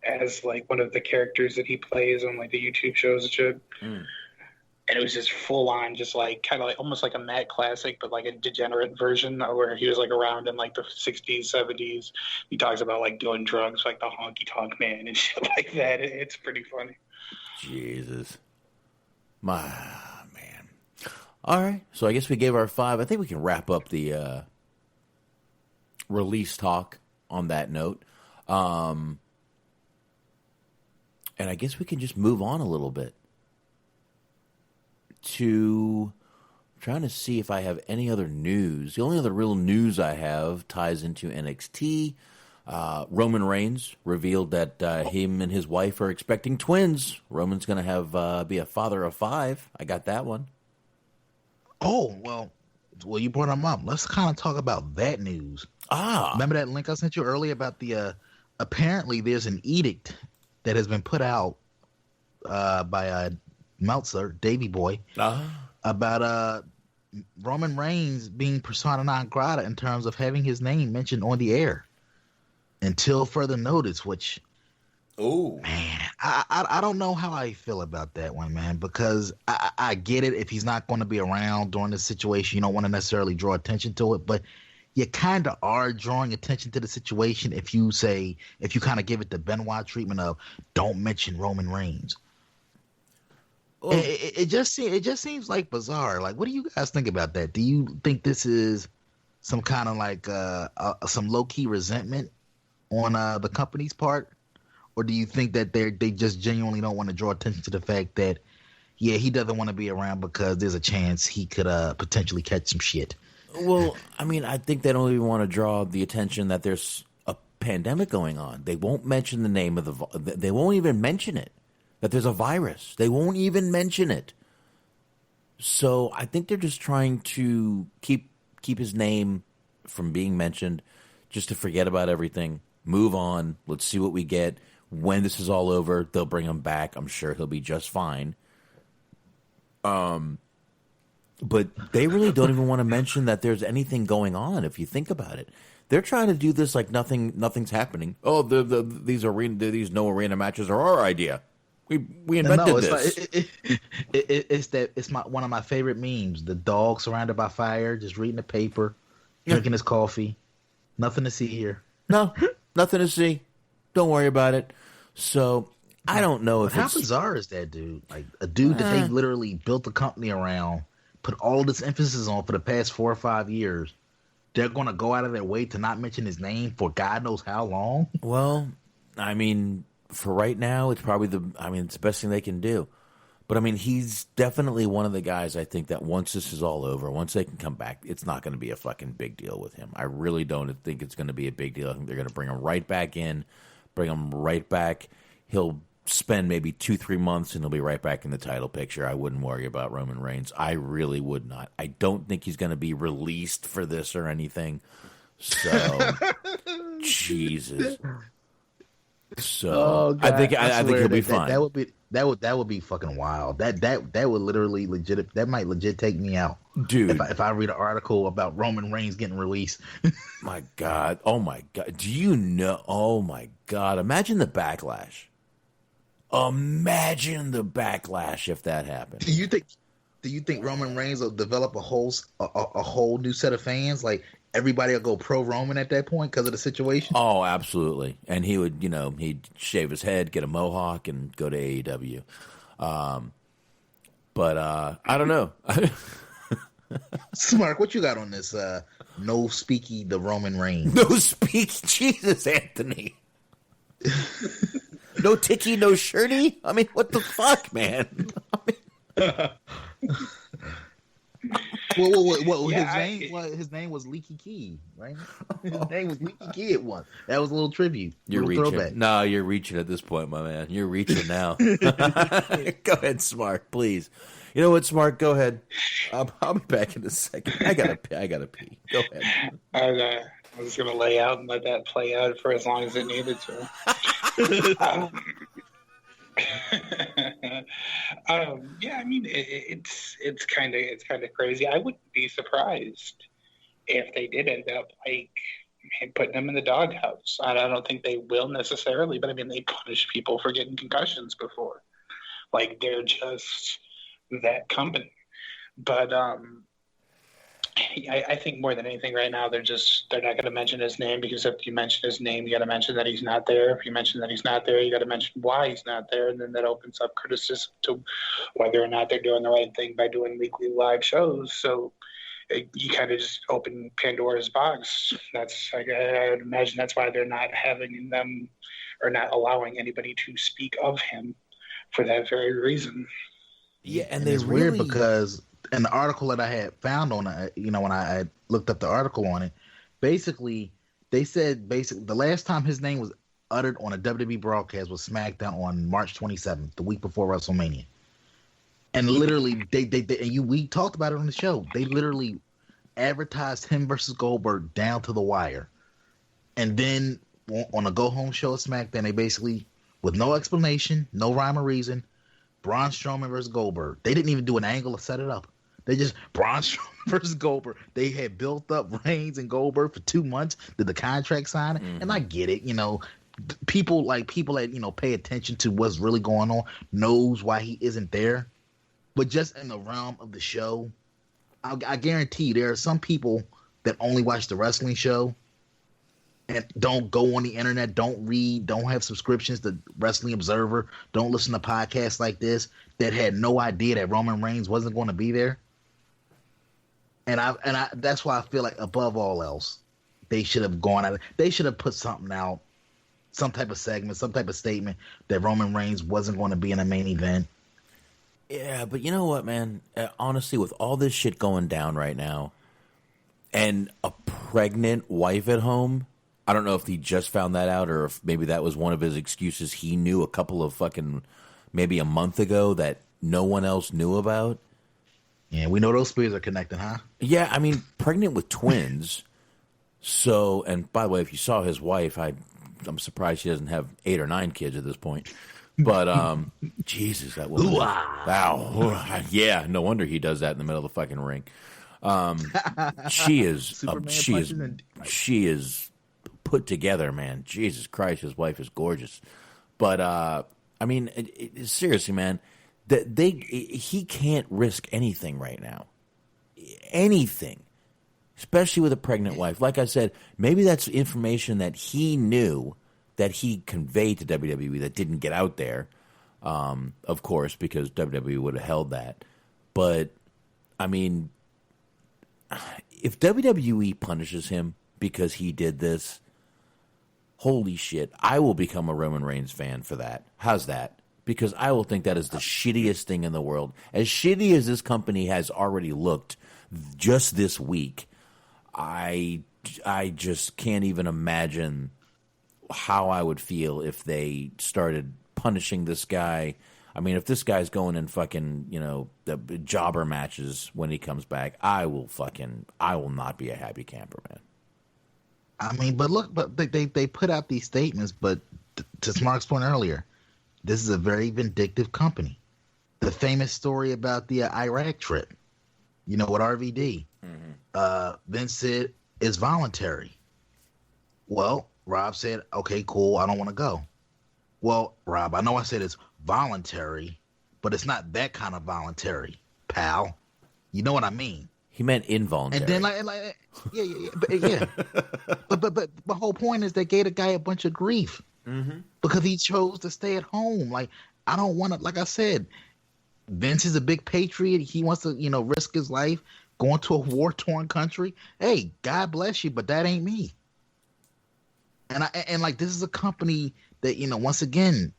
I: as like one of the characters that he plays on like the YouTube shows and shit. And it was just full on, just like kind of like almost like a Matt Classic, but like a degenerate version where he was like around in like the 60s, 70s. He talks about like doing drugs like the honky tonk man and shit like that. It's pretty funny.
G: Jesus. My man. All right. So I guess we gave our 5. I think we can wrap up the release talk on that note. And I guess we can just move on a little bit to trying to see if I have any other news. The only other real news I have ties into NXT. Roman Reigns revealed that him and his wife are expecting twins. Roman's going to have be a father of 5. I got that one.
H: Oh, well, you brought them up. Let's kind of talk about that news. Remember that link I sent you earlier about the apparently there's an edict that has been put out by Meltzer, Davey Boy, about Roman Reigns being persona non grata in terms of having his name mentioned on the air until further notice, which, man, I don't know how I feel about that one, man, because I get it. If he's not going to be around during this situation, you don't want to necessarily draw attention to it, but you kind of are drawing attention to the situation if you kind of give it the Benoit treatment of don't mention Roman Reigns. It just seems like bizarre. Like, what do you guys think about that? Do you think this is some kind of like some low key resentment on the company's part, or do you think that they just genuinely don't want to draw attention to the fact that he doesn't want to be around because there's a chance he could potentially catch some shit?
G: Well, I mean, I think they don't even want to draw the attention that there's a pandemic going on. They won't mention the name of they won't even mention it. That there's a virus. They won't even mention it. So I think they're just trying to keep his name from being mentioned, just to forget about everything, move on. Let's see what we get. When this is all over, they'll bring him back. I'm sure he'll be just fine. But they really don't even want to mention that there's anything going on. If you think about it, they're trying to do this like nothing's happening. Oh, these no arena matches are our idea. We invented this.
H: It's one of my favorite memes. The dog surrounded by fire, just reading the paper, drinking his coffee. Nothing to see here.
G: No, nothing to see. Don't worry about it. So I don't know if
H: how bizarre is that, dude? Like a dude that they literally built the company around, put all this emphasis on for the past 4 or 5 years. They're going to go out of their way to not mention his name for God knows how long.
G: Well, I mean, for right now, it's probably it's the best thing they can do. But I mean, he's definitely one of the guys I think that once this is all over, once they can come back, it's not going to be a fucking big deal with him. I really don't think it's going to be a big deal. I think they're going to bring him right back in, bring him right back. He'll spend maybe 2-3 months and he'll be right back in the title picture. I wouldn't worry about Roman Reigns. I really would not. I don't think he's going to be released for this or anything. So, Jesus. So I think he'll be fine.
H: That would be fucking wild. That would literally that might legit take me out,
G: dude.
H: If I read an article about Roman Reigns getting released.
G: My God, oh my God, do you know? Oh my God, imagine the backlash. Imagine the backlash if that happened.
H: Do you think Roman Reigns will develop a whole new set of fans? Like everybody will go pro Roman at that point because of the situation?
G: Oh, absolutely. And he would, he'd shave his head, get a mohawk, and go to AEW. But I don't know.
H: Smart, what you got on this? No speaky the Roman Reigns.
G: No speak, Jesus, Anthony. No ticky, no shirty. I mean, what the fuck, man?
H: Well, his name was Leaky Key, right? His name was Leaky Key at once. That was a little tribute.
G: You're reaching. Throwback. No, you're reaching at this point, my man. You're reaching now. Go ahead, Smart, please. You know what, Smart? Go ahead. I'll be back in a second. I gotta pee. Go ahead.
I: I was going to lay out and let that play out for as long as it needed to. Yeah, I mean, it's kind of crazy. I wouldn't be surprised if they did end up like putting them in the doghouse. I don't think they will necessarily, but I mean, they punish people for getting concussions before. Like, they're just that company. But I think more than anything right now, they're not going to mention his name, because if you mention his name, you got to mention that he's not there. If you mention that he's not there, you got to mention why he's not there, and then that opens up criticism to whether or not they're doing the right thing by doing weekly live shows. So you kind of just open Pandora's box. That's I would imagine that's why they're not having them, or not allowing anybody to speak of him, for that very reason.
G: Yeah, and
H: it's weird because in the article that I had found on it, when I looked up the article on it, basically they said the last time his name was uttered on a WWE broadcast was SmackDown on March 27th, the week before WrestleMania. And literally, we talked about it on the show. They literally advertised him versus Goldberg down to the wire. And then on a go-home show at SmackDown, they basically, with no explanation, no rhyme or reason, Braun Strowman versus Goldberg. They didn't even do an angle to set it up. They just, Braun Strowman versus Goldberg. They had built up Reigns and Goldberg for 2 months. Did the contract sign? Mm-hmm. And I get it, people that, pay attention to what's really going on knows why he isn't there. But just in the realm of the show, I guarantee there are some people that only watch the wrestling show and don't go on the internet, don't read, don't have subscriptions to Wrestling Observer, don't listen to podcasts like this, that had no idea that Roman Reigns wasn't going to be there. And I that's why I feel like above all else, they should have gone out. They should have put something out, some type of segment, some type of statement that Roman Reigns wasn't going to be in a main event.
G: Yeah, but you know what, man? Honestly, with all this shit going down right now, and a pregnant wife at home, I don't know if he just found that out, or if maybe that was one of his excuses he knew a couple of maybe a month ago that no one else knew about.
H: Yeah, we know those spears are connected, huh?
G: Yeah, I mean, pregnant with twins. So, and by the way, if you saw his wife, I'm surprised she doesn't have 8 or 9 kids at this point. But Jesus, that woman! Wow, yeah, no wonder he does that in the middle of the fucking ring. She is put together, man. Jesus Christ, his wife is gorgeous. But I mean, seriously, man, he can't risk anything right now, anything, especially with a pregnant wife. Like I said, maybe that's information that he knew that he conveyed to WWE that didn't get out there, of course, because WWE would have held that. But, I mean, if WWE punishes him because he did this, holy shit, I will become a Roman Reigns fan for that. How's that? Because I will think that is the shittiest thing in the world. As shitty as this company has already looked just this week, I just can't even imagine how I would feel if they started punishing this guy. I mean, if this guy's going in fucking, the jobber matches when he comes back, I will not be a happy camper, man.
H: I mean, but they put out these statements, but to Smark's point earlier, this is a very vindictive company. The famous story about the Iraq trip, with RVD, Vince said it's voluntary. Well, Rob said, okay, cool, I don't want to go. Well, Rob, I know I said it's voluntary, but it's not that kind of voluntary, pal. You know what I mean?
G: He meant involuntary.
H: And then, yeah. But the whole point is they gave the guy a bunch of grief because he chose to stay at home. Like, I don't want to, like I said, Vince is a big patriot. He wants to, risk his life going to a war-torn country. Hey, God bless you, but that ain't me. And like, this is a company that, once again,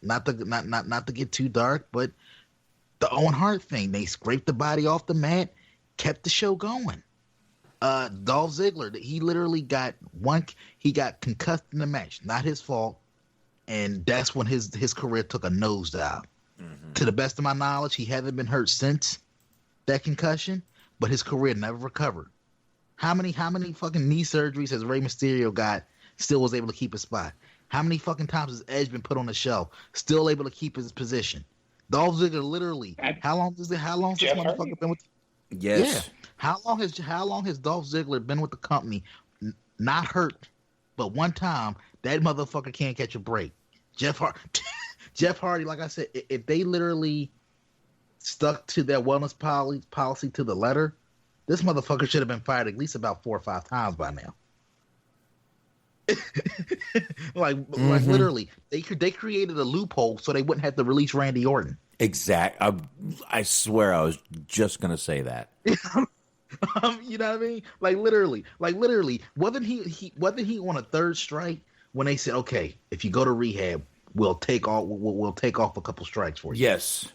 H: not to get too dark, but the Owen Hart thing, they scraped the body off the mat, kept the show going. Dolph Ziggler, he literally got concussed in the match, not his fault, and that's when his career took a nosedive. To the best of my knowledge, he hasn't been hurt since that concussion, but his career never recovered. How many fucking knee surgeries has Rey Mysterio got? Still was able to keep his spot. How many fucking times has Edge been put on the shelf? Still able to keep his position. Dolph Ziggler literally. How long has this motherfucker been with?
G: Yes.
H: Yeah. How long has Dolph Ziggler been with the company? not hurt, but one time that motherfucker can't catch a break. Jeff Hardy, like I said, if they literally stuck to their wellness policy to the letter, this motherfucker should have been fired at least about 4 or 5 times by now. like literally, they created a loophole so they wouldn't have to release Randy Orton.
G: I swear I was just gonna say that.
H: You know what I mean? Like literally, wasn't he on a third strike when they said, okay, if you go to rehab, we'll take off a couple strikes for you.
G: Yes.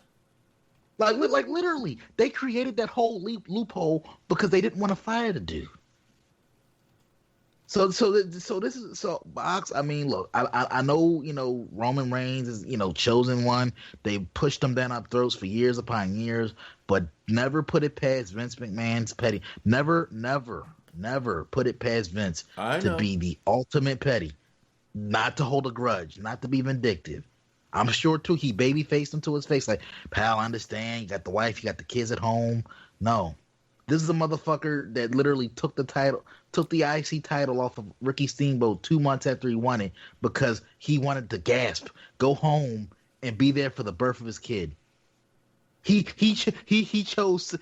H: Like literally, they created that whole loophole because they didn't want to fire the dude. So Box. I mean, look, I know, you know, Roman Reigns is, you know, chosen one. They pushed him down our throats for years upon years, but never put it past Vince McMahon's petty. Never put it past Vince to be the ultimate petty, not to hold a grudge, not to be vindictive. I'm sure too he baby-faced him to his face like, pal, I understand. You got the wife, you got the kids at home. No. This is a motherfucker that literally took the IC title off of Ricky Steamboat 2 months after he won it because he wanted to gasp, go home, and be there for the birth of his kid. He chose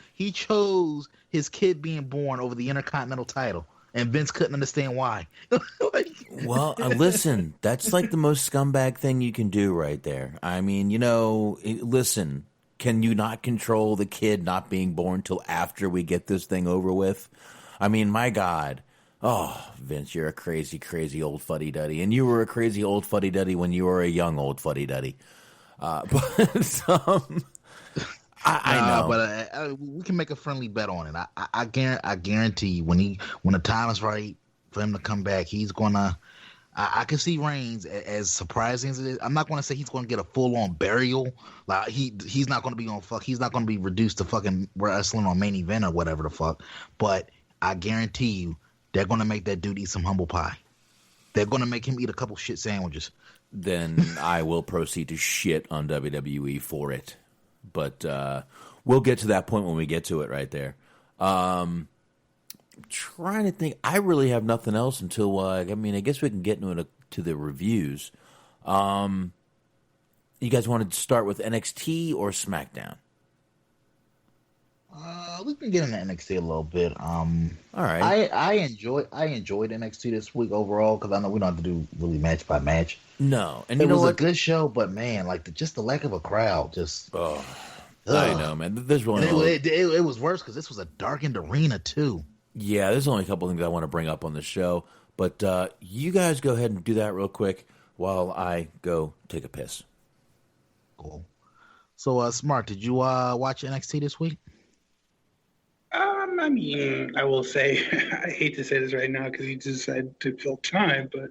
H: his kid being born over the Intercontinental title, and Vince couldn't understand why.
G: Well, listen, that's like the most scumbag thing you can do right there. I mean, you know, listen. Can you not control the kid not being born till after we get this thing over with? I mean, my God. Oh, Vince, you're a crazy, crazy old fuddy-duddy. And you were a crazy old fuddy-duddy when you were a young old fuddy-duddy. But I know.
H: But we can make a friendly bet on it. I guarantee you when the time is right for him to come back, he's going to... I can see Reigns, as surprising as it is. I'm not going to say he's going to get a full-on burial. Like he's not going to be he's not going to be reduced to fucking wrestling on main event or whatever the fuck. But I guarantee you, they're going to make that dude eat some humble pie. They're going to make him eat a couple shit sandwiches.
G: Then I will proceed to shit on WWE for it. But we'll get to that point when we get to it right there. Trying to think. I really have nothing else until I guess we can get into the reviews. You guys wanted to start with NXT or SmackDown?
H: We can get into NXT a little bit. All
G: right.
H: I enjoyed NXT this week overall because I know we don't have to do really match by match.
G: No, and
H: it was a good show, but man, like just the lack of a crowd, just.
G: I know, man. There's really
H: it was worse because this was a darkened arena too.
G: Yeah, there's only a couple things I want to bring up on the show, but you guys go ahead and do that real quick while I go take a piss.
H: Cool. So, Smart, did you watch NXT this week?
I: I mean, I will say, I hate to say this right now because you just had to fill time, but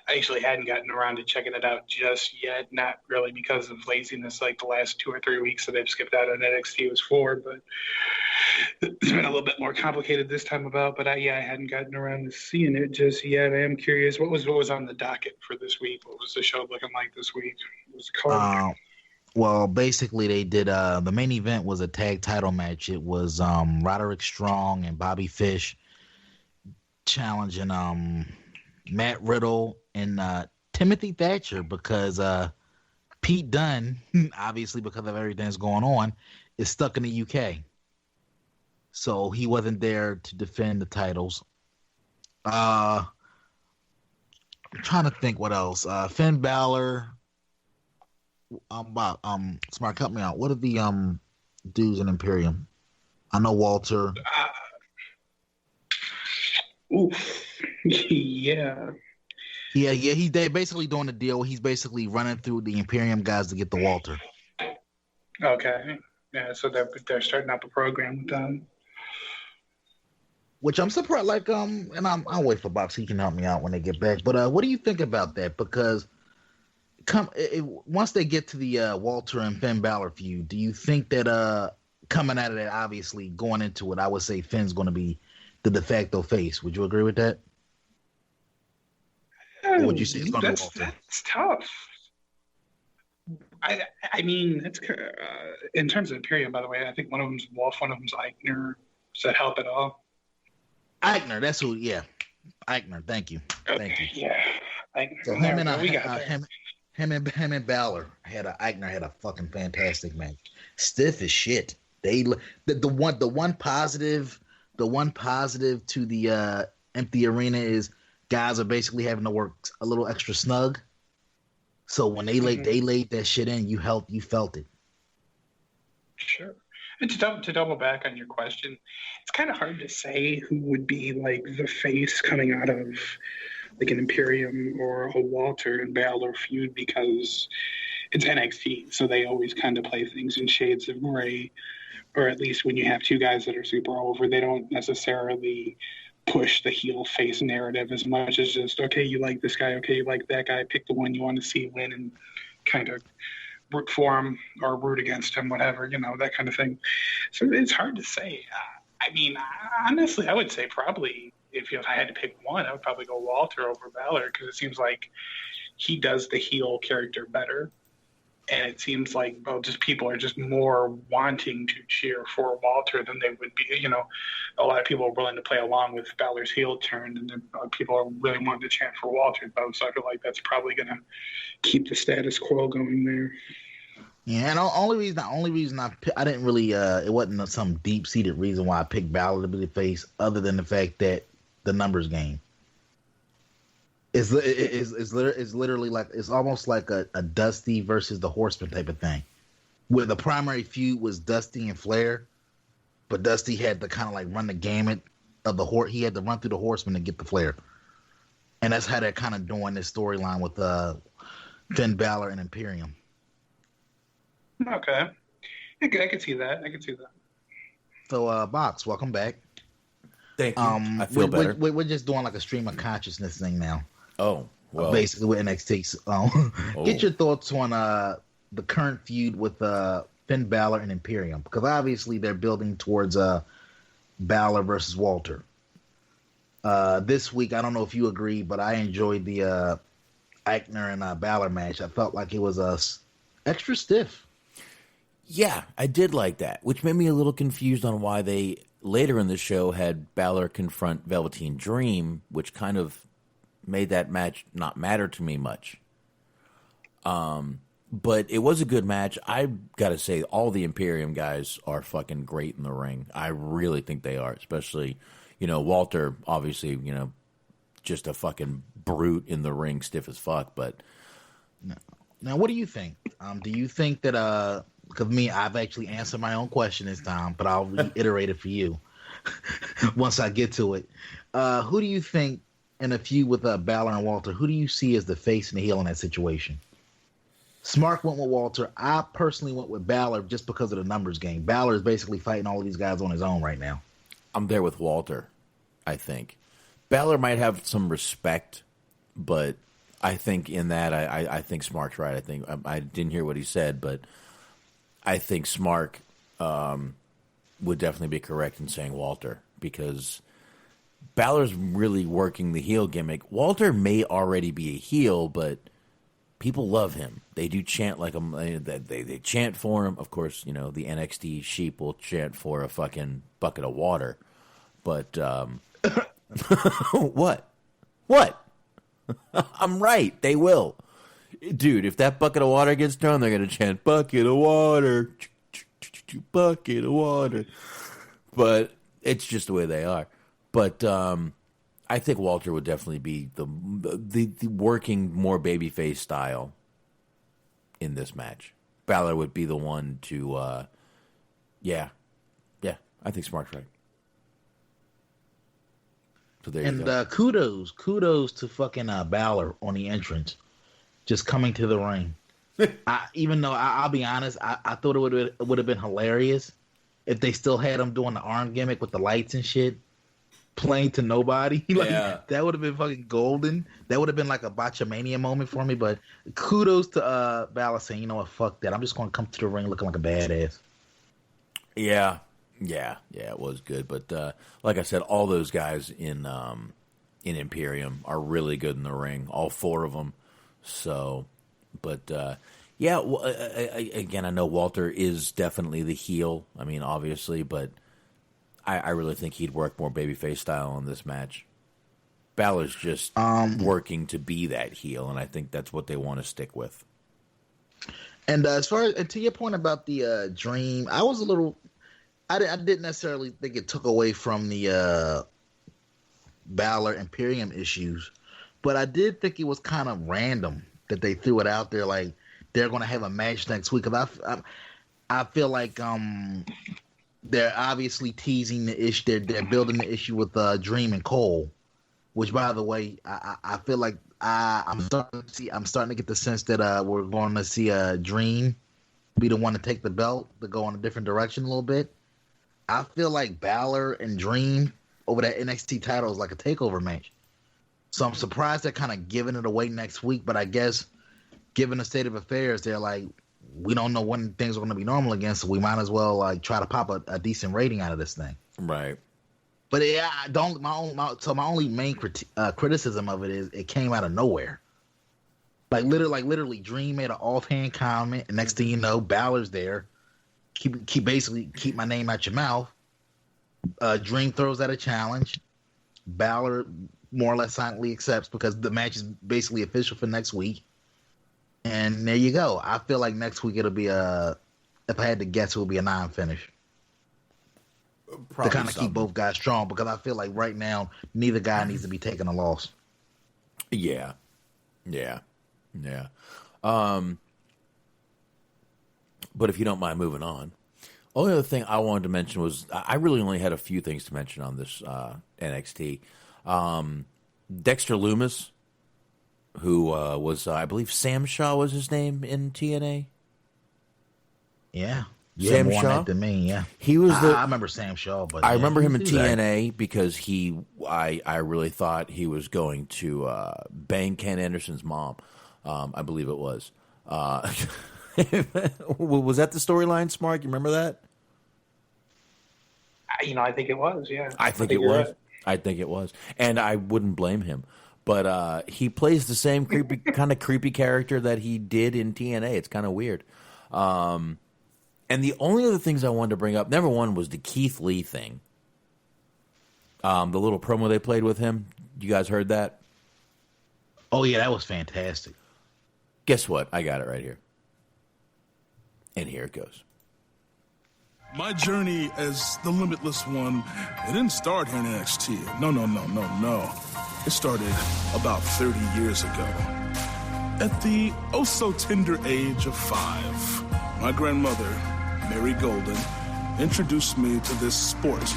I: I actually hadn't gotten around to checking it out just yet. Not really because of laziness, like the last 2 or 3 weeks that I've skipped out on NXT was for, but it's been a little bit more complicated this time about. But I hadn't gotten around to seeing it just yet. I am curious, what was on the docket for this week? What was the show looking like this week? What was the card?
H: Well, basically, they did. The main event was a tag title match. It was Roderick Strong and Bobby Fish challenging Matt Riddle and Timothy Thatcher because Pete Dunne, obviously because of everything that's going on, is stuck in the UK. So he wasn't there to defend the titles. I'm trying to think what else. Finn Balor. Smart, help me out. What are the dudes in Imperium? I know Walter.
I: Yeah.
H: They basically doing the deal. He's basically running through the Imperium guys to get the Walter.
I: Okay. Yeah, so they're starting up a program with them.
H: Which I'm surprised. Like and I'll wait for Box. He can help me out when they get back. But what do you think about that? Because once they get to the Walter and Finn Balor feud, do you think that coming out of that, obviously going into it, I would say Finn's going to be the de facto face. Would you agree with that? Or would you say it's going to be Walter?
I: That's tough. I mean, that's in terms of Imperium, by the way. I think one of them's Wolf, one of them's Eichner. Does that help at all?
H: Eichner, that's who. Yeah. Eichner, thank you.
I: Okay,
H: Thank you.
I: yeah.
H: So him and Balor Eichner had a fucking fantastic match. Stiff as shit. The one positive to the empty arena is guys are basically having to work a little extra snug. So when they laid that shit in, you felt it.
I: Sure. And to double back on your question, it's kind of hard to say who would be like the face coming out of like an Imperium or a Walter and Balor feud, because it's NXT, so they always kind of play things in shades of gray, or at least when you have two guys that are super over, they don't necessarily push the heel face narrative as much as just, okay, you like this guy, okay, you like that guy, pick the one you want to see win and kind of root for him or root against him, whatever, that kind of thing. So it's hard to say. I mean, honestly, I would say probably if I had to pick one, I would probably go Walter over Balor, because it seems like he does the heel character better. And it seems like, just people are just more wanting to cheer for Walter than they would be. A lot of people are willing to play along with Balor's heel turn, and then people are really wanting to chant for Walter, though. So I feel like that's probably going to keep the status quo going there.
H: Yeah, and the only reason I didn't really it wasn't some deep seated reason why I picked Balor to be the face, other than the fact that the numbers game. It's literally like, it's almost like a Dusty versus the Horseman type of thing, where the primary feud was Dusty and Flair, but Dusty had to kind of like run the gamut of the he had to run through the Horseman to get the Flair, and that's how they're kind of doing this storyline with Finn Balor and Imperium.
I: Okay, I could see that.
H: So, Box, welcome back.
G: Thank you. I feel better.
H: We're just doing like a stream of consciousness thing now.
G: Oh, well.
H: Basically with NXT. So, get your thoughts on the current feud with Finn Balor and Imperium, because obviously they're building towards Balor versus Walter. This week, I don't know if you agree, but I enjoyed the Eichner and Balor match. I felt like it was extra stiff.
G: Yeah, I did like that, which made me a little confused on why they later in the show had Balor confront Velveteen Dream, which kind of made that match not matter to me much. But it was a good match. I gotta say, all the Imperium guys are fucking great in the ring. I really think they are, especially, Walter, obviously, just a fucking brute in the ring, stiff as fuck. But
H: now, what do you think? Do you think that because I've actually answered my own question this time, but I'll reiterate it for you once I get to it. Who do you think, in a feud with Balor and Walter, who do you see as the face and the heel in that situation? Smart went with Walter. I personally went with Balor just because of the numbers game. Balor is basically fighting all of these guys on his own right now.
G: I'm there with Walter, I think. Balor might have some respect, but I think in that, I think Smark's right. I think I didn't hear what he said, but I think Smark would definitely be correct in saying Walter, because Balor's really working the heel gimmick. Walter may already be a heel, but people love him. They do chant like him. They chant for him. Of course, the NXT sheep will chant for a fucking bucket of water. But what? I'm right. They will. Dude, if that bucket of water gets thrown, they're going to chant, bucket of water, bucket of water. But it's just the way they are. But I think Walter would definitely be the working more babyface style in this match. Balor would be the one to, I think Smart's right. So there you go.
H: Kudos to fucking Balor on the entrance. Just coming to the ring. Even though I'll be honest, I thought it would have been hilarious if they still had him doing the arm gimmick with the lights and shit, playing to nobody. That would have been fucking golden. That would have been like a Botchamania moment for me. But kudos to Balor saying, you know what, fuck that. I'm just going to come to the ring looking like a badass.
G: Yeah, it was good. But like I said, all those guys in Imperium are really good in the ring. All four of them. So, but again, I know Walter is definitely the heel. I mean, obviously, but I really think he'd work more babyface style in this match. Balor's just working to be that heel, and I think that's what they want to stick with.
H: And as far as to your point about the Dream, I was a little. I didn't necessarily think it took away from the Balor Imperium issues, but I did think it was kind of random that they threw it out there like they're going to have a match next week. Because I feel like they're obviously teasing the issue. They're building the issue with Dream and Cole, which, by the way, I feel like I'm starting to get the sense that we're going to see Dream be the one to take the belt to go in a different direction a little bit. I feel like Balor and Dream over that NXT title is like a takeover match. So I'm surprised they're kind of giving it away next week. But I guess, given the state of affairs, they're like, we don't know when things are going to be normal again, so we might as well like try to pop a decent rating out of this thing.
G: Right.
H: But yeah, my only main criticism of it is it came out of nowhere. Like literally, Dream made an offhand comment, and next thing you know, Balor's there. Keep my name out your mouth. Dream throws out a challenge. Balor more or less silently accepts because the match is basically official for next week. And there you go. I feel like next week it'll be if I had to guess, it would be a non-finish. To kind of keep both guys strong, because I feel like right now neither guy needs to be taking a loss.
G: Yeah. But if you don't mind moving on, only other thing I wanted to mention was I really only had a few things to mention on this NXT. Dexter Lumis, who was, I believe Sam Shaw was his name in TNA.
H: Yeah.
G: Sam
H: more
G: Shaw
H: than me, yeah.
G: He was
H: I remember Sam Shaw, but
G: I remember him in TNA because I really thought he was going to bang Ken Anderson's mom. I believe it was. Was that the storyline, Smart? You remember that?
I: I think it was. Yeah,
G: I think it was. Right. I think it was, and I wouldn't blame him. But he plays the same kind of creepy character that he did in TNA. It's kind of weird. And the only other things I wanted to bring up, number one, was the Keith Lee thing. The little promo they played with him. You guys heard that?
H: Oh, yeah, that was fantastic.
G: Guess what? I got it right here. And here it goes.
M: My journey as the Limitless One, it didn't start here in NXT. No. It started about 30 years ago. At the oh-so-tender age of 5, my grandmother, Mary Golden, introduced me to this sport.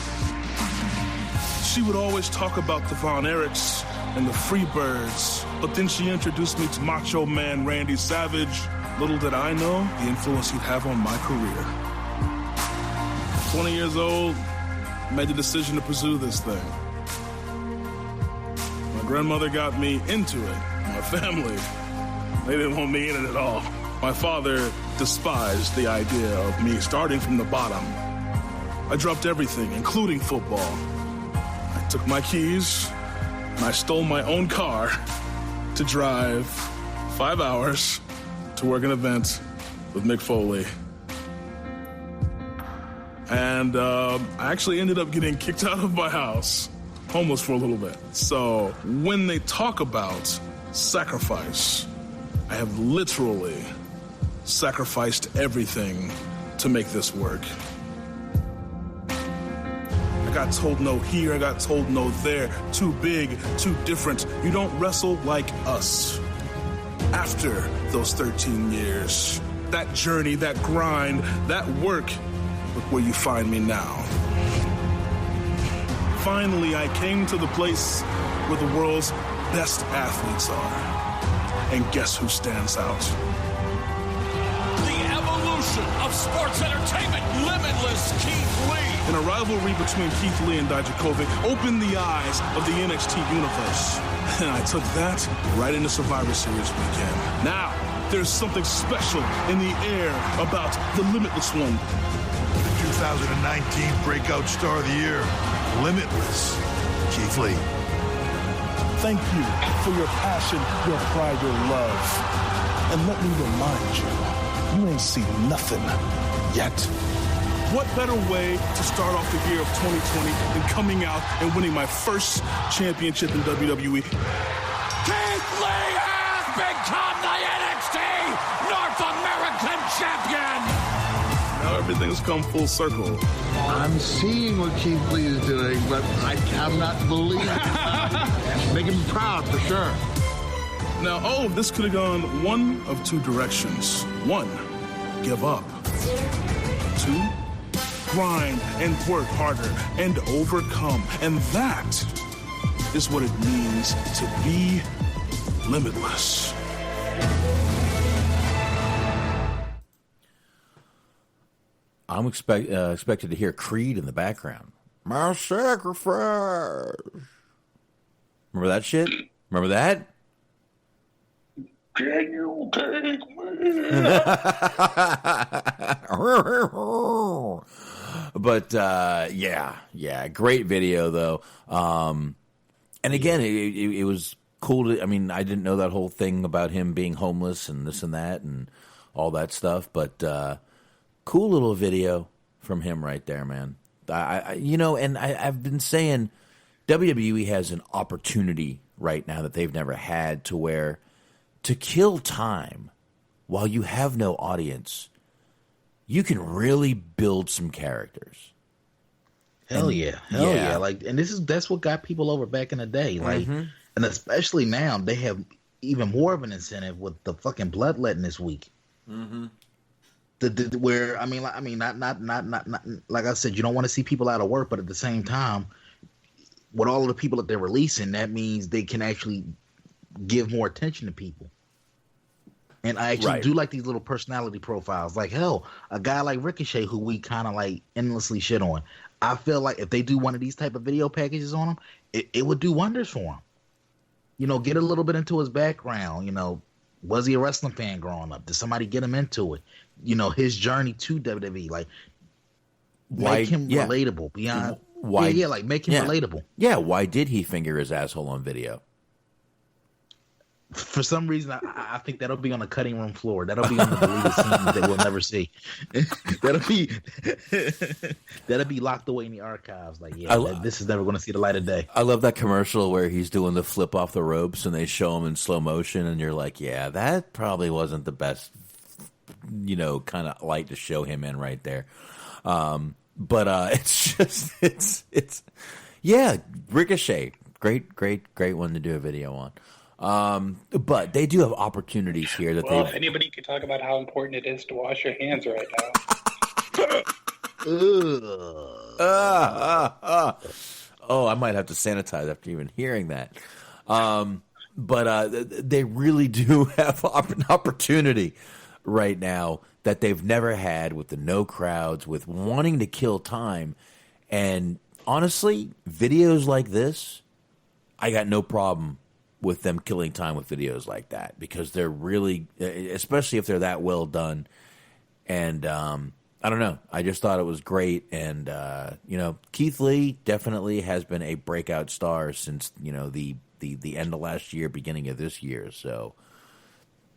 M: She would always talk about the Von Erichs and the Freebirds, but then she introduced me to Macho Man Randy Savage. Little did I know the influence he'd have on my career. 20 years old, made the decision to pursue this thing. My grandmother got me into it. My family, they didn't want me in it at all. My father despised the idea of me starting from the bottom. I dropped everything, including football. I took my keys, and I stole my own car to drive 5 hours to work an event with Mick Foley. And I actually ended up getting kicked out of my house, homeless for a little bit. So when they talk about sacrifice, I have literally sacrificed everything to make this work. I got told no here, I got told no there. Too big, too different. You don't wrestle like us. After those 13 years, that journey, that grind, that work, look where you find me now. Finally, I came to the place where the world's best athletes are. And guess who stands out?
F: The evolution of sports entertainment, Limitless Keith Lee.
M: And a rivalry between Keith Lee and Dijakovic opened the eyes of the NXT universe. And I took that right into Survivor Series weekend. Now, there's something special in the air about the Limitless One.
C: The 2019 Breakout Star of the Year, Limitless, Keith Lee.
M: Thank you for your passion, your pride, your love. And let me remind you, you ain't seen nothing yet. what better way to start off the year of 2020 than coming out and winning my first championship in WWE?
A: Keith Lee has become the NXT North American champion!
M: Now everything's come full circle.
C: I'm seeing what Keith Lee is doing, but I cannot believe it. Make him proud for sure.
M: Now, all of this could have gone one of two directions. One, give up. Two, grind and work harder and overcome. And that is what it means to be limitless.
G: I'm expected to hear Creed in the background. My sacrifice. Remember that shit? Remember that?
B: Can you take me?
G: But yeah, great video though. And again, it was cool to. I mean, I didn't know that whole thing about him being homeless and this and that and all that stuff, but cool little video from him right there, man. I've been saying WWE has an opportunity right now that they've never had to where to kill time while you have no audience, you can really build some characters.
H: Hell yeah. Like, and that's what got people over back in the day. Like, and especially now, they have even more of an incentive with the fucking bloodletting this week. Mm-hmm. Where not like I said, you don't want to see people out of work, but at the same time, with all of the people that they're releasing, that means they can actually give more attention to people. And I actually do like these little personality profiles. Like, hell, a guy like Ricochet, who we kind of like endlessly shit on. I feel like if they do one of these type of video packages on him, it would do wonders for him. You know, get a little bit into his background. You know, was he a wrestling fan growing up? Did somebody get him into it? You know, his journey to WWE. Like, make him relatable. Beyond, like make him relatable.
G: Yeah, why did he finger his asshole on video?
H: For some reason, I think that'll be on the cutting room floor. That'll be on the deleted scenes that we'll never see. that'll be locked away in the archives. Like, this is never going to see the light of day.
G: I love that commercial where he's doing the flip off the ropes and they show him in slow motion, and you're like, yeah, that probably wasn't the best, kind of light to show him in right there. But it's just it's Ricochet, great one to do a video on. But they do have opportunities here that
I: if anybody could talk about how important it is to wash your hands right now.
G: Oh, I might have to sanitize after even hearing that. But they really do have an opportunity right now that they've never had with the no crowds, with wanting to kill time. And honestly, videos like this, I got no problem with them killing time with videos like that, because they're really, especially if they're that well done. And I don't know, I just thought it was great. And Keith Lee definitely has been a breakout star since the end of last year, beginning of this year. So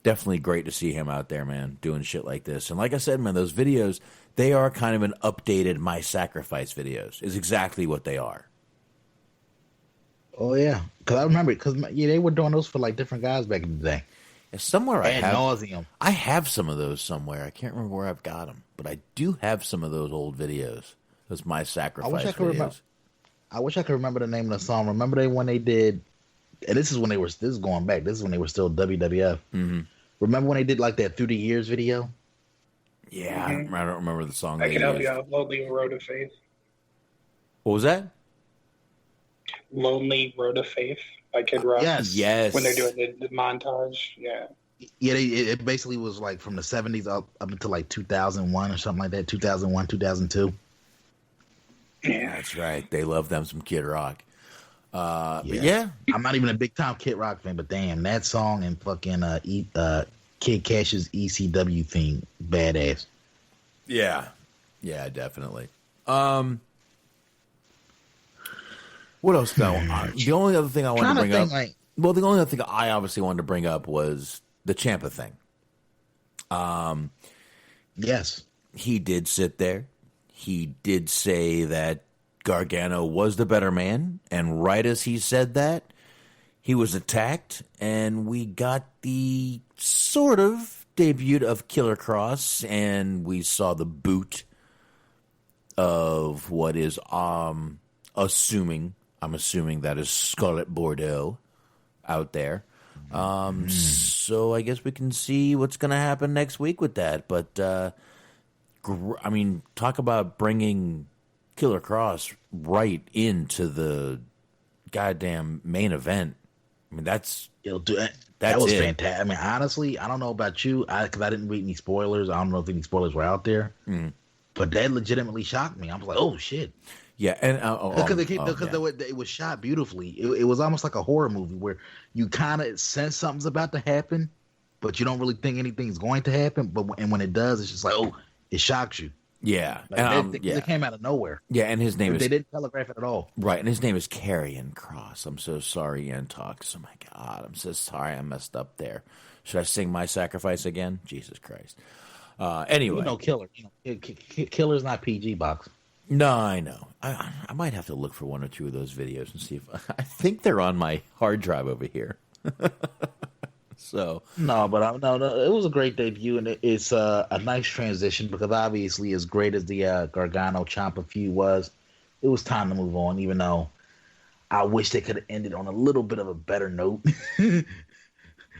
G: definitely great to see him out there, man, doing shit like this. And like I said, man, those videos, they are kind of an updated My Sacrifice videos, is exactly what they are.
H: Oh yeah, because I remember they were doing those for like different guys back in the day.
G: And somewhere I have some of those somewhere. I can't remember where I've got them, but I do have some of those old videos. Those My Sacrifice videos.
H: I wish I could remember the name of the song. Remember when they did, and this is when they were. This is going back. This is when they were still WWF. Mm-hmm. Remember when they did like that Through the Years video?
G: Yeah, I don't remember the song.
I: I can help you out. Lonely Road of Faith.
G: What was that?
I: Lonely Road of Faith by Kid Rock.
G: Yes.
I: When they're doing the montage, yeah.
H: Yeah, it basically was like from the 70s up until like 2001 or something like that. 2001, 2002.
G: Yeah, that's right. They love them some Kid Rock. But
H: I'm not even a big time Kid Rock fan, but damn, that song and fucking Kid Cash's ECW theme, badass.
G: Yeah, definitely. What else going on? The only other thing I wanted to bring up. The only other thing I obviously wanted to bring up was the Ciampa thing.
H: Yes,
G: he did sit there. he did say that Gargano was the better man, and right as he said that, he was attacked, and we got the sort of debut of Killer Cross, and we saw the boot of what is I'm assuming that is Scarlet Bordeaux out there. So I guess we can see what's going to happen next week with that. But I mean, talk about bringing Killer Cross right into the goddamn main event. I mean, that was
H: fantastic. I mean, honestly, I don't know about you, because I didn't read any spoilers. I don't know if any spoilers were out there, but that legitimately shocked me. I was like, "Oh shit!"
G: Yeah, and
H: it was shot beautifully. It was almost like a horror movie where you kind of sense something's about to happen, but you don't really think anything's going to happen. But when it does, it's just like, oh, it shocks you.
G: Yeah,
H: it came out of nowhere.
G: Yeah, and his name
H: they didn't telegraph it at all.
G: Right, and his name is Karrion Kross. I'm so sorry, Antox. Oh my God, I'm so sorry I messed up there. Should I sing My Sacrifice again? Jesus Christ. Anyway,
H: Killer. Killer's not PG box.
G: No, I know. I might have to look for one or two of those videos and see if I think they're on my hard drive over here. So
H: no, but no, it was a great debut, and it's a nice transition because obviously, as great as the Gargano Ciampa feud was, it was time to move on. Even though I wish they could have ended on a little bit of a better note,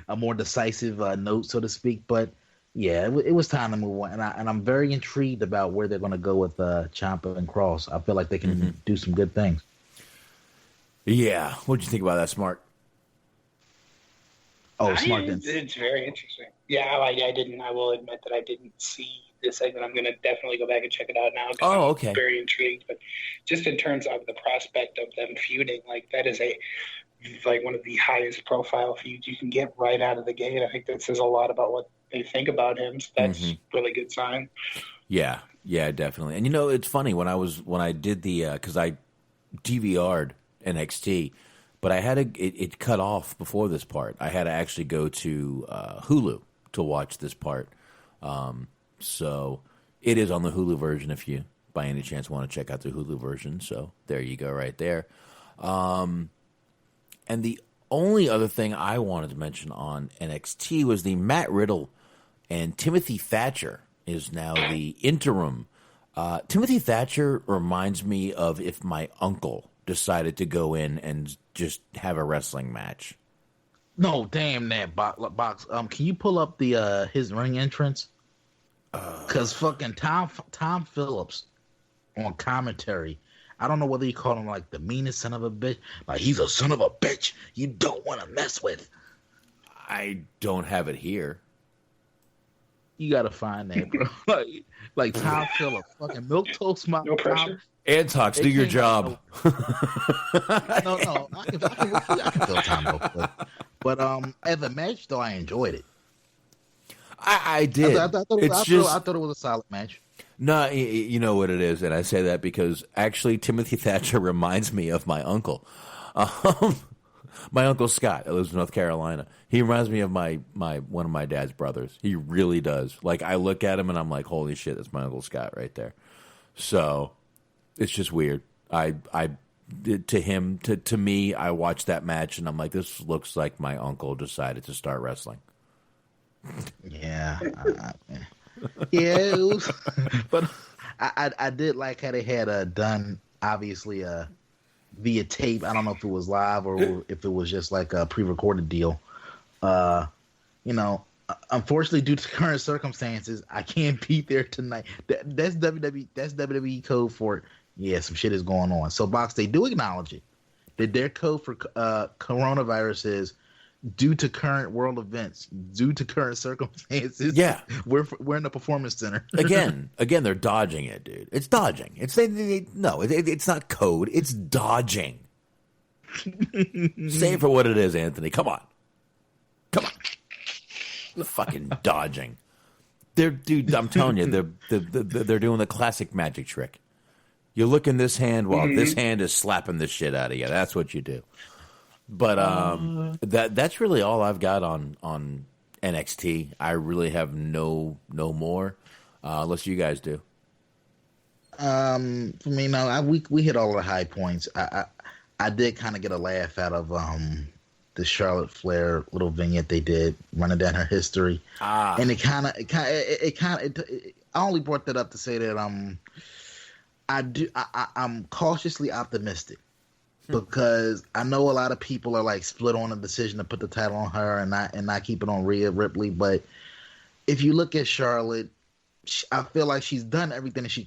H: a more decisive note, so to speak. But yeah, it was time to move on, and I'm very intrigued about where they're going to go with Ciampa and Cross. I feel like they can do some good things.
G: Yeah, what'd you think about that, Smart?
H: Oh, Smart.
I: It's very interesting. Yeah, I will admit that I didn't see this segment. I'm going to definitely go back and check it out now.
G: Oh, okay.
I: I'm very intrigued, but just in terms of the prospect of them feuding, like that is one of the highest profile feuds you can get right out of the gate. I think that says a lot about what they think about him. So that's really good sign.
G: Yeah, definitely. And it's funny when I did the because I DVR'd NXT. But I had it cut off before this part. I had to actually go to Hulu to watch this part. So it is on the Hulu version if you, by any chance, want to check out the Hulu version. So there you go right there. And the only other thing I wanted to mention on NXT was the Matt Riddle and Timothy Thatcher is now the interim. Timothy Thatcher reminds me of if my uncle decided to go in and just have a wrestling match.
H: No, damn that box. Can you pull up the his ring entrance? Because fucking Tom Phillips on commentary. I don't know whether you call him like the meanest son of a bitch. Like he's a son of a bitch you don't want to mess with.
G: I don't have it here.
H: You gotta find that, bro. like Tom Phillips, fucking milquetoast my
I: no pressure.
G: Antox, do your job.
H: No, I can feel Tom real quick. But as a match, though, I enjoyed it.
G: I did.
H: I thought it was a solid match.
G: No, you know what it is, and I say that because actually Timothy Thatcher reminds me of my uncle. My uncle Scott, that lives in North Carolina. He reminds me of my one of my dad's brothers. He really does. Like I look at him and I'm like, holy shit, that's my Uncle Scott right there. So it's just weird. To me, I watched that match and I'm like, this looks like my uncle decided to start wrestling.
H: Yeah, it was, but I did like how they had done obviously via tape. I don't know if it was live or if it was just like a pre-recorded deal. Unfortunately, due to current circumstances, I can't be there tonight. That's WWE. That's WWE code for yeah, some shit is going on. So, Box, they do acknowledge it. That their code for coronavirus is due to current world events, due to current circumstances.
G: Yeah,
H: we're in a performance center.
G: again, they're dodging it, dude. It's dodging. It's not code. It's dodging. Say it for what it is, Anthony. Come on. The fucking dodging. Dude, I'm telling you, they're doing the classic magic trick. You look in this hand while this hand is slapping the shit out of you. That's what you do. But that's really all I've got on NXT. I really have no more, unless you guys do.
H: For me, no, we hit all of the high points. I did kind of get a laugh out of the Charlotte Flair little vignette they did running down her history, and I only brought that up to say that I'm cautiously optimistic because I know a lot of people are like split on the decision to put the title on her and not keep it on Rhea Ripley, but if you look at Charlotte, I feel like she's done everything that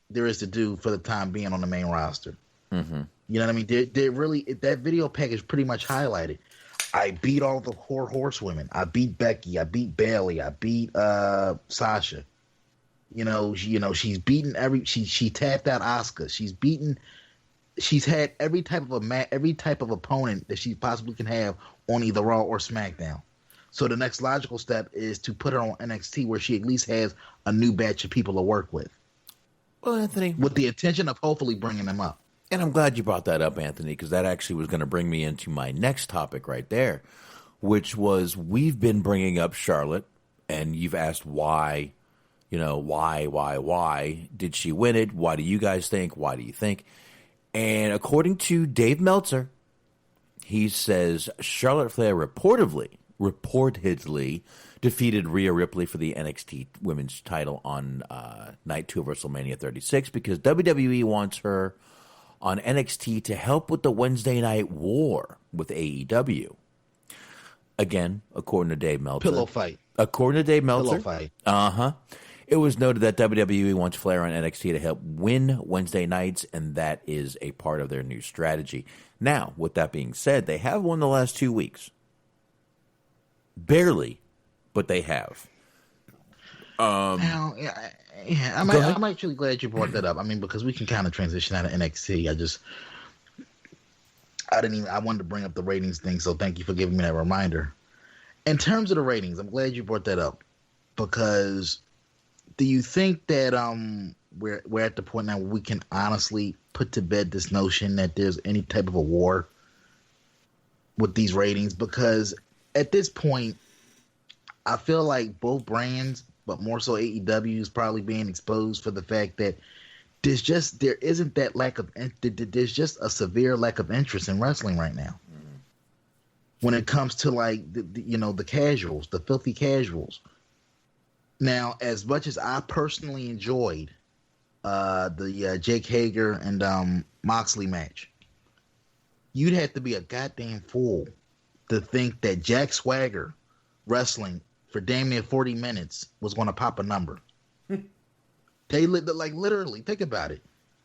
H: there is to do for the time being on the main roster.
G: Mm-hmm.
H: You know what I mean? They really, that video package pretty much highlighted. I beat all the horsewomen. I beat Becky. I beat Bayley. I beat Sasha. She's beaten she tapped out Asuka. She's had every type of opponent that she possibly can have on either Raw or SmackDown. So the next logical step is to put her on NXT where she at least has a new batch of people to work with.
G: Well, Anthony,
H: with the intention of hopefully bringing them up.
G: And I'm glad you brought that up, Anthony, because that actually was going to bring me into my next topic right there, which was we've been bringing up Charlotte, and you've asked why, why did she win it? Why do you guys think? Why do you think? And according to Dave Meltzer, he says Charlotte Flair reportedly defeated Rhea Ripley for the NXT Women's title on Night 2 of WrestleMania 36 because WWE wants her on NXT to help with the Wednesday Night War with AEW. Again, according to Dave Meltzer.
H: Pillow fight.
G: According to Dave Meltzer.
H: Pillow fight.
G: Uh-huh. It was noted that WWE wants Flair on NXT to help win Wednesday nights, and that is a part of their new strategy. Now, with that being said, they have won the last 2 weeks. Barely, but they have.
H: I'm actually glad you brought that up. I mean, because we can kind of transition out of NXT. I wanted to bring up the ratings thing, so thank you for giving me that reminder. In terms of the ratings, I'm glad you brought that up because do you think that we're at the point now where we can honestly put to bed this notion that there's any type of a war with these ratings? Because at this point, I feel like both brands, but more so AEW, is probably being exposed for the fact that there's just a severe lack of interest in wrestling right now. Mm-hmm. When it comes to like the casuals, the filthy casuals. Now, as much as I personally enjoyed the Jake Hager and Moxley match, you'd have to be a goddamn fool to think that Jack Swagger wrestling for damn near 40 minutes was going to pop a number. They literally think about it.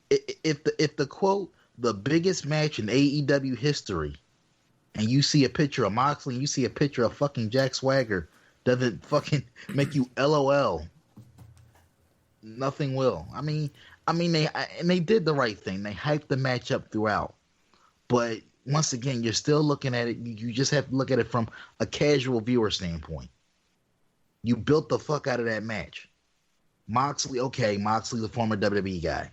H: If the quote the biggest match in AEW history, and you see a picture of Moxley and you see a picture of fucking Jack Swagger, doesn't fucking make you LOL. Nothing will. I mean they did the right thing. They hyped the match up throughout, but once again, you're still looking at it. You just have to look at it from a casual viewer standpoint. You built the fuck out of that match. Moxley's a former WWE guy,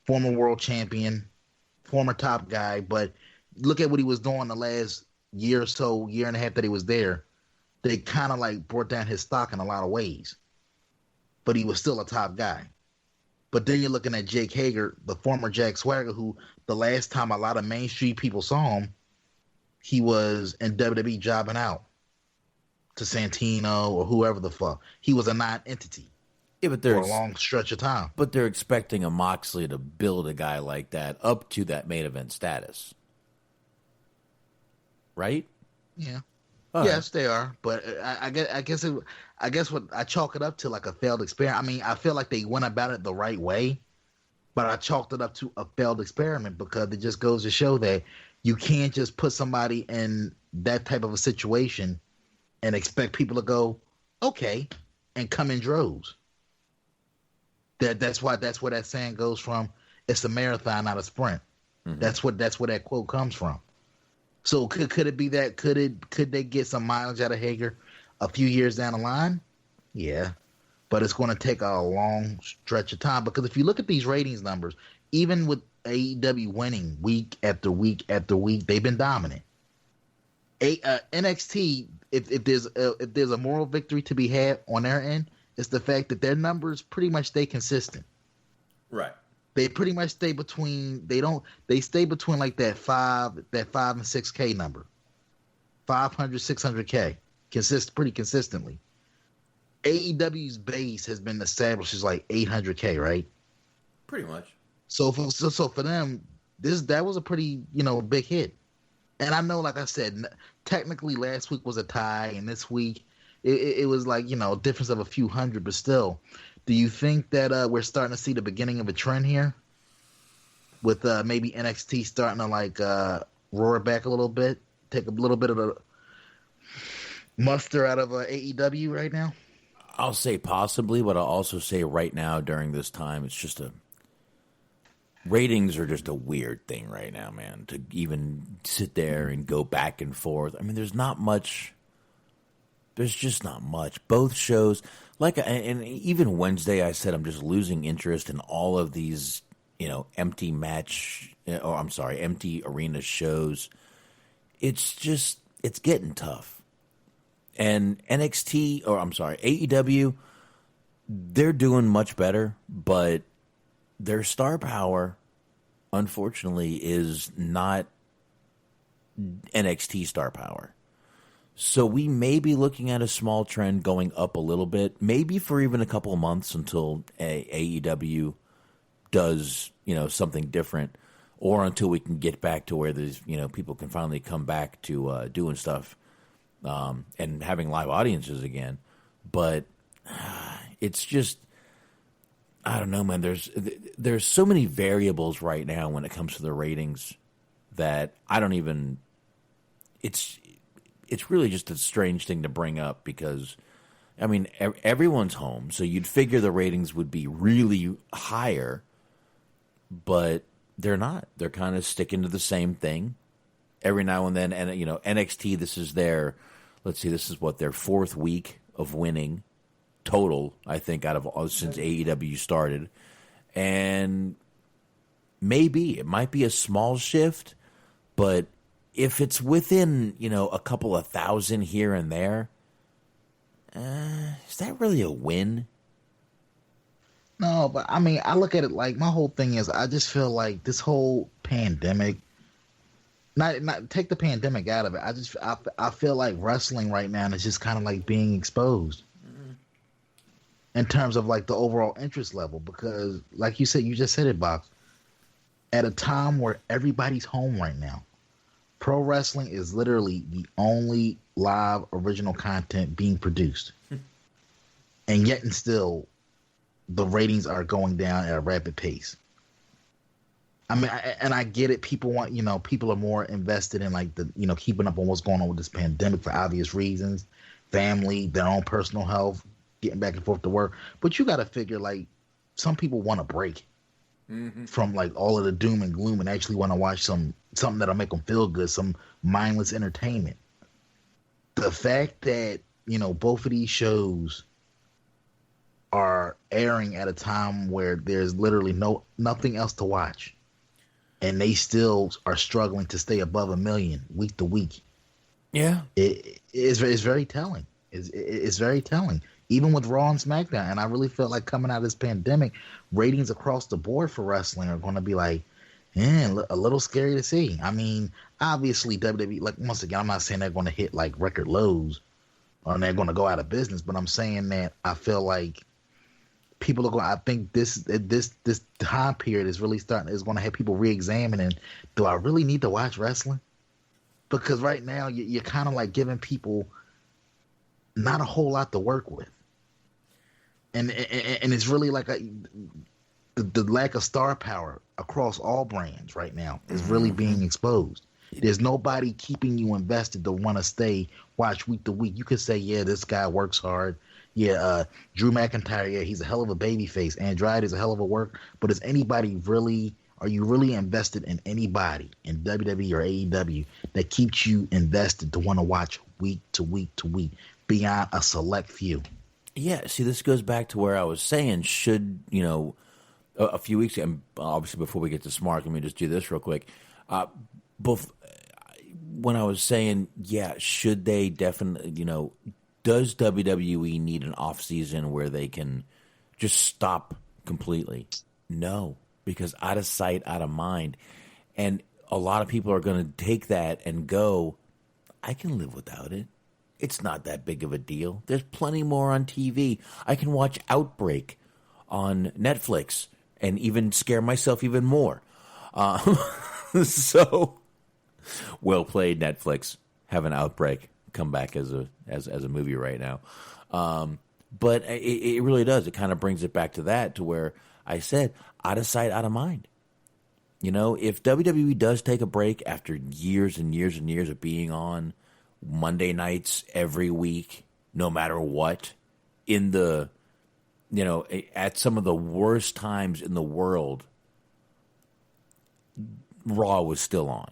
H: former world champion, former top guy, but look at what he was doing the last year or so, year and a half that he was there. They kind of like brought down his stock in a lot of ways, but he was still a top guy. But then you're looking at Jake Hager, the former Jack Swagger, who the last time a lot of mainstream people saw him, he was in WWE jobbing out to Santino or whoever the fuck. He was a non-entity for a long stretch of time.
G: But they're expecting a Moxley to build a guy like that up to that main event status. Right?
H: Yeah. Yes, they are. But I guess what I chalk it up to like a failed experiment. I mean, I feel like they went about it the right way, but I chalked it up to a failed experiment because it just goes to show that you can't just put somebody in that type of a situation and expect people to go, okay, and come in droves. That's where that saying goes from. It's a marathon, not a sprint. Mm-hmm. That's where that quote comes from. So could it be that? Could they get some mileage out of Hager a few years down the line? Yeah, but it's going to take a long stretch of time because if you look at these ratings numbers, even with AEW winning week after week after week, they've been dominant. NXT, if there's a moral victory to be had on their end, it's the fact that their numbers pretty much stay consistent.
G: Right.
H: They pretty much stay between. They stay between like that 5 and 6K number, 500, 600K, pretty consistently. AEW's base has been established as like 800K, right?
G: Pretty much.
H: So for them, that was a pretty big hit. And I know, like I said, technically last week was a tie, and this week it was like a difference of a few hundred, but still. Do you think that we're starting to see the beginning of a trend here, with maybe NXT starting to like roar back a little bit, take a little bit of the muster out of AEW right now?
G: I'll say possibly, but I'll also say right now during this time, it's just ratings are just a weird thing right now, man. To even sit there and go back and forth. I mean, there's not much. There's just not much. Both shows, and even Wednesday, I said I'm just losing interest in all of these, empty arena shows. It's getting tough. And AEW, they're doing much better, but their star power, unfortunately, is not NXT star power. So we may be looking at a small trend going up a little bit, maybe for even a couple of months until AEW does, something different, or until we can get back to where there's, people can finally come back to doing stuff and having live audiences again. But it's just, I don't know, man. There's so many variables right now when it comes to the ratings that I don't even. It's really just a strange thing to bring up because, I mean, everyone's home, so you'd figure the ratings would be really higher, but they're not. They're kind of sticking to the same thing every now and then. And NXT, this is their fourth week of winning total, I think, out of since AEW started. And maybe it might be a small shift, but if it's within, a couple of thousand here and there, is that really a win?
H: No, but I mean, I look at it like my whole thing is I just feel like this whole pandemic, not take the pandemic out of it. I feel like wrestling right now is just kind of like being exposed in terms of like the overall interest level, because like you said, you just said it, Box, at a time where everybody's home right now. Pro wrestling is literally the only live original content being produced. And yet and still, the ratings are going down at a rapid pace. I mean, I get it. People want, people are more invested in like the, keeping up on what's going on with this pandemic for obvious reasons, family, their own personal health, getting back and forth to work. But you got to figure like some people want a break from like all of the doom and gloom and actually want to watch something that'll make them feel good, some mindless entertainment. The fact that, both of these shows are airing at a time where there's literally nothing else to watch, and they still are struggling to stay above 1 million week to week. Yeah, it's very telling. It's very telling. Even with Raw and SmackDown, and I really felt like coming out of this pandemic, ratings across the board for wrestling are going to be like, a little scary to see. I mean, obviously WWE, like once again, I'm not saying they're going to hit like record lows or they're going to go out of business, but I'm saying that I feel like people are going. I think this time period is really is going to have people re-examining. Do I really need to watch wrestling? Because right now you're kind of like giving people not a whole lot to work with, and it's really like the lack of star power across all brands right now is really being exposed. There's nobody keeping you invested to want to watch week to week. You could say, yeah, this guy works hard. Yeah, Drew McIntyre, yeah, he's a hell of a babyface. Andrade is a hell of a work. But are you really invested in anybody in WWE or AEW that keeps you invested to want to watch week to week to week beyond a select few?
G: Yeah, see, this goes back to where I was saying, should, a few weeks ago, and obviously before we get to Smart, let me just do this real quick. When I was saying, yeah, should they definitely, does WWE need an off season where they can just stop completely? No, because out of sight, out of mind. And a lot of people are going to take that and go, I can live without it. It's not that big of a deal. There's plenty more on TV. I can watch Outbreak on Netflix and even scare myself even more. So, well played, Netflix. Have an Outbreak come back as a movie right now. But it really does. It kind of brings it back to that, to where I said, out of sight, out of mind. You know, if WWE does take a break after years and years and years of being on Monday nights every week, no matter what, in the, you know, at some of the worst times in the world, Raw was still on.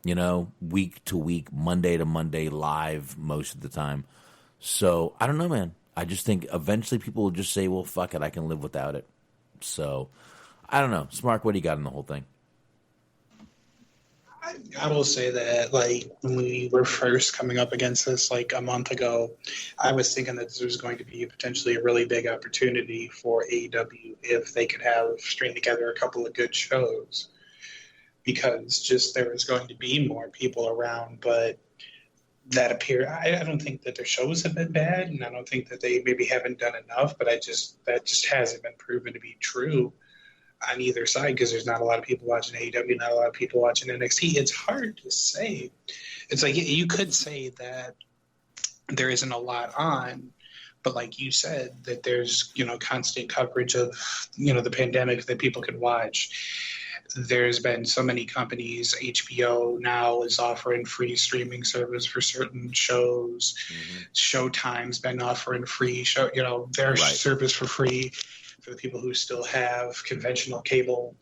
G: You know, week to week, Monday to Monday, live most of the time. So, I don't know, man. I just think eventually people will just say, well, fuck it, I can live without it. So, I don't know. Smark, what do you got in the whole thing?
I: I will say that, like, when we were first coming up against this, like, a month ago, I was thinking that this was going to be potentially a really big opportunity for AEW if they could have string together a couple of good shows, because just there was going to be more people around. But that appeared, I don't think that their shows have been bad, and I don't think that they maybe haven't done enough, but that just hasn't been proven to be true on either side, because there's not a lot of people watching AEW, not a lot of people watching NXT. It's hard to say. It's like, you could say that there isn't a lot on, but like you said, that there's, you know, constant coverage of, you know, the pandemic that people can watch. There's been so many companies. HBO now is offering free streaming service for certain shows. Mm-hmm. Showtime's been offering free show, you know, their service for free for the people who still have conventional cable.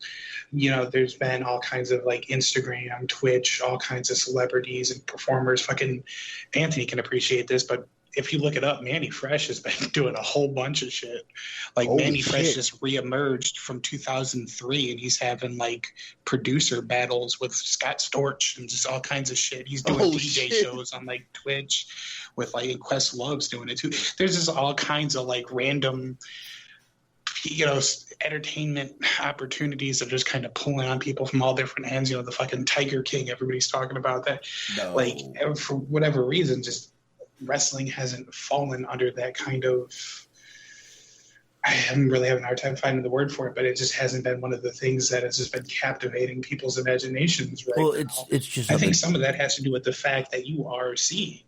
I: You know, there's been all kinds of, like, Instagram, Twitch, all kinds of celebrities and performers. Fucking Anthony can appreciate this, but if you look it up, Manny Fresh has been doing a whole bunch of shit. Like, holy Manny shit. Fresh just reemerged from 2003, and he's having, like, producer battles with Scott Storch and just all kinds of shit. He's doing DJ shows on, like, Twitch with, like, Questlove's doing it too. There's just all kinds of, like, random, you know, entertainment opportunities that are just kind of pulling on people from all different ends. You know, the fucking Tiger King, everybody's talking about that. No. Like, for whatever reason, just wrestling hasn't fallen under that kind of, I'm really having a hard time finding the word for it, but it just hasn't been one of the things that has just been captivating people's imaginations right now. Well,
G: it's just,
I: I think some of that has to do with the fact that you are seeing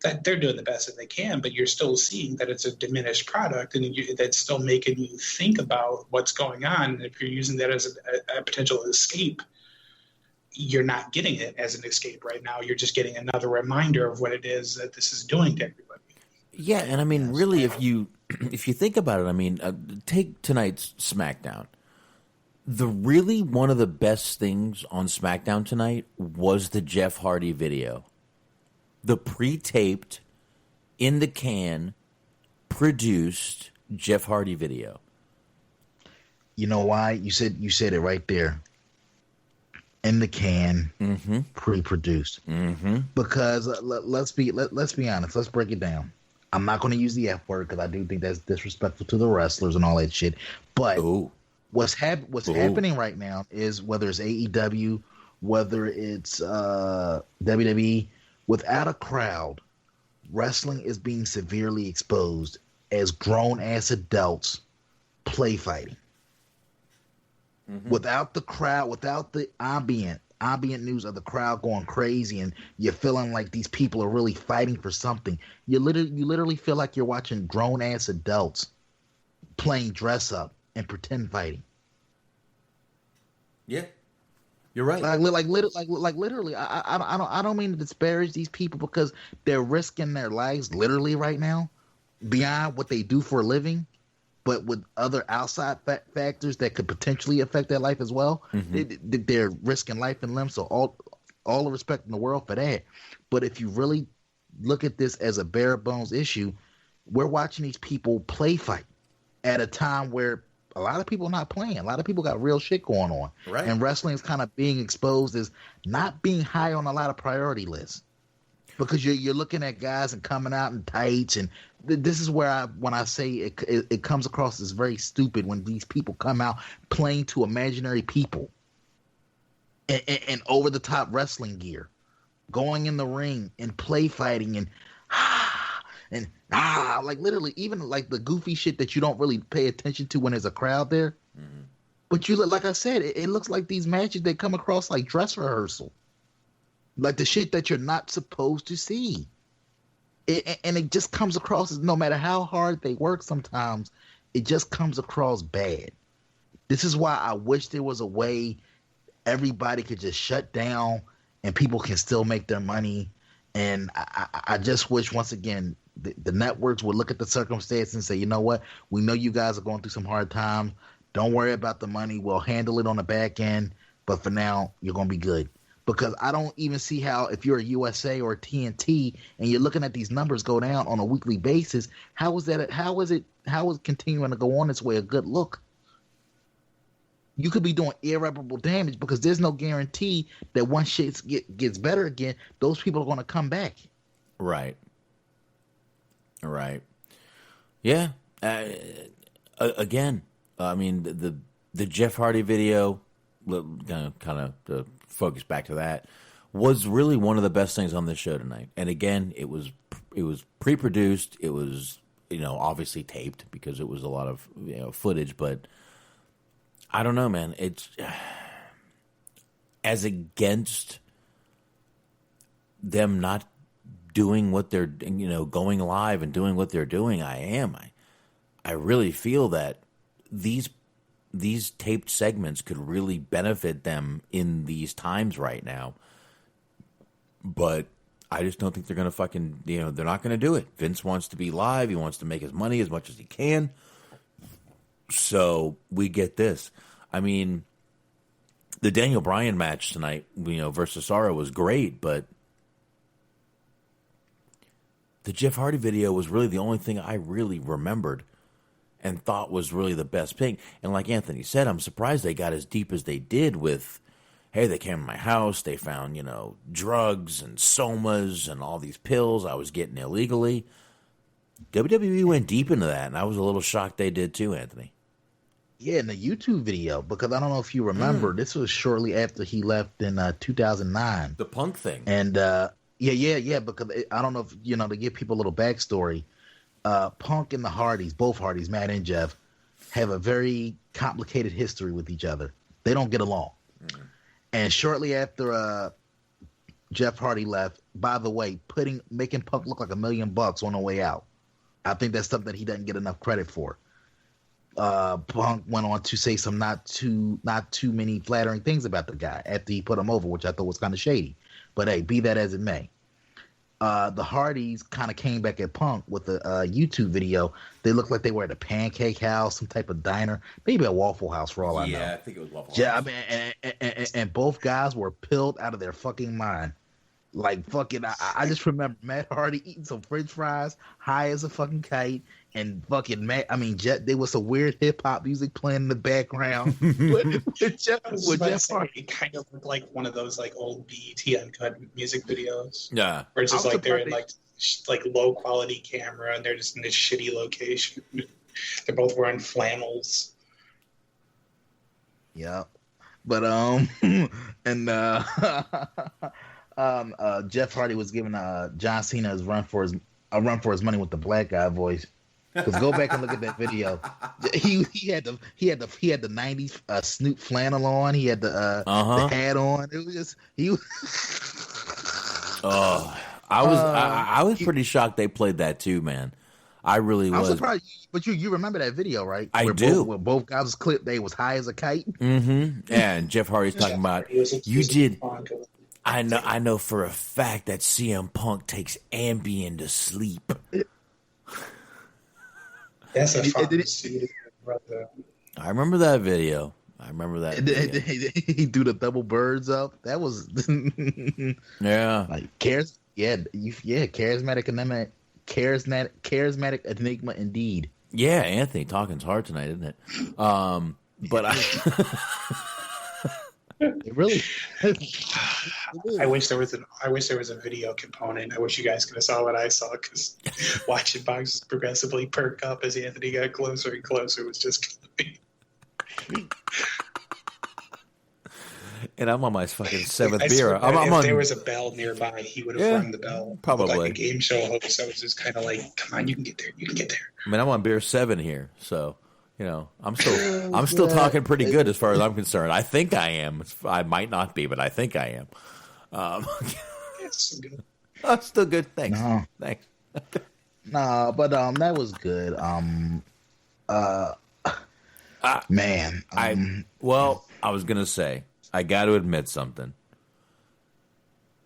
I: that they're doing the best that they can, but you're still seeing that it's a diminished product, and that's still making you think about what's going on. And if you're using that as a potential escape, you're not getting it as an escape right now. You're just getting another reminder of what it is that this is doing to everybody.
G: Yeah, and I mean, really, if you think about it, I mean, take tonight's SmackDown. One of the best things on SmackDown tonight was the Jeff Hardy video. The pre-taped, in the can, produced Jeff Hardy video.
H: You know why? You said it right there. In the can, pre-produced. Mm-hmm. Because let's be honest. Let's break it down. I'm not going to use the F word because I do think that's disrespectful to the wrestlers and all that shit. But what's happening right now is, whether it's AEW, whether it's WWE, without a crowd, wrestling is being severely exposed as grown-ass adults play fighting. Mm-hmm. Without the crowd, without the ambient news of the crowd going crazy, and you're feeling like these people are really fighting for something, you literally feel like you're watching grown-ass adults playing dress-up and pretend fighting.
G: Yeah. You're right.
H: Like literally, I don't mean to disparage these people, because they're risking their lives literally right now beyond what they do for a living, but with other outside factors that could potentially affect their life as well. Mm-hmm. They're risking life and limb. So all the respect in the world for that. But if you really look at this as a bare bones issue, we're watching these people play fight at a time where a lot of people are not playing. A lot of people got real shit going on. Right. And wrestling is kind of being exposed as not being high on a lot of priority lists. because you're looking at guys and coming out in tights, and this is where when I say it comes across as very stupid when these people come out playing to imaginary people and over the top wrestling gear, going in the ring and play fighting and like literally even like the goofy shit that you don't really pay attention to when there's a crowd there. Mm-hmm. But you look, like I said, it looks like these matches, they come across like dress rehearsal. Like the shit that you're not supposed to see. And it just comes across as, no matter how hard they work sometimes, it just comes across bad. This is why I wish there was a way everybody could just shut down and people can still make their money. And I just wish, once again, the networks would look at the circumstance and say, you know what? We know you guys are going through some hard times. Don't worry about the money. We'll handle it on the back end. But for now, you're going to be good. Because I don't even see how, if you're a USA or a TNT and you're looking at these numbers go down on a weekly basis, how is continuing to go on this way a good look? You could be doing irreparable damage because there's no guarantee that once shit gets better again, those people are going to come back.
G: Right. Yeah. Again, I mean, the Jeff Hardy video, kind of to focus back to that, was really one of the best things on this show tonight. And again, it was pre-produced. It was, obviously taped because it was a lot of footage. But I don't know, man. It's as against them not doing what they're, going live and doing what they're doing. I really feel that these taped segments could really benefit them in these times right now. But I just don't think they're going to fucking, they're not going to do it. Vince wants to be live. He wants to make his money as much as he can. So we get this. I mean, the Daniel Bryan match tonight, versus Cesaro was great, but the Jeff Hardy video was really the only thing I really remembered and thought was really the best thing. And like Anthony said, I'm surprised they got as deep as they did with, hey, they came to my house, they found, drugs and somas and all these pills I was getting illegally. WWE went deep into that, and I was a little shocked they did too, Anthony.
H: Yeah, in the YouTube video, because I don't know if you remember, this was shortly after he left in 2009.
G: The Punk thing.
H: And, because I don't know if, to give people a little backstory, Punk and the Hardys, both Hardys, Matt and Jeff, have a very complicated history with each other. They don't get along. Mm-hmm. And shortly after Jeff Hardy left, by the way, making Punk look like $1 million on the way out. I think that's something he doesn't get enough credit for. Punk went on to say some not too many flattering things about the guy after he put him over, which I thought was kind of shady. But hey, be that as it may. The Hardys kind of came back at Punk with a YouTube video. They looked like they were at a pancake house, some type of diner, maybe a Waffle House for all I know.
G: Yeah, I think it was Waffle House.
H: Yeah, I mean, and both guys were pilled out of their fucking mind. Like fucking, I just remember Matt Hardy eating some French fries, high as a fucking kite, and fucking there was some weird hip hop music playing in the background. with Jeff Hardy,
I: it kind of looked like one of those like old BET uncut music videos.
G: Yeah,
I: where it's just like they're in like low quality camera and they're just in this shitty location. They're both wearing flannels.
H: Yeah, but Jeff Hardy was giving John Cena a run for his money with the black guy voice. Because go back and look at that video. He had the 90s Snoop flannel on. He had the hat on. It was just
G: I was pretty shocked they played that too, man. I really was.
H: I'm surprised, but you remember that video, right?
G: I do.
H: Where both guys was clipped, they was high as a kite.
G: Mm-hmm. Yeah, and Jeff Hardy's talking about you did. I know for a fact that CM Punk takes Ambien to sleep.
I: That's a
G: I remember that video.
H: He do the double birds up. That was
G: yeah.
H: Like charismatic enigma indeed.
G: Yeah, Anthony talking's hard tonight, isn't it? But
H: It really.
I: I wish there was a video component. I wish you guys could have saw what I saw, because watching Box progressively perk up as Anthony got closer and closer was just killing me.
G: And I'm on my fucking seventh
I: I
G: beer.
I: swear,
G: I'm
I: if
G: on.
I: there was a bell nearby, he would have rung the bell.
G: Probably.
I: Like a game show host. I was just kind of like, come on, you can get there. You can get there.
G: I mean, I'm on beer 7 here, so I'm still talking pretty good as far as I'm concerned. I think I am. I might not be, but I think I am.
I: It's good.
G: Oh, still good. Thanks.
H: No.
G: Thanks.
H: Nah, but that was good. Man,
G: I was gonna say, I got to admit something.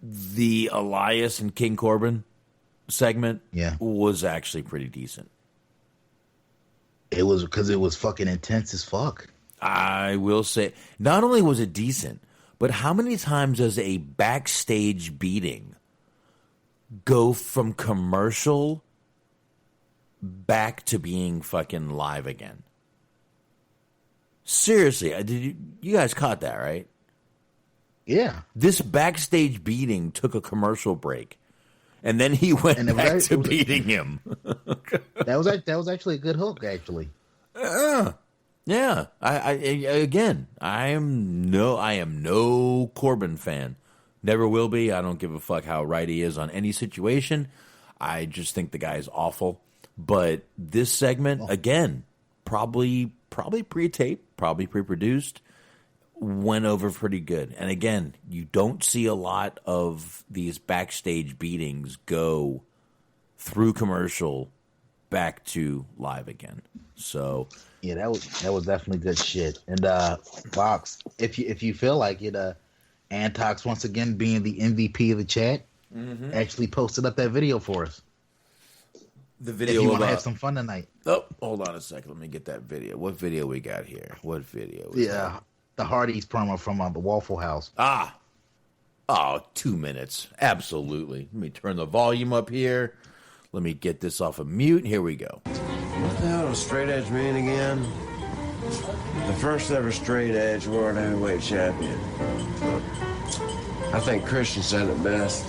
G: The Elias and King Corbin segment, was actually pretty decent.
H: It was because it was fucking intense as fuck.
G: I will say, not only was it decent, but how many times does a backstage beating go from commercial back to being fucking live again? Seriously, you guys caught that, right?
H: Yeah.
G: This backstage beating took a commercial break, and then he went back to beating him.
H: That was actually a good hook, actually.
G: Yeah. I am no Corbin fan. Never will be. I don't give a fuck how right he is on any situation. I just think the guy is awful. But this segment, again, probably pre-taped, probably pre-produced, went over pretty good. And again, you don't see a lot of these backstage beatings go through commercial back to live again. So
H: yeah, that was definitely good shit. And Fox, if you feel like it, Antox once again being the MVP of the chat, actually posted up that video for us.
G: The video,
H: if you want to have some fun tonight.
G: Oh, hold on a second. Let me get that video. What video we got here? What video?
H: The Hardy's promo from the Waffle House.
G: 2 minutes. Absolutely. Let me turn the volume up here. Let me get this off of mute. Here we go.
N: What the hell does straight edge mean again? The first ever straight edge world heavyweight champion. I think Christian said it best.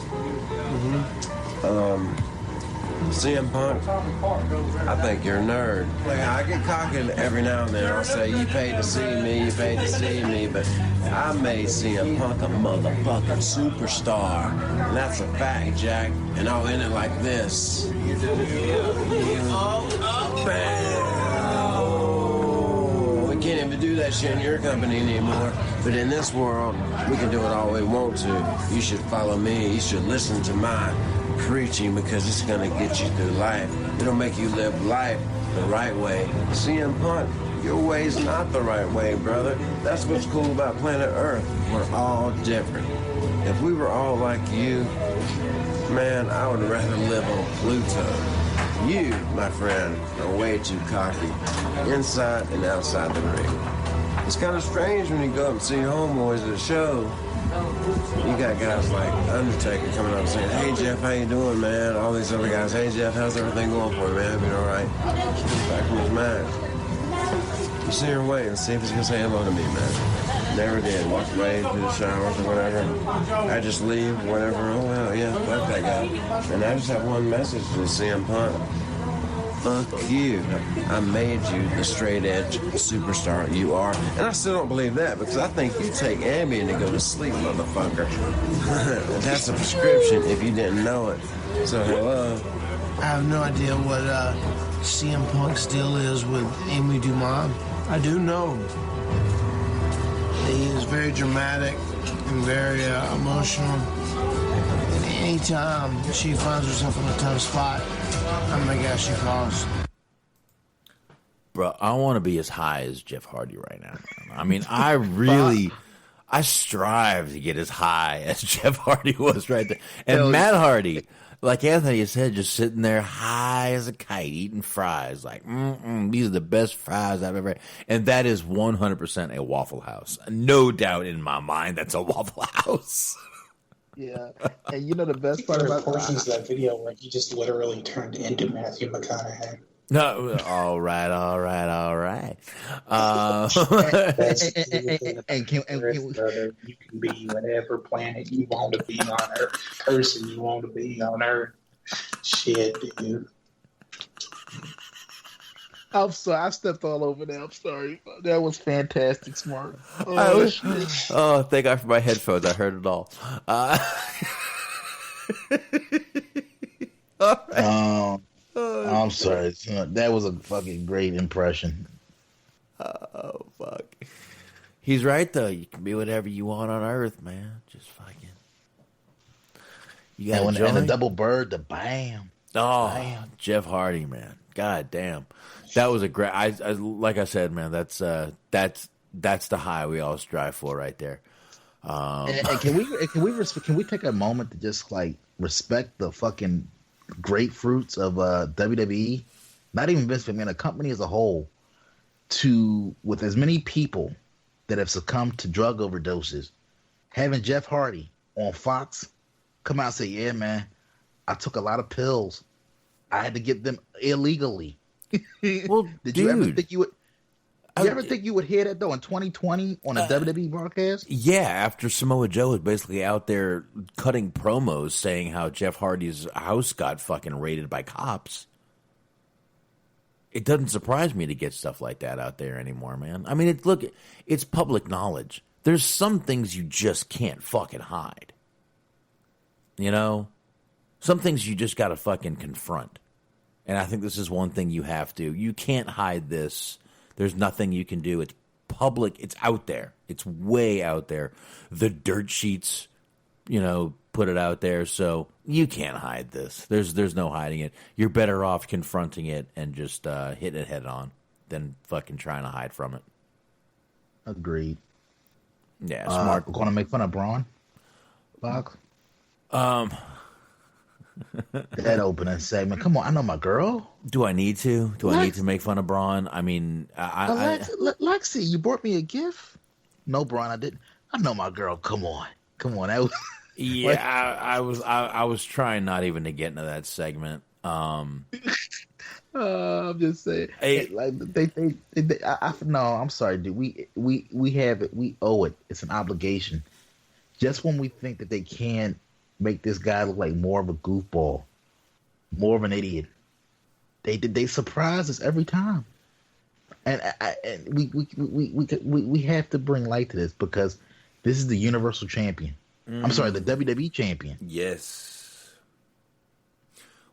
N: CM Punk, I think you're a nerd. Like, I get cocky every now and then. I'll say, you paid to see me, but I made CM Punk a motherfucking superstar. And that's a fact, Jack. And I'll end it like this. Bam! We can't even do that shit in your company anymore. But in this world, we can do it all we want to. You should follow me. You should listen to my preaching, because it's going to get you through life. It'll make you live life the right way. CM Punk, your way's not the right way, brother. That's what's cool about planet Earth. We're all different. If we were all like you, man, I would rather live on Pluto. You, my friend, are way too cocky, inside and outside the ring. It's kind of strange when you go up and see your homeboys at a show. You got guys like Undertaker coming up saying, hey Jeff, how you doing, man? All these other guys, hey Jeff, how's everything going for you, man? You all right? Back from his mind. You sit here and wait and see if he's gonna say hello to me, man. Never did. Walked away to the showers or whatever. I just leave, whatever. Oh well, yeah, fuck that guy. And I just have one message to CM Punk. Fuck you. I made you the straight edge superstar you are. And I still don't believe that, because I think you take Ambien to go to sleep, motherfucker. That's a prescription if you didn't know it. So hello.
O: I have no idea what CM Punk's deal is with Amy Dumont. I do know that he is very dramatic and very emotional. And anytime she finds herself in a tough spot, I'm the guy she calls.
G: Bro, I want to be as high as Jeff Hardy right now. I mean, I strive to get as high as Jeff Hardy was right there. And Matt Hardy, like Anthony said, just sitting there high as a kite, eating fries. Like, these are the best fries I've ever had. And that is 100% a Waffle House. No doubt in my mind that's a Waffle House.
H: Yeah, and you know the best part about
I: portions of that video where he just literally turned into Matthew McConaughey.
G: No, all right.
I: You can be whatever planet you want to be on Earth, person you want to be on Earth. Shit, dude.
H: I'm sorry, I stepped all over that. I'm sorry. That was fantastic, Smart.
G: Thank God for my headphones. I heard it all. All right.
H: I'm sorry. That was a fucking great impression.
G: Oh, fuck. He's right, though. You can be whatever you want on Earth, man. Just fucking. You got
H: and the double bird, the bam.
G: Oh,
H: bam.
G: Jeff Hardy, man. God damn. That was a great. I like I said, man. That's the high we all strive for, right there.
H: And can we take a moment to just like respect the fucking grapefruits of WWE? Not even Vince McMahon, a company as a whole, with as many people that have succumbed to drug overdoses, having Jeff Hardy on Fox come out and say, "Yeah, man, I took a lot of pills. I had to get them illegally."
G: Well,
H: did you ever think you would? You ever think you would hear that though in 2020 on a WWE broadcast?
G: Yeah, after Samoa Joe was basically out there cutting promos saying how Jeff Hardy's house got fucking raided by cops. It doesn't surprise me to get stuff like that out there anymore, man. I mean, it's public knowledge. There's some things you just can't fucking hide. You know? Some things you just got to fucking confront. And I think this is one thing you have to. You can't hide this. There's nothing you can do. It's public. It's out there. It's way out there. The dirt sheets, put it out there. So you can't hide this. There's no hiding it. You're better off confronting it and just hitting it head on than fucking trying to hide from it.
H: Agreed.
G: Yeah, smart.
H: We're going to make fun of Braun? Fox? That opening segment. Come on, I know my girl.
G: Do I need to? I need to make fun of Braun? I mean,
H: Lexi, you brought me a gift? No, Braun, I didn't. I know my girl. Come on. That was,
G: yeah, I was trying not even to get into that segment.
H: I'm just saying. No, I'm sorry, dude. We have it. We owe it. It's an obligation. Just when we think that they can make this guy look like more of a goofball, more of an idiot, they surprise us every time, and we have to bring light to this because this is the Universal Champion. I'm sorry, the WWE Champion.
G: Yes.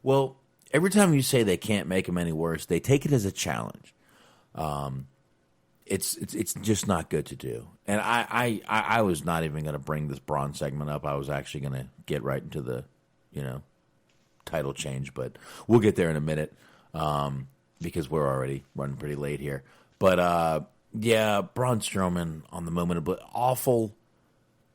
G: Well, every time you say they can't make him any worse, they take it as a challenge. It's just not good to do. And I was not even going to bring this Braun segment up. I was actually going to get right into the, title change. But we'll get there in a minute because we're already running pretty late here. But, yeah, Braun Strowman on the moment of awful.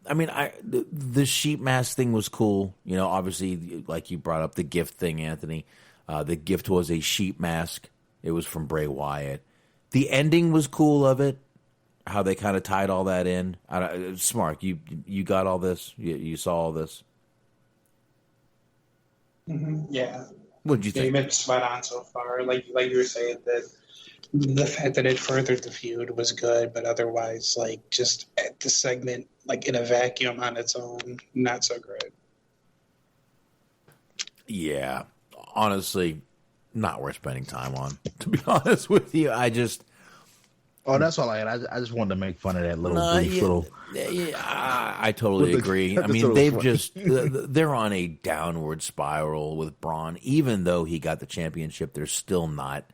G: I mean, the sheep mask thing was cool. Obviously, like you brought up the gift thing, Anthony. The gift was a sheep mask. It was from Bray Wyatt. The ending was cool of it, how they kind of tied all that in. Smart, you got all this? You saw all this?
I: Mm-hmm. Yeah.
G: What did you think?
I: You've been spot on so far. Like you were saying, that the fact that it furthered the feud was good, but otherwise, just at the segment, in a vacuum on its own, not so great.
G: Yeah. Honestly, not worth spending time on, to be honest with you.
H: Oh, that's all I had. I just wanted to make fun of that little
G: Yeah, I totally agree. I mean, they're on a downward spiral with Braun. Even though he got the championship, they're still not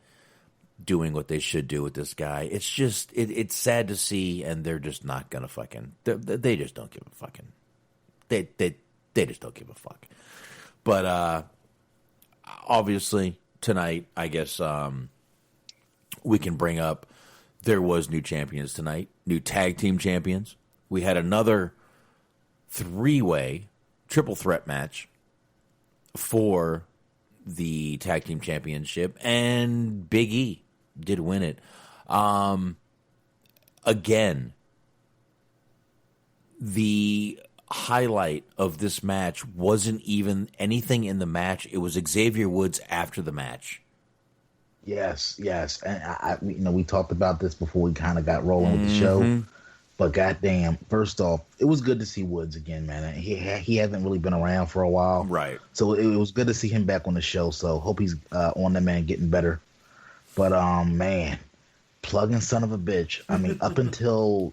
G: doing what they should do with this guy. It's just, it's sad to see, and they're just not going to fucking, they just don't give a fucking, they just don't give a fuck. But, obviously, tonight, I guess we can bring up there was new champions tonight, new tag team champions. We had another three-way triple threat match for the tag team championship, and Big E did win it. Again, the highlight of this match wasn't even anything in the match. It was Xavier Woods after the match.
H: Yes, and we talked about this before we kind of got rolling with the show. But goddamn, first off, it was good to see Woods again, man. He hasn't really been around for a while,
G: right?
H: So it was good to see him back on the show. So hope he's on the man getting better. But man, plugging son of a bitch. I mean, up until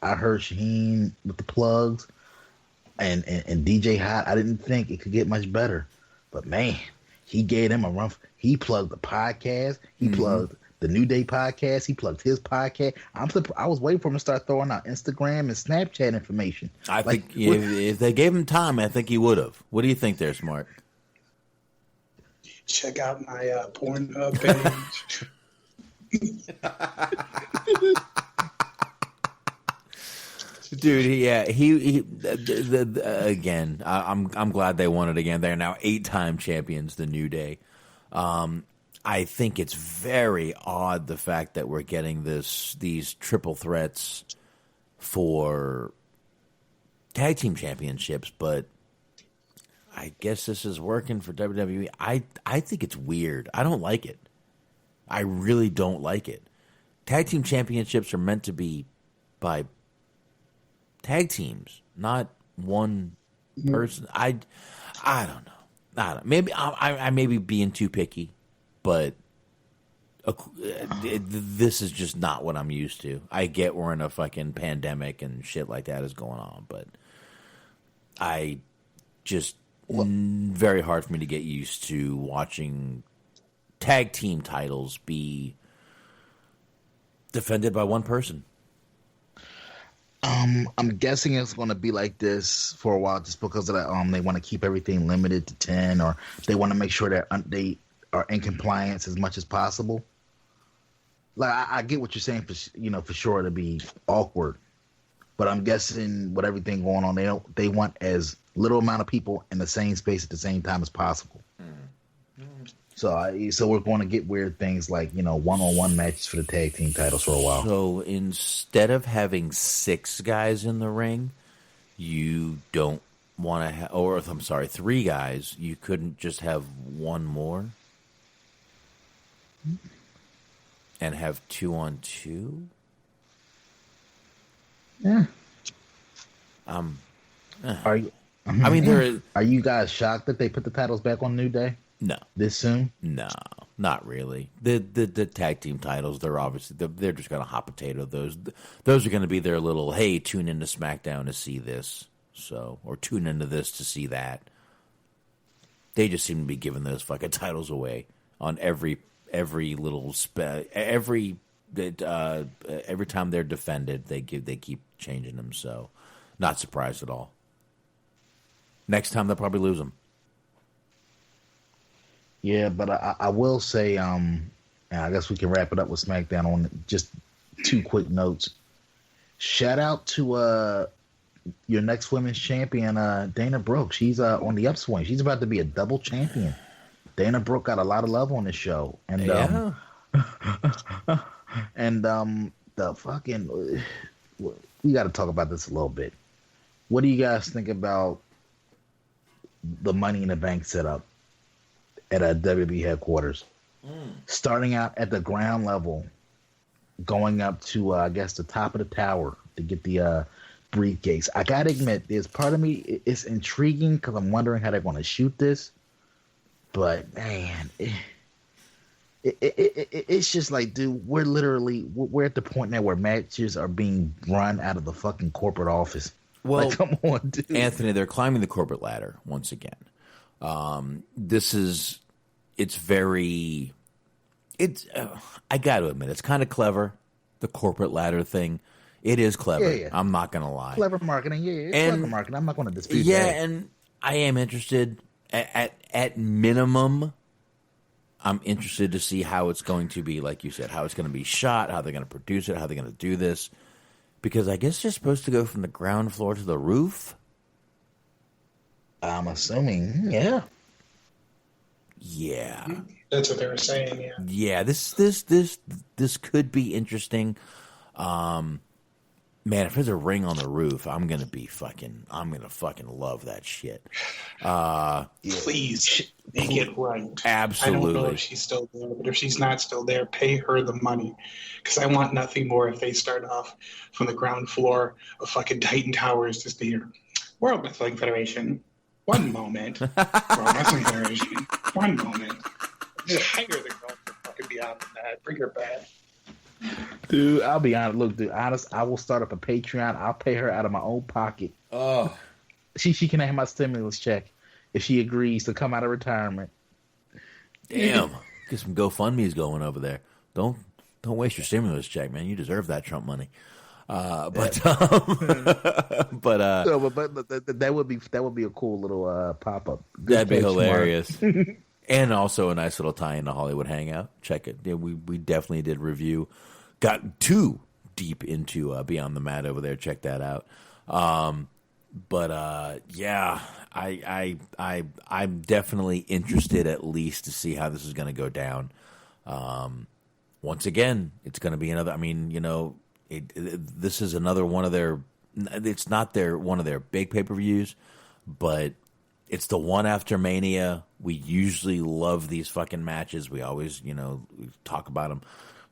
H: I heard Shaheen with the plugs and DJ Hot, I didn't think it could get much better. But man, he gave him a run. He plugged the podcast. He plugged the New Day podcast. He plugged his podcast. I was waiting for him to start throwing out Instagram and Snapchat information.
G: I think if they gave him time, I think he would have. What do you think there, Smart?
I: Check out my Pornhub page.
G: Dude, again, I'm glad they won it again. They're now 8-time champions, the New Day. I think it's very odd the fact that we're getting these triple threats for tag team championships, but I guess this is working for WWE. I think it's weird. I don't like it. I really don't like it. Tag team championships are meant to be by tag teams, not one person. I don't know. Maybe I may be being too picky, but this is just not what I'm used to. I get we're in a fucking pandemic and shit like that is going on, but I just very hard for me to get used to watching tag team titles be defended by one person.
H: I'm guessing it's going to be like this for a while, just because of that. They want to keep everything limited to 10, or they want to make sure that they are in compliance as much as possible. Like I get what you're saying for sure to be awkward, but I'm guessing with everything going on, they want as little amount of people in the same space at the same time as possible. So we're going to get weird things like one-on-one matches for the tag team titles for a while.
G: So instead of having 6 guys in the ring, you don't want to have, or I'm sorry, 3 guys. You couldn't just have one more and have 2-on-2.
H: Yeah.
G: Are you? I mean,
H: are you guys shocked that they put the titles back on New Day?
G: No.
H: This soon?
G: No, not really. The tag team titles, they're just going to hot potato those. Those are going to be their little, hey, tune into SmackDown to see this, or tune into this to see that. They just seem to be giving those fucking titles away on every little every time they're defended, they keep changing them. So, not surprised at all. Next time they'll probably lose them.
H: Yeah, but I will say, and I guess we can wrap it up with SmackDown on just 2 quick notes. Shout out to your next women's champion, Dana Brooke. She's on the upswing. She's about to be a double champion. Dana Brooke got a lot of love on this show, and the fucking we got to talk about this a little bit. What do you guys think about the Money in the Bank setup at a WWE headquarters? Starting out at the ground level, going up to I guess the top of the tower to get the briefcase. I gotta admit, there's part of me it's intriguing because I'm wondering how they're going to shoot this. But man, it's just like, dude, we're at the point now where matches are being run out of the fucking corporate office.
G: Well,
H: like, come on, dude.
G: Anthony, they're climbing the corporate ladder once again. I got to admit, it's kind of clever, the corporate ladder thing. It is clever.
H: Yeah.
G: I'm not going to lie.
H: Clever marketing. Yeah, it's clever marketing. I'm not going to dispute that.
G: Yeah, and I am interested. At minimum, I'm interested to see how it's going to be, like you said, how it's going to be shot, how they're going to produce it, how they're going to do this. Because I guess they're supposed to go from the ground floor to the roof.
H: I'm assuming, yeah.
G: Yeah.
I: That's what they were saying, yeah.
G: Yeah, this could be interesting. Man, if there's a ring on the roof, I'm gonna fucking love that shit.
I: Please make it right.
G: Absolutely.
I: I don't know if she's still there, but if she's not still there, pay her the money. Because I want nothing more if they start off from the ground floor of fucking Titan Towers just to hear World Wrestling Federation. One moment. World Wrestling Federation. One moment. Just hire the girl to fucking be out of that. Bring her back.
H: Dude, I'll be honest. Look, dude, honest, I will start up a Patreon. I'll pay her out of my own pocket.
G: Oh,
H: she can have my stimulus check if she agrees to come out of retirement.
G: Damn, get some GoFundMe's going over there. Don't waste your stimulus check, man. You deserve that Trump money. But
H: that would be a cool little pop up.
G: That'd be hilarious. And also a nice little tie into Hollywood Hangout. Check it. Yeah, we definitely did review. Got too deep into Beyond the Mat over there. Check that out. Yeah, I'm definitely interested at least to see how this is going to go down. Once again, it's going to be another. I mean, this is another one of their. It's not one of their big pay-per-views, but it's the one after Mania. We usually love these fucking matches. We always, we talk about them.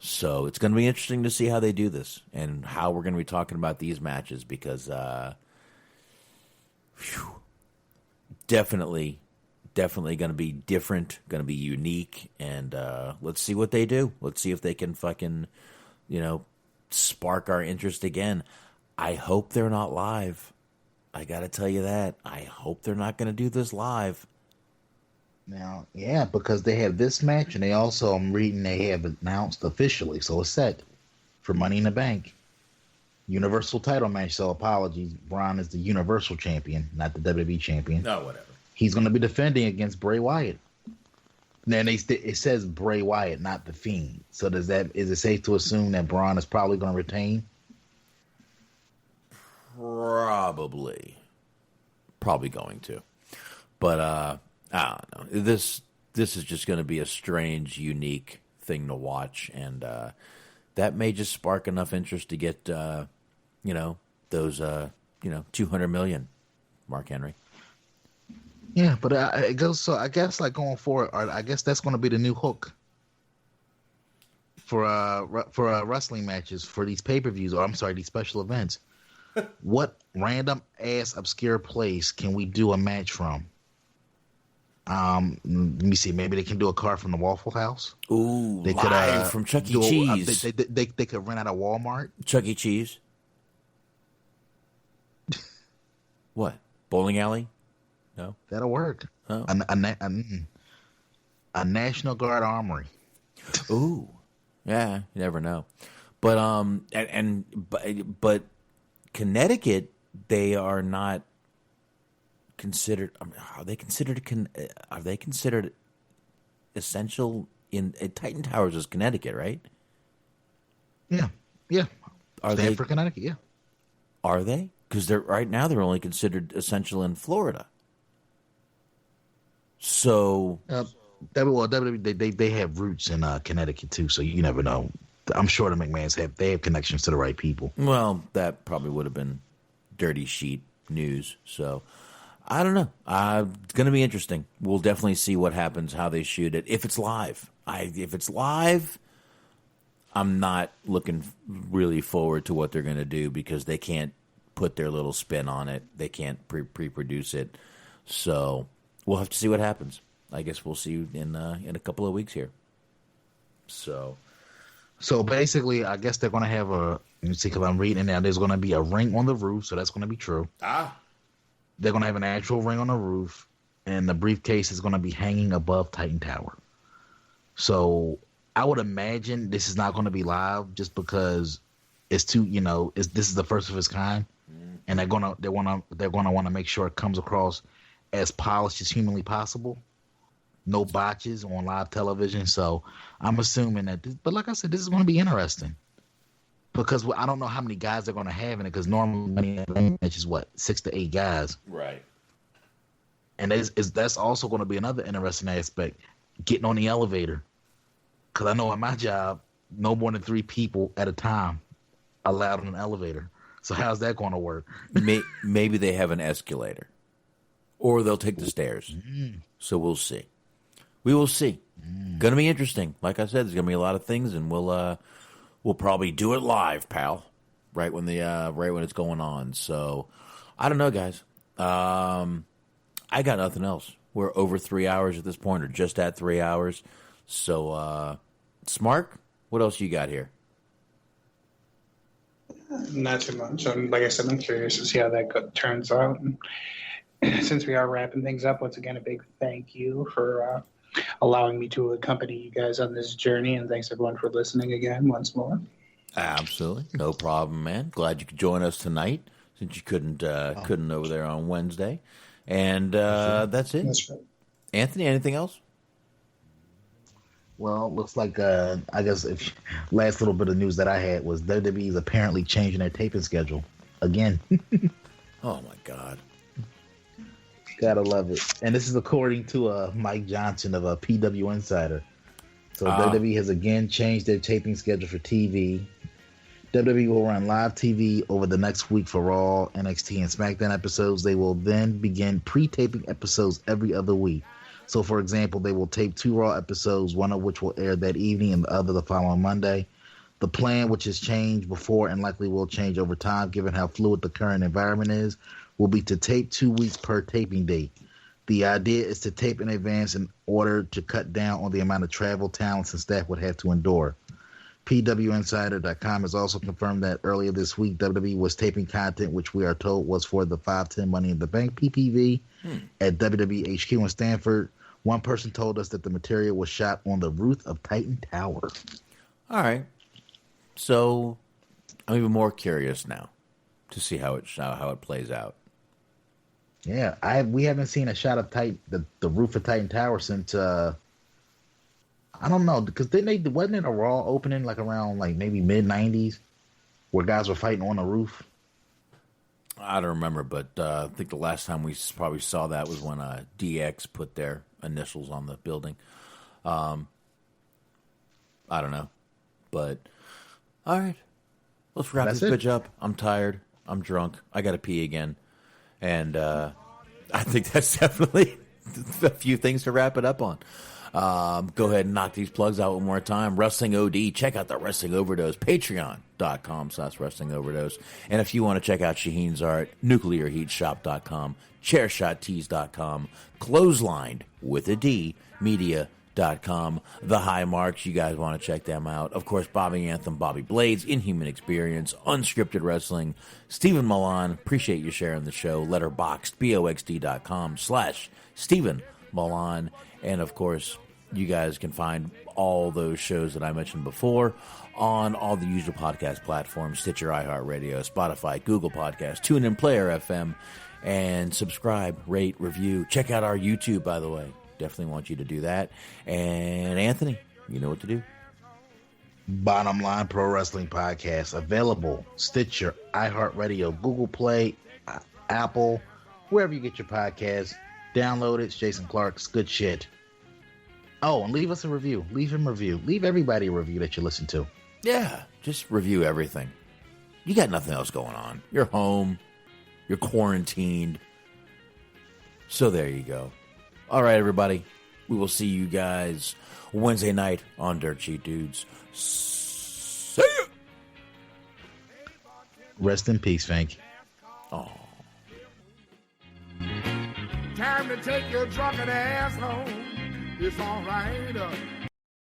G: So it's going to be interesting to see how they do this and how we're going to be talking about these matches because definitely going to be different, going to be unique, and let's see what they do. Let's see if they can fucking, spark our interest again. I hope they're not live. I got to tell you that. I hope they're not going to do this live.
H: Now, yeah, because they have this match, and they also, I'm reading, they have announced officially, so it's set for Money in the Bank. Universal title match, so apologies. Braun is the Universal Champion, not the WWE Champion.
G: No, whatever.
H: He's going to be defending against Bray Wyatt. Then it says Bray Wyatt, not The Fiend. So is it safe to assume that Braun is probably going to retain?
G: Probably going to, but I don't know. This is just going to be a strange, unique thing to watch, and that may just spark enough interest to get those 200 million, Mark Henry.
H: Yeah, but it goes. So I guess going forward, I guess that's going to be the new hook for wrestling matches for these pay-per-views, or I'm sorry, these special events. What random ass obscure place can we do a match from? Let me see. Maybe they can do a card from the Waffle House.
G: Ooh,
H: they
G: live from Chuck E. Cheese.
H: They could rent out a Walmart.
G: Chuck E. Cheese. What? Bowling alley? No,
H: that'll work.
G: Oh.
H: A National Guard armory.
G: Ooh, yeah. You never know. But but Connecticut, they are not considered. Are they considered essential in Titan Towers? Is Connecticut, right?
H: Yeah.
G: Are
H: they
G: they
H: for Connecticut? Yeah.
G: Are they? Because right now they're only considered essential in Florida. So
H: they have roots in Connecticut too. So you never know. I'm sure the McMahons have connections to the right people.
G: Well, that probably would have been dirty sheet news. So I don't know. It's going to be interesting. We'll definitely see what happens, how they shoot it. If it's live, I'm not looking really forward to what they're going to do because they can't put their little spin on it. They can't pre-produce it. So we'll have to see what happens. I guess we'll see in a couple of weeks here.
H: So basically, I guess they're going to have let me see, because I'm reading now, there's going to be a ring on the roof, so that's going to be true. They're going to have an actual ring on the roof, and the briefcase is going to be hanging above Titan Tower. So I would imagine this is not going to be live just because it's too, this is the first of its kind, and they're going to want to make sure it comes across as polished as humanly possible. No botches on live television, so I'm assuming that. But like I said, this is going to be interesting because I don't know how many guys they're going to have in it. Because normally, it's just 6 to 8 guys,
G: right?
H: And that's also going to be another interesting aspect: getting on the elevator. Because I know at my job, no more than 3 people at a time allowed on an elevator. So how's that going to work?
G: Maybe they have an escalator, or they'll take the stairs. So we'll see. We will see. Going to be interesting. Like I said, there's going to be a lot of things, and we'll probably do it live, pal. Right when it's going on. So I don't know, guys. I got nothing else. We're over 3 hours at this point, or just at 3 hours. So, Smark, what else you got here?
I: Not too much. Like I said, I'm curious to see how that turns out. And since we are wrapping things up, once again, a big thank you for allowing me to accompany you guys on this journey, and thanks everyone for listening again once more.
G: Absolutely, no problem, man. Glad you could join us tonight since you couldn't over there on Wednesday, and that's it.
I: That's right.
G: Anthony, anything else?
H: Well, looks like I guess last little bit of news that I had was WWE is apparently changing their taping schedule again.
G: Oh my God.
H: Gotta love it. And this is according to Mike Johnson of PW Insider. So WWE has again changed their taping schedule for TV. WWE will run live TV over the next week for Raw, NXT, and SmackDown episodes. They will then begin pre-taping episodes every other week. So, for example, they will tape 2 Raw episodes, one of which will air that evening and the other the following Monday. The plan, which has changed before and likely will change over time given how fluid the current environment is, will be to tape 2 weeks per taping date. The idea is to tape in advance in order to cut down on the amount of travel talents and staff would have to endure. PWInsider.com has also confirmed that earlier this week, WWE was taping content which we are told was for the 5/10 Money in the Bank PPV at WWE HQ in Stanford. One person told us that the material was shot on the roof of Titan Tower.
G: All right. So I'm even more curious now to see how it plays out.
H: Yeah, we haven't seen a shot of the roof of Titan Tower since I don't know, because wasn't it a Raw opening like around like maybe mid-90s where guys were fighting on the roof?
G: I don't remember, but I think the last time we probably saw that was when DX put their initials on the building. I don't know, but all right, let's wrap this bitch up. I'm tired. I'm drunk. I got to pee again, and I think that's definitely a few things to wrap it up on. Go ahead and knock these plugs out one more time. Wrestling OD. Check out the Wrestling Overdose. Patreon.com/Wrestling Overdose. And if you want to check out Shaheen's art, NuclearHeatShop.com, ChairShotTees.com, Clotheslined with a D, Media.com, The High Marks. You guys want to check them out. Of course, Bobby Anthem, Bobby Blades, Inhuman Experience, Unscripted Wrestling, Stephen Milan. Appreciate you sharing the show. Letterboxd, BOXD.com/Stephen Milan. And of course, you guys can find all those shows that I mentioned before on all the usual podcast platforms: Stitcher, iHeartRadio, Spotify, Google Podcasts, TuneIn, Player FM, and subscribe, rate, review. Check out our YouTube, by the way. Definitely want you to do that. And Anthony, you know what to do.
H: Bottom Line Pro Wrestling Podcast, available Stitcher, iHeartRadio, Google Play, Apple, wherever you get your podcasts. Download it. It's Jason Clark's good shit. Oh, and leave us a review. Leave him a review. Leave everybody a review that you listen to.
G: Yeah, just review everything. You got nothing else going on. You're home. You're quarantined. So there you go. All right, everybody. We will see you guys Wednesday night on Dirt Sheet Dudes. See ya!
H: Rest in peace, Fink.
G: Oh.
C: Time to take your drunken ass home. It's all right.